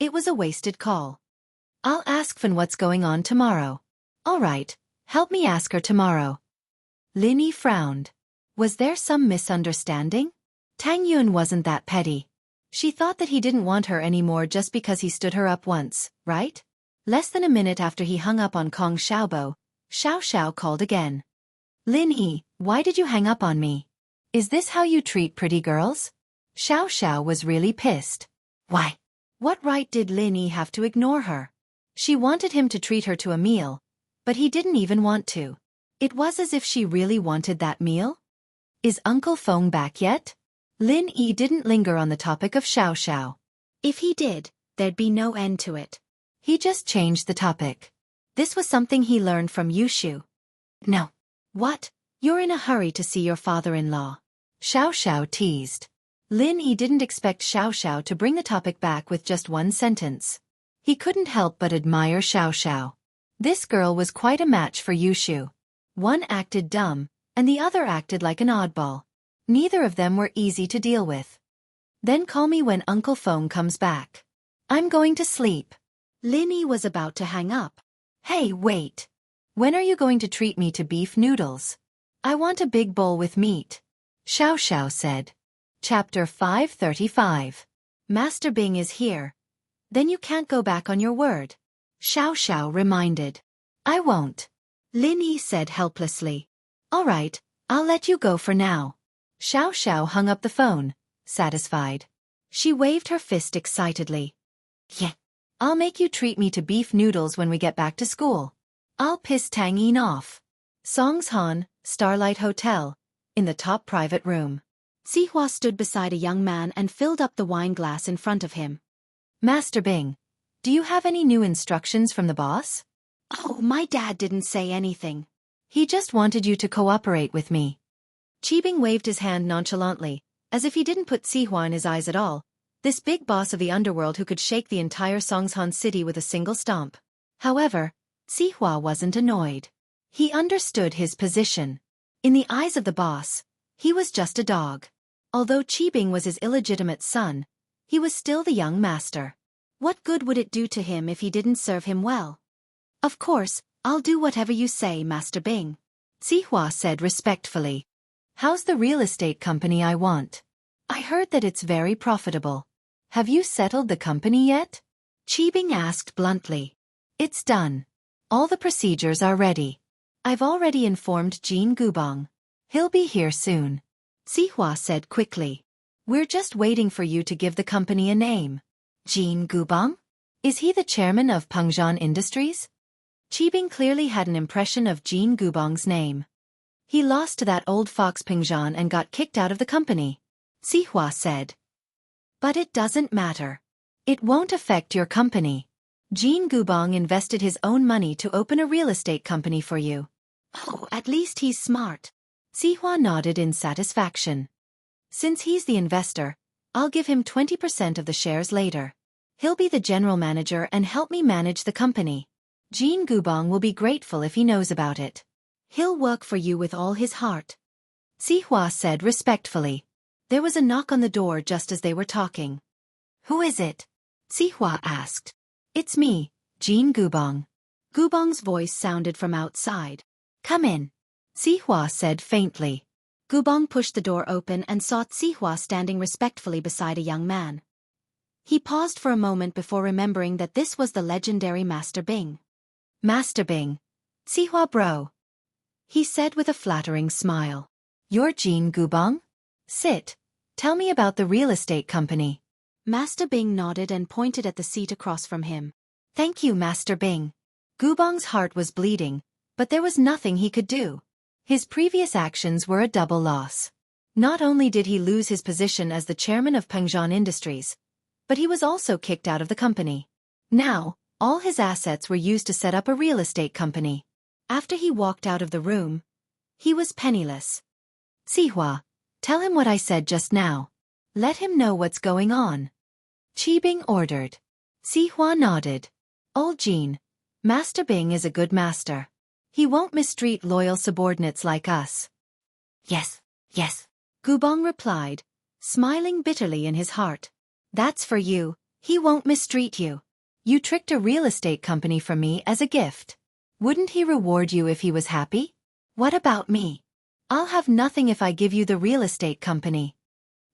It was a wasted call. I'll ask Fan what's going on tomorrow. All right, help me ask her tomorrow. Lin Yi frowned. Was there some misunderstanding? Tang Yun wasn't that petty. She thought that he didn't want her anymore just because he stood her up once, right? Less than a minute after he hung up on Kong Xiaobo, Xiao Xiao called again. Lin Yi, why did you hang up on me? Is this how you treat pretty girls? Xiao Xiao was really pissed. Why? What right did Lin Yi have to ignore her? She wanted him to treat her to a meal, but he didn't even want to. It was as if she really wanted that meal. Is Uncle Feng back yet? Lin Yi didn't linger on the topic of Xiao Xiao. If he did, there'd be no end to it. He just changed the topic. This was something he learned from Yushu. No. What? You're in a hurry to see your father-in-law. Xiao Xiao teased. Lin Yi didn't expect Xiao Xiao to bring the topic back with just one sentence. He couldn't help but admire Xiao Xiao. This girl was quite a match for Yushu. One acted dumb, and the other acted like an oddball. Neither of them were easy to deal with. Then call me when Uncle Feng comes back. I'm going to sleep. Lin Yi was about to hang up. Hey, wait. When are you going to treat me to beef noodles? I want a big bowl with meat. Xiao Xiao said. Chapter 535. Master Bing is here. Then you can't go back on your word. Xiao Xiao reminded. I won't. Lin Yi said helplessly. All right, I'll let you go for now. Xiao Xiao hung up the phone, satisfied. She waved her fist excitedly. Yeah. I'll make you treat me to beef noodles when we get back to school. I'll piss Tang Yin off. Songshan, Starlight Hotel, in the top private room. Sihua stood beside a young man and filled up the wine glass in front of him. Master Bing, do you have any new instructions from the boss? Oh, my dad didn't say anything. He just wanted you to cooperate with me. Qibing waved his hand nonchalantly, as if he didn't put Sihua in his eyes at all, this big boss of the underworld who could shake the entire Songshan city with a single stomp. However, Sihua wasn't annoyed. He understood his position. In the eyes of the boss, he was just a dog. Although Qibing was his illegitimate son, he was still the young master. What good would it do to him if he didn't serve him well? Of course, I'll do whatever you say, Master Bing. Sihua said respectfully. How's the real estate company I want? I heard that it's very profitable. Have you settled the company yet? Qibing asked bluntly. It's done. All the procedures are ready. I've already informed Jin Gubong. He'll be here soon. Sihua said quickly. We're just waiting for you to give the company a name. Jin Gubong? Is he the chairman of Pengzhan Industries? Qibing clearly had an impression of Jin Gubong's name. He lost to that old fox Pengzhan and got kicked out of the company. Sihua said. But it doesn't matter. It won't affect your company. Jin Gubong invested his own money to open a real estate company for you. Oh, at least he's smart. Sihua nodded in satisfaction. Since he's the investor, I'll give him 20% of the shares later. He'll be the general manager and help me manage the company. Jin Gubong will be grateful if he knows about it. He'll work for you with all his heart. Sihua said respectfully. There was a knock on the door just as they were talking. Who is it? Sihua asked. It's me, Jin Gubong. Gubong's voice sounded from outside. Come in. Sihua said faintly. Gubong pushed the door open and saw Sihua standing respectfully beside a young man. He paused for a moment before remembering that this was the legendary Master Bing. Master Bing. Sihua bro. He said with a flattering smile. You're Jin Gubong? Sit. Tell me about the real estate company. Master Bing nodded and pointed at the seat across from him. Thank you, Master Bing. Gubong's heart was bleeding, But there was nothing he could do. His previous actions were a double loss. Not only did he lose his position as the chairman of Pengzhan Industries, but he was also kicked out of the company. Now, all his assets were used to set up a real estate company. After he walked out of the room, he was penniless. Sihua, tell him what I said just now. Let him know what's going on. Qibing ordered. Sihua nodded. Old Jean, Master Bing is a good master. He won't mistreat loyal subordinates like us. Yes, yes, Gubong replied, smiling bitterly in his heart. That's for you, he won't mistreat you. You tricked a real estate company from me as a gift. Wouldn't he reward you if he was happy? What about me? I'll have nothing if I give you the real estate company.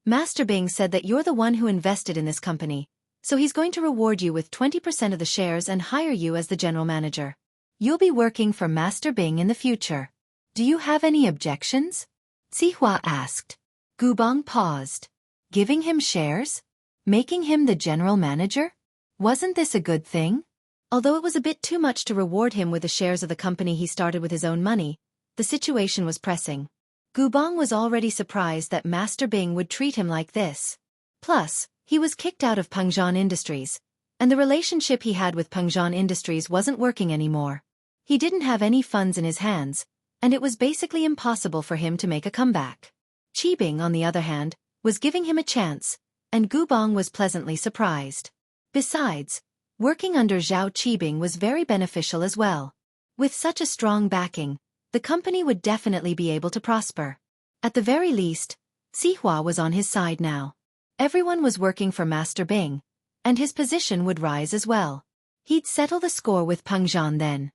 Master Bing said that you're the one who invested in this company, so he's going to reward you with 20% of the shares and hire you as the general manager. You'll be working for Master Bing in the future. Do you have any objections? Sihua asked. Gubong paused. Giving him shares? Making him the general manager? Wasn't this a good thing? Although it was a bit too much to reward him with the shares of the company he started with his own money, the situation was pressing. Gubong was already surprised that Master Bing would treat him like this. Plus, he was kicked out of Pengzhan Industries, and the relationship he had with Pengzhan Industries wasn't working anymore. He didn't have any funds in his hands, and it was basically impossible for him to make a comeback. Qibing, on the other hand, was giving him a chance, and Gubong was pleasantly surprised. Besides, working under Zhao Qibing was very beneficial as well. With such a strong backing, the company would definitely be able to prosper. At the very least, Sihua was on his side now. Everyone was working for Master Bing, and his position would rise as well. He'd settle the score with Pengzhan then.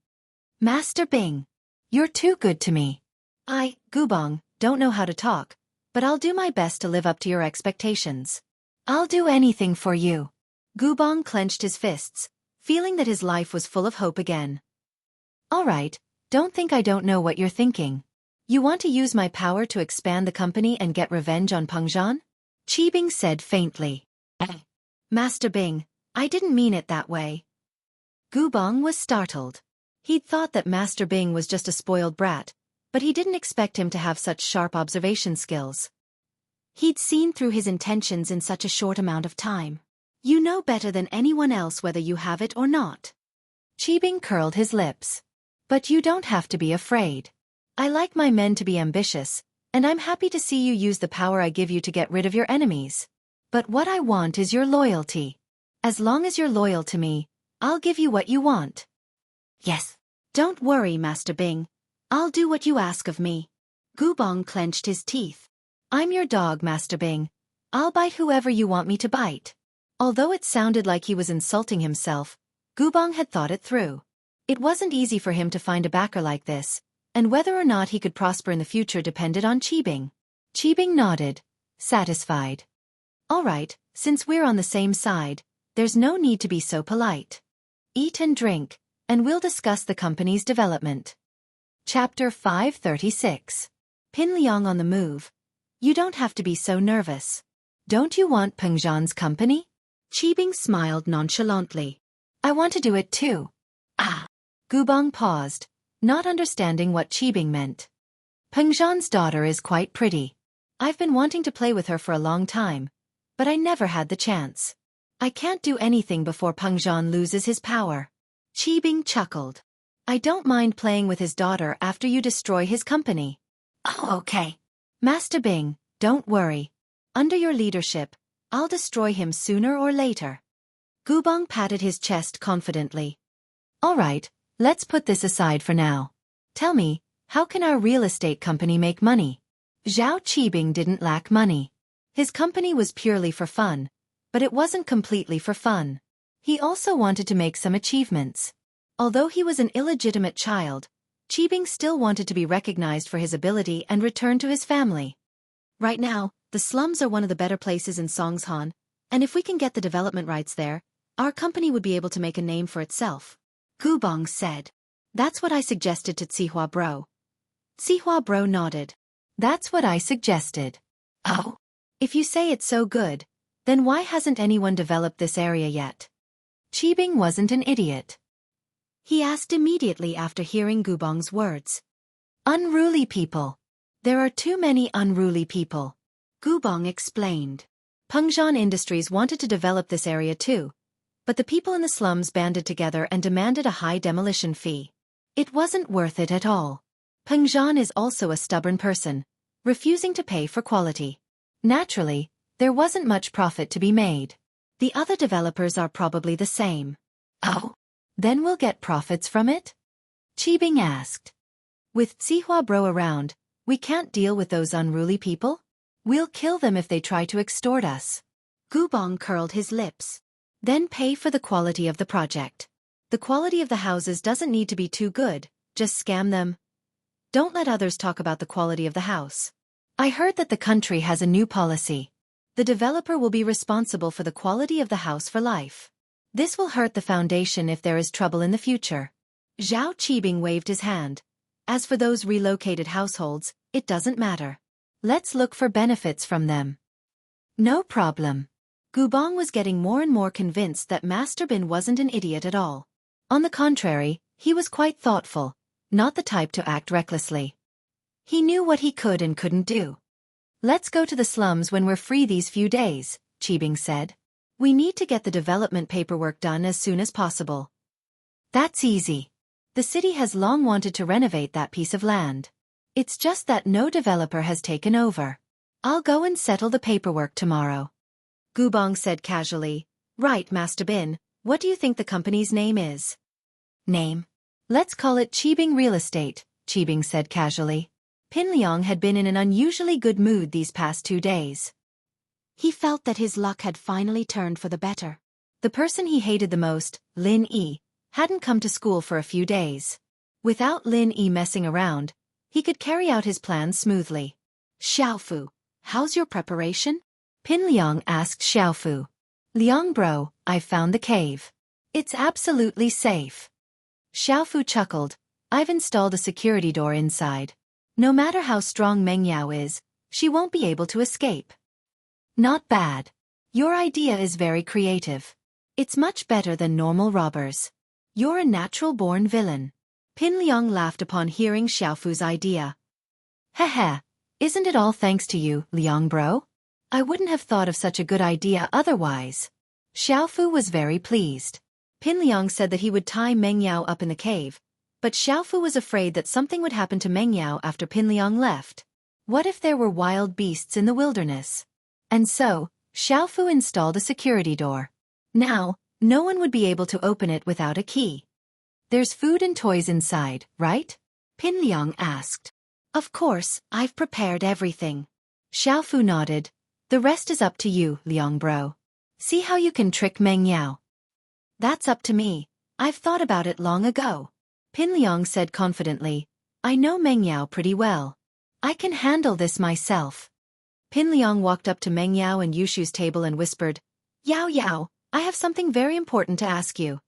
Master Bing, you're too good to me. I, Gubong, don't know how to talk, but I'll do my best to live up to your expectations. I'll do anything for you. Gubong clenched his fists, feeling that his life was full of hope again. All right, don't think I don't know what you're thinking. You want to use my power to expand the company and get revenge on Pengzhan? Qibing said faintly. Master Bing, I didn't mean it that way. Gubong was startled. He'd thought that Master Bing was just a spoiled brat, but he didn't expect him to have such sharp observation skills. He'd seen through his intentions in such a short amount of time. You know better than anyone else whether you have it or not. Qibing curled his lips. But you don't have to be afraid. I like my men to be ambitious, and I'm happy to see you use the power I give you to get rid of your enemies. But what I want is your loyalty. As long as you're loyal to me, I'll give you what you want. Yes. Don't worry, Master Bing. I'll do what you ask of me. Gubong clenched his teeth. I'm your dog, Master Bing. I'll bite whoever you want me to bite. Although it sounded like he was insulting himself, Gubong had thought it through. It wasn't easy for him to find a backer like this, and whether or not he could prosper in the future depended on Qibing. Qibing nodded, satisfied. All right, since we're on the same side, there's no need to be so polite. Eat and drink, and we'll discuss the company's development. Chapter 536. Pin Liang on the move. You don't have to be so nervous. Don't you want Pengzhan's company? Qibing smiled nonchalantly. I want to do it too. Ah. Gubong paused, not understanding what Qibing meant. Pengzhan's daughter is quite pretty. I've been wanting to play with her for a long time, but I never had the chance. I can't do anything before Pengzhan loses his power. Qibing chuckled. I don't mind playing with his daughter after you destroy his company. Oh, okay. Master Bing, don't worry. Under your leadership, I'll destroy him sooner or later. Gubong patted his chest confidently. All right, let's put this aside for now. Tell me, how can our real estate company make money? Zhao Qibing didn't lack money. His company was purely for fun, but it wasn't completely for fun. He also wanted to make some achievements. Although he was an illegitimate child, Qibing still wanted to be recognized for his ability and return to his family. Right now, the slums are one of the better places in Songshan, and if we can get the development rights there, our company would be able to make a name for itself. Gubong said. That's what I suggested to Sihua Bro. Sihua Bro nodded. That's what I suggested. Oh. If you say it's so good, then why hasn't anyone developed this area yet? Qibing wasn't an idiot. he asked immediately after hearing Gubong's words. Unruly people. There are too many unruly people. Gubong explained. Pengzhan Industries wanted to develop this area too, but the people in the slums banded together and demanded a high demolition fee. It wasn't worth it at all. Pengzhan is also a stubborn person, refusing to pay for quality. Naturally, there wasn't much profit to be made. The other developers are probably the same. Oh, then we'll get profits from it? Qibing asked. With Zihua Bro around, we can't deal with those unruly people? We'll kill them if they try to extort us. Gubong curled his lips. Then pay for the quality of the project. The quality of the houses doesn't need to be too good, just scam them. Don't let others talk about the quality of the house. I heard that the country has a new policy. The developer will be responsible for the quality of the house for life. This will hurt the foundation if there is trouble in the future. Zhao Qibing waved his hand. As for those relocated households, it doesn't matter. Let's look for benefits from them. No problem. Gubong was getting more and more convinced that Master Bin wasn't an idiot at all. On the contrary, he was quite thoughtful, not the type to act recklessly. He knew what he could and couldn't do. Let's go to the slums when we're free these few days, Qibing said. We need to get the development paperwork done as soon as possible. That's easy. The city has long wanted to renovate that piece of land. It's just that no developer has taken over. I'll go and settle the paperwork tomorrow. Gubong said casually. Right, Master Bin, what do you think the company's name is? Name? Let's call it Qibing Real Estate, Qibing said casually. Pinliang had been in an unusually good mood these past 2 days. He felt that his luck had finally turned for the better. The person he hated the most, Lin Yi, hadn't come to school for a few days. Without Lin Yi messing around, he could carry out his plans smoothly. Xiaofu, how's your preparation? Pinliang asked Xiaofu. Liang bro, I've found the cave. It's absolutely safe. Xiaofu chuckled. I've installed a security door inside. No matter how strong Meng Yao is, she won't be able to escape. Not bad. Your idea is very creative. It's much better than normal robbers. You're a natural-born villain. Pinliang laughed upon hearing Xiaofu's idea. Heh, isn't it all thanks to you, Liang bro? I wouldn't have thought of such a good idea otherwise. Xiaofu was very pleased. Pinliang said that he would tie Meng Yao up in the cave, but Xiaofu was afraid that something would happen to Meng Yao after Pinliang left. What if there were wild beasts in the wilderness? And so, Xiaofu installed a security door. Now, no one would be able to open it without a key. There's food and toys inside, right? Pinliang asked. Of course, I've prepared everything. Xiaofu nodded. The rest is up to you, Liang bro. See how you can trick Meng Yao. That's up to me. I've thought about it long ago. Pinliang said confidently. I know Meng Yao pretty well. I can handle this myself. Pinliang walked up to Meng Yao and Yushu's table and whispered, Yao Yao, I have something very important to ask you.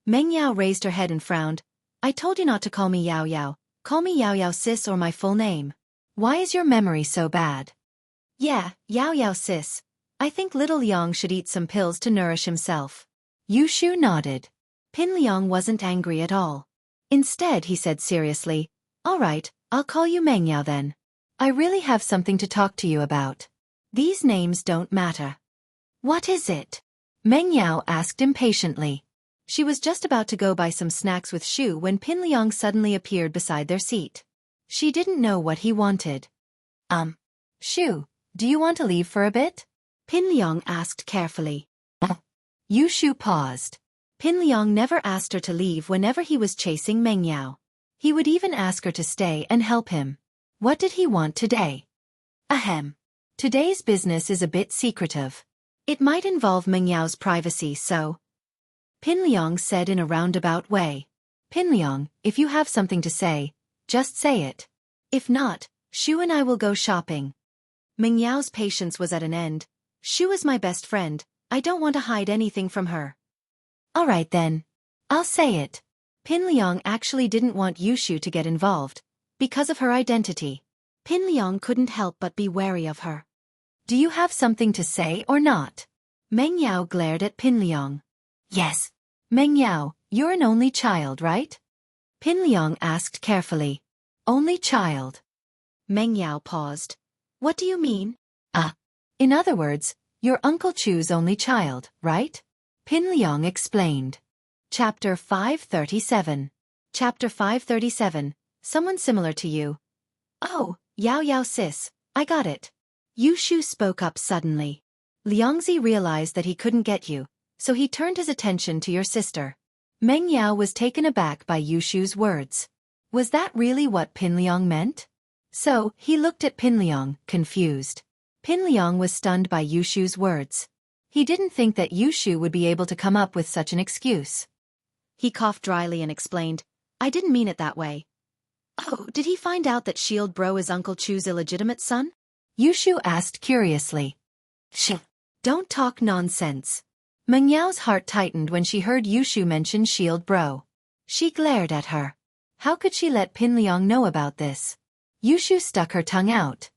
Meng Yao raised her head and frowned. I told you not to call me Yao Yao. Call me Yao Yao sis or my full name. Why is your memory so bad? Yeah, Yao Yao sis. I think little Liang should eat some pills to nourish himself. Yushu nodded. Pinliang wasn't angry at all. Instead, he said seriously, all right, I'll call you Meng Yao then. I really have something to talk to you about. These names don't matter. What is it? Meng Yao asked impatiently. She was just about to go buy some snacks with Shu when Pinliang suddenly appeared beside their seat. She didn't know what he wanted. Shu, do you want to leave for a bit? Pinliang asked carefully. Yushu paused. Pinliang never asked her to leave whenever he was chasing Meng Yao. He would even ask her to stay and help him. What did he want today? Ahem. Today's business is a bit secretive. It might involve Meng Yao's privacy, so... Pinliang said in a roundabout way. Pinliang, if you have something to say, just say it. If not, Shu and I will go shopping. Meng Yao's patience was at an end. Shu is my best friend. I don't want to hide anything from her. All right then. I'll say it. Pinliang actually didn't want Yushu to get involved, because of her identity. Pinliang couldn't help but be wary of her. Do you have something to say or not? Meng Yao glared at Pinliang. Yes. Meng Yao, You're an only child, right? Pin Liang asked carefully. Only child. Meng Yao paused. What do you mean? In other words, you're Uncle Chu's only child, right? Pin Liang explained. Chapter 537. Chapter 537. Someone similar to you. Oh, Yao Yao sis, I got it. Yushu spoke up suddenly. Liangzi realized that he couldn't get you, so he turned his attention to your sister. Meng Yao was taken aback by Yushu's words. Was that really what Pin Liang meant? So, he looked at Pin Liang, confused. Pin Liang was stunned by Yushu's words. He didn't think that Yushu would be able to come up with such an excuse. He coughed dryly and explained, I didn't mean it that way. Oh, did he find out that Shield Bro is Uncle Chu's illegitimate son? Yushu asked curiously. Shh. Don't talk nonsense. Meng Yao's heart tightened when she heard Yushu mention Shield Bro. She glared at her. How could she let Pin Liang know about this? Yushu stuck her tongue out.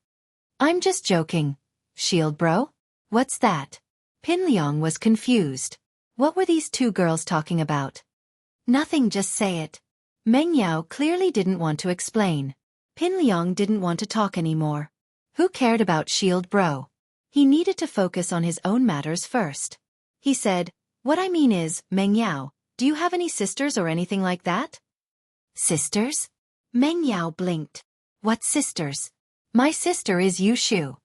I'm just joking. Shield Bro? What's that? Pin Liang was confused. What were these two girls talking about? Nothing, just say it. Meng Yao clearly didn't want to explain. Pin Liang didn't want to talk anymore. Who cared about Shield Bro? He needed to focus on his own matters first. He said, what I mean is, Meng Yao, do you have any sisters or anything like that? Sisters? Meng Yao blinked. What sisters? My sister is Yushu.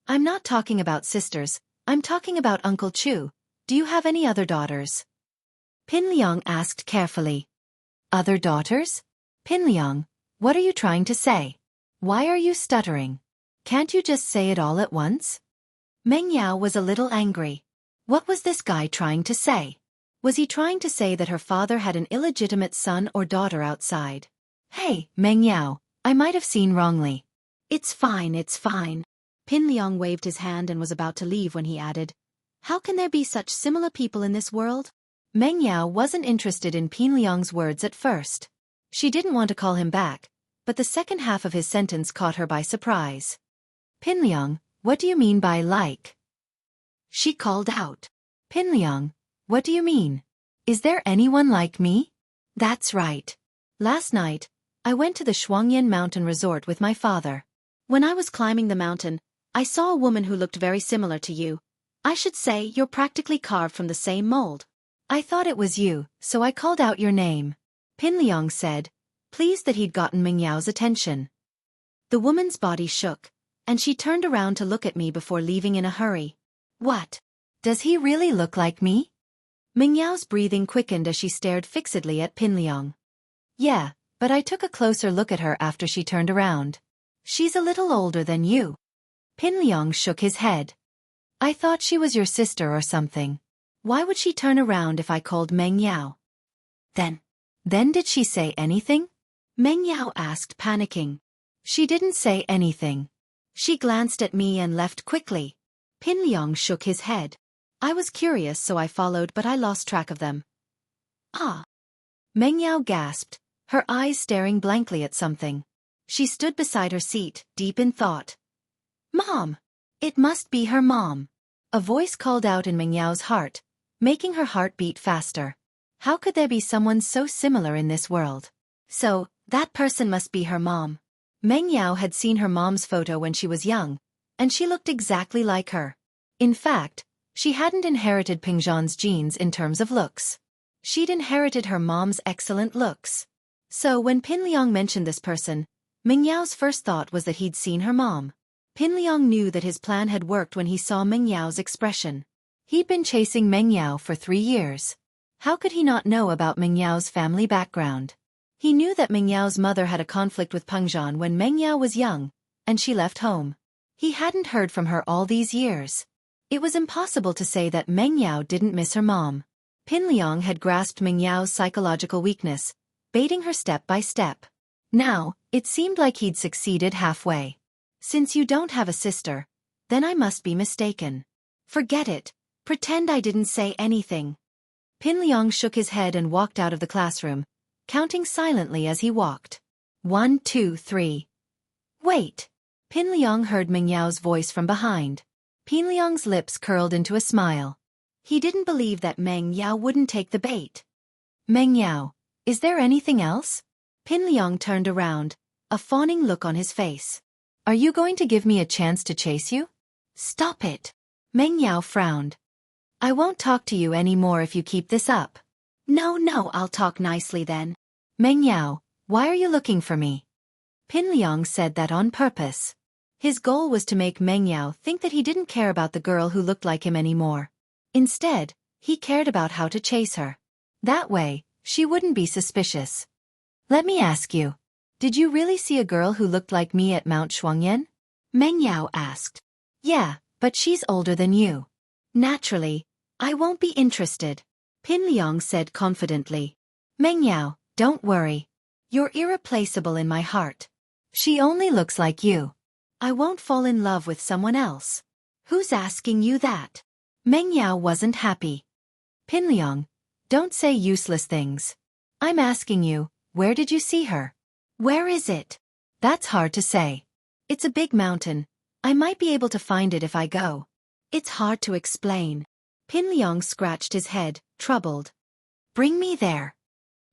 I'm not talking about sisters, I'm talking about Uncle Chu. Do you have any other daughters? Pin Liang asked carefully. Other daughters? Pin Liang, what are you trying to say? Why are you stuttering? Can't you just say it all at once? Meng Yao was a little angry. What was this guy trying to say? Was he trying to say that her father had an illegitimate son or daughter outside? Hey, Meng Yao, I might have seen wrongly. It's fine, it's fine. Pin Liang waved his hand and was about to leave when he added, how can there be such similar people in this world? Meng Yao wasn't interested in Pin Liang's words at first. She didn't want to call him back, but the second half of his sentence caught her by surprise. Pin Liang, what do you mean by like? She called out. Pin Liang, what do you mean? Is there anyone like me? That's right. Last night, I went to the Shuangyan Mountain Resort with my father. When I was climbing the mountain, I saw a woman who looked very similar to you. I should say you're practically carved from the same mold. I thought it was you, so I called out your name. Pin Liang said, pleased that he'd gotten Meng Yao's attention. The woman's body shook, and she turned around to look at me before leaving in a hurry. What? Does he really look like me? Meng Yao's breathing quickened as she stared fixedly at Pin Liang. Yeah, but I took a closer look at her after she turned around. She's a little older than you. Pin Liang shook his head. I thought she was your sister or something. Why would she turn around if I called Meng Yao? Then did she say anything? Meng Yao asked, panicking. She didn't say anything. She glanced at me and left quickly. Pin Liang shook his head. I was curious, so I followed, but I lost track of them. Ah! Meng Yao gasped, her eyes staring blankly at something. She stood beside her seat, deep in thought. Mom! It must be her mom. A voice called out in Meng Yao's heart, making her heart beat faster. How could there be someone so similar in this world? So, that person must be her mom. Meng Yao had seen her mom's photo when she was young, and she looked exactly like her. In fact, she hadn't inherited Pingzhan's genes in terms of looks. She'd inherited her mom's excellent looks. So when Pin Liang mentioned this person, Meng Yao's first thought was that he'd seen her mom. Pin Liang knew that his plan had worked when he saw Meng Yao's expression. He'd been chasing Meng Yao for 3 years. How could he not know about Meng Yao's family background? He knew that Meng Yao's mother had a conflict with Pengzhan when Meng Yao was young, and she left home. He hadn't heard from her all these years. It was impossible to say that Meng Yao didn't miss her mom. Pin Liang had grasped Meng Yao's psychological weakness, baiting her step by step. Now, it seemed like he'd succeeded halfway. Since you don't have a sister, then I must be mistaken. Forget it. Pretend I didn't say anything. Pin Liang shook his head and walked out of the classroom, counting silently as he walked. 1, 2, 3. Wait! Pin Liang heard Meng Yao's voice from behind. Pin Liang's lips curled into a smile. He didn't believe that Meng Yao wouldn't take the bait. Meng Yao, is there anything else? Pin Liang turned around, a fawning look on his face. Are you going to give me a chance to chase you? Stop it. Meng Yao frowned. I won't talk to you anymore if you keep this up. No, I'll talk nicely then. Meng Yao, why are you looking for me? Pin Liang said that on purpose. His goal was to make Meng Yao think that he didn't care about the girl who looked like him anymore. Instead, he cared about how to chase her. That way, she wouldn't be suspicious. Let me ask you. Did you really see a girl who looked like me at Mount Shuangyan? Meng Yao asked. Yeah, but she's older than you. Naturally, I won't be interested. Pin Liang said confidently. Meng Yao, don't worry. You're irreplaceable in my heart. She only looks like you. I won't fall in love with someone else. Who's asking you that? Meng Yao wasn't happy. Pin Liang, don't say useless things. I'm asking you, where did you see her? Where is it? That's hard to say. It's a big mountain. I might be able to find it if I go. It's hard to explain. Pin Liang scratched his head, troubled. Bring me there.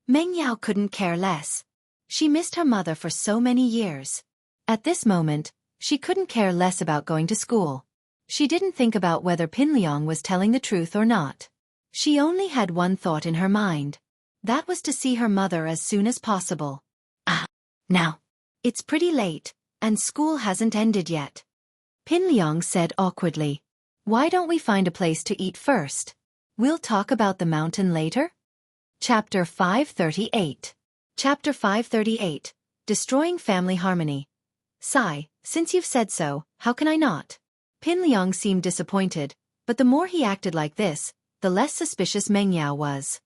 Meng Yao couldn't care less. She missed her mother for so many years. At this moment, she couldn't care less about going to school. She didn't think about whether Pin Liang was telling the truth or not. She only had one thought in her mind. That was to see her mother as soon as possible. Now. It's pretty late, and school hasn't ended yet. Pin Liang said awkwardly. Why don't we find a place to eat first? We'll talk about the mountain later? Chapter 538. Chapter 538. Destroying Family Harmony. Sigh, since you've said so, how can I not? Pin Liang seemed disappointed, but the more he acted like this, the less suspicious Meng Yao was.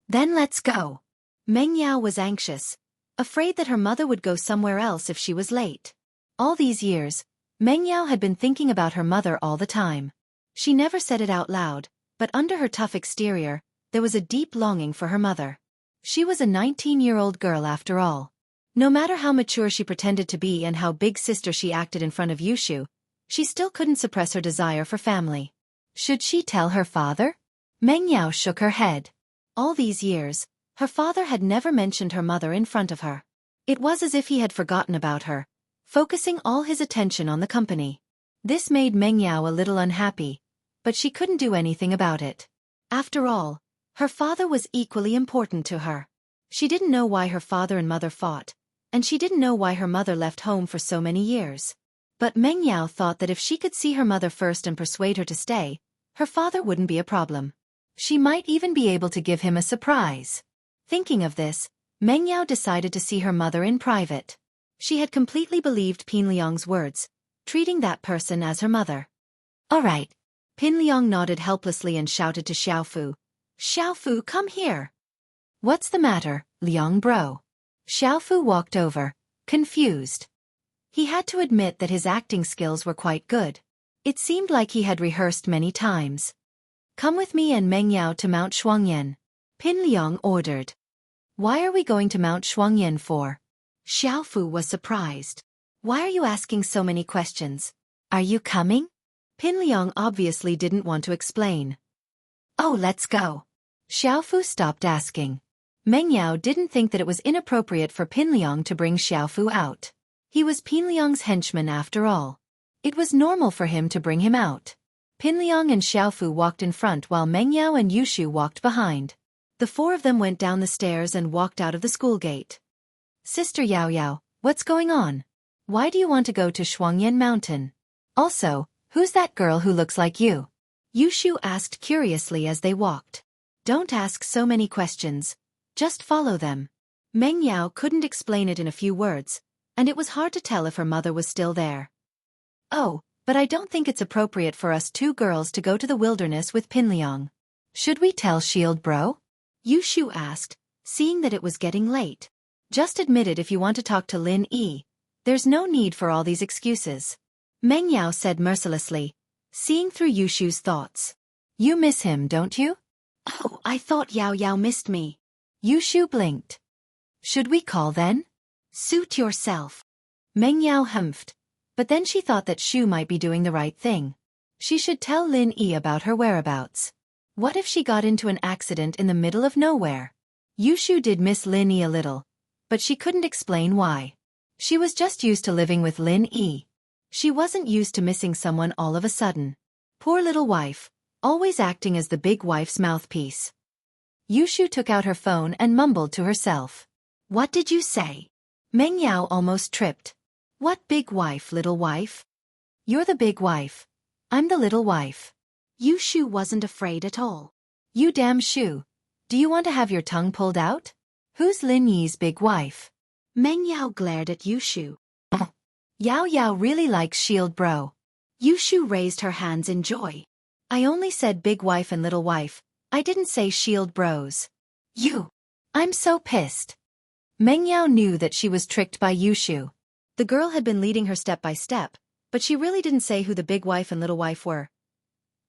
Then let's go. Meng Yao was anxious, afraid that her mother would go somewhere else if she was late. All these years, Meng Yao had been thinking about her mother all the time. She never said it out loud, but under her tough exterior, there was a deep longing for her mother. She was a 19-year-old girl after all. No matter how mature she pretended to be and how big sister she acted in front of Yushu, she still couldn't suppress her desire for family. Should she tell her father? Meng Yao shook her head. All these years, her father had never mentioned her mother in front of her. It was as if he had forgotten about her, focusing all his attention on the company. This made Meng Yao a little unhappy, but she couldn't do anything about it. After all, her father was equally important to her. She didn't know why her father and mother fought, and she didn't know why her mother left home for so many years. But Meng Yao thought that if she could see her mother first and persuade her to stay, her father wouldn't be a problem. She might even be able to give him a surprise. Thinking of this, Meng Yao decided to see her mother in private. She had completely believed Pin Liang's words, treating that person as her mother. All right. Pin Liang nodded helplessly and shouted to Xiaofu. Xiaofu, come here. What's the matter, Liang bro? Xiaofu walked over, confused. He had to admit that his acting skills were quite good. It seemed like he had rehearsed many times. Come with me and Meng Yao to Mount Shuangyan. Pin Liang ordered. Why are we going to Mount Shuangyan for? Xiaofu was surprised. Why are you asking so many questions? Are you coming? Pin Liang obviously didn't want to explain. Oh, let's go. Xiaofu stopped asking. Meng Yao didn't think that it was inappropriate for Pin Liang to bring Xiaofu out. He was Pin Liang's henchman after all. It was normal for him to bring him out. Pin Liang and Xiaofu walked in front while Meng Yao and Yushu walked behind. The four of them went down the stairs and walked out of the school gate. Sister Yao Yao, what's going on? Why do you want to go to Shuangyan Mountain? Also, who's that girl who looks like you? Yushu asked curiously as they walked. Don't ask so many questions. Just follow them. Meng Yao couldn't explain it in a few words, and it was hard to tell if her mother was still there. Oh, but I don't think it's appropriate for us two girls to go to the wilderness with Pin Liang. Should we tell Shield Bro? Yushu asked, seeing that it was getting late. Just admit it if you want to talk to Lin Yi. There's no need for all these excuses. Meng Yao said mercilessly, seeing through Yushu's thoughts. You miss him, don't you? Oh, I thought Yao Yao missed me. Yushu blinked. Should we call then? Suit yourself. Meng Yao humphed, but then she thought that Shu might be doing the right thing. She should tell Lin Yi about her whereabouts. What if she got into an accident in the middle of nowhere? Yushu did miss Lin Yi a little, but she couldn't explain why. She was just used to living with Lin Yi. She wasn't used to missing someone all of a sudden. Poor little wife, always acting as the big wife's mouthpiece. Yushu took out her phone and mumbled to herself. What did you say? Meng Yao almost tripped. What big wife, little wife? You're the big wife. I'm the little wife. Yushu wasn't afraid at all. You damn Shu. Do you want to have your tongue pulled out? Who's Lin Yi's big wife? Meng Yao glared at Yushu. Yao Yao really likes shield bro. Yushu raised her hands in joy. I only said big wife and little wife. I didn't say shield bros. I'm so pissed. Meng Yao knew that she was tricked by Yushu. The girl had been leading her step by step, but she really didn't say who the big wife and little wife were.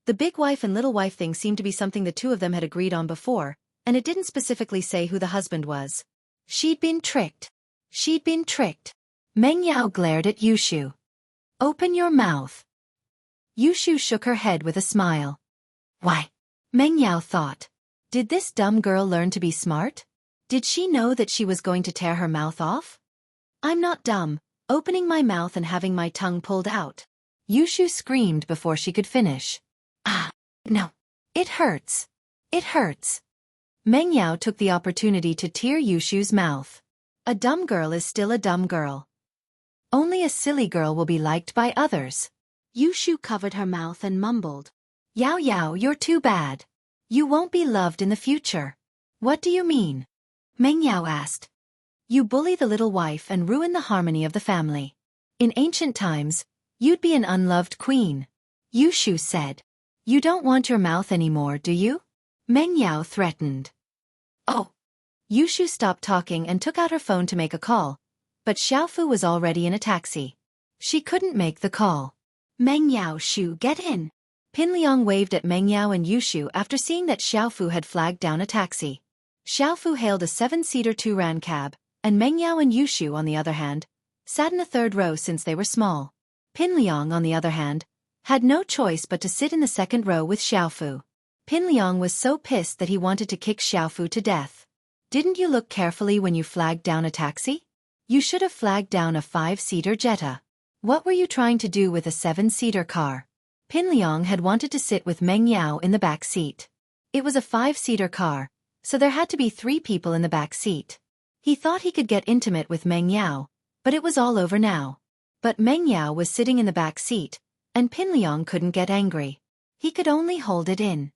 The big wife and little wife thing seemed to be something the two of them had agreed on before, and it didn't specifically say who the husband was. She'd been tricked. She'd been tricked. Meng Yao glared at Yushu. Open your mouth. Yushu shook her head with a smile. Why? Meng Yao thought. Did this dumb girl learn to be smart? Did she know that she was going to tear her mouth off? I'm not dumb, opening my mouth and having my tongue pulled out. Yushu screamed before she could finish. No. It hurts. It hurts. Meng Yao took the opportunity to tear Yushu's mouth. A dumb girl is still a dumb girl. Only a silly girl will be liked by others. Yushu covered her mouth and mumbled. Yao Yao, you're too bad. You won't be loved in the future. What do you mean? Meng Yao asked. You bully the little wife and ruin the harmony of the family. In ancient times, you'd be an unloved queen. Yushu said. You don't want your mouth anymore, do you? Meng Yao threatened. Oh. Yushu stopped talking and took out her phone to make a call, but Xiaofu was already in a taxi. She couldn't make the call. Meng Yao, Shu, get in. Pin Liang waved at Meng Yao and Yushu after seeing that Xiaofu had flagged down a taxi. Xiaofu hailed a 7-seater Turan cab, and Meng Yao and Yushu, on the other hand, sat in a third row since they were small. Pin Liang, on the other hand, had no choice but to sit in the second row with Xiaofu. Pin Liang was so pissed that he wanted to kick Xiaofu to death. Didn't you look carefully when you flagged down a taxi? You should have flagged down a 5-seater Jetta. What were you trying to do with a 7-seater car? Pin Liang had wanted to sit with Meng Yao in the back seat. It was a 5-seater car, so there had to be 3 people in the back seat. He thought he could get intimate with Meng Yao, but it was all over now. But Meng Yao was sitting in the back seat, and Pin Liang couldn't get angry. He could only hold it in.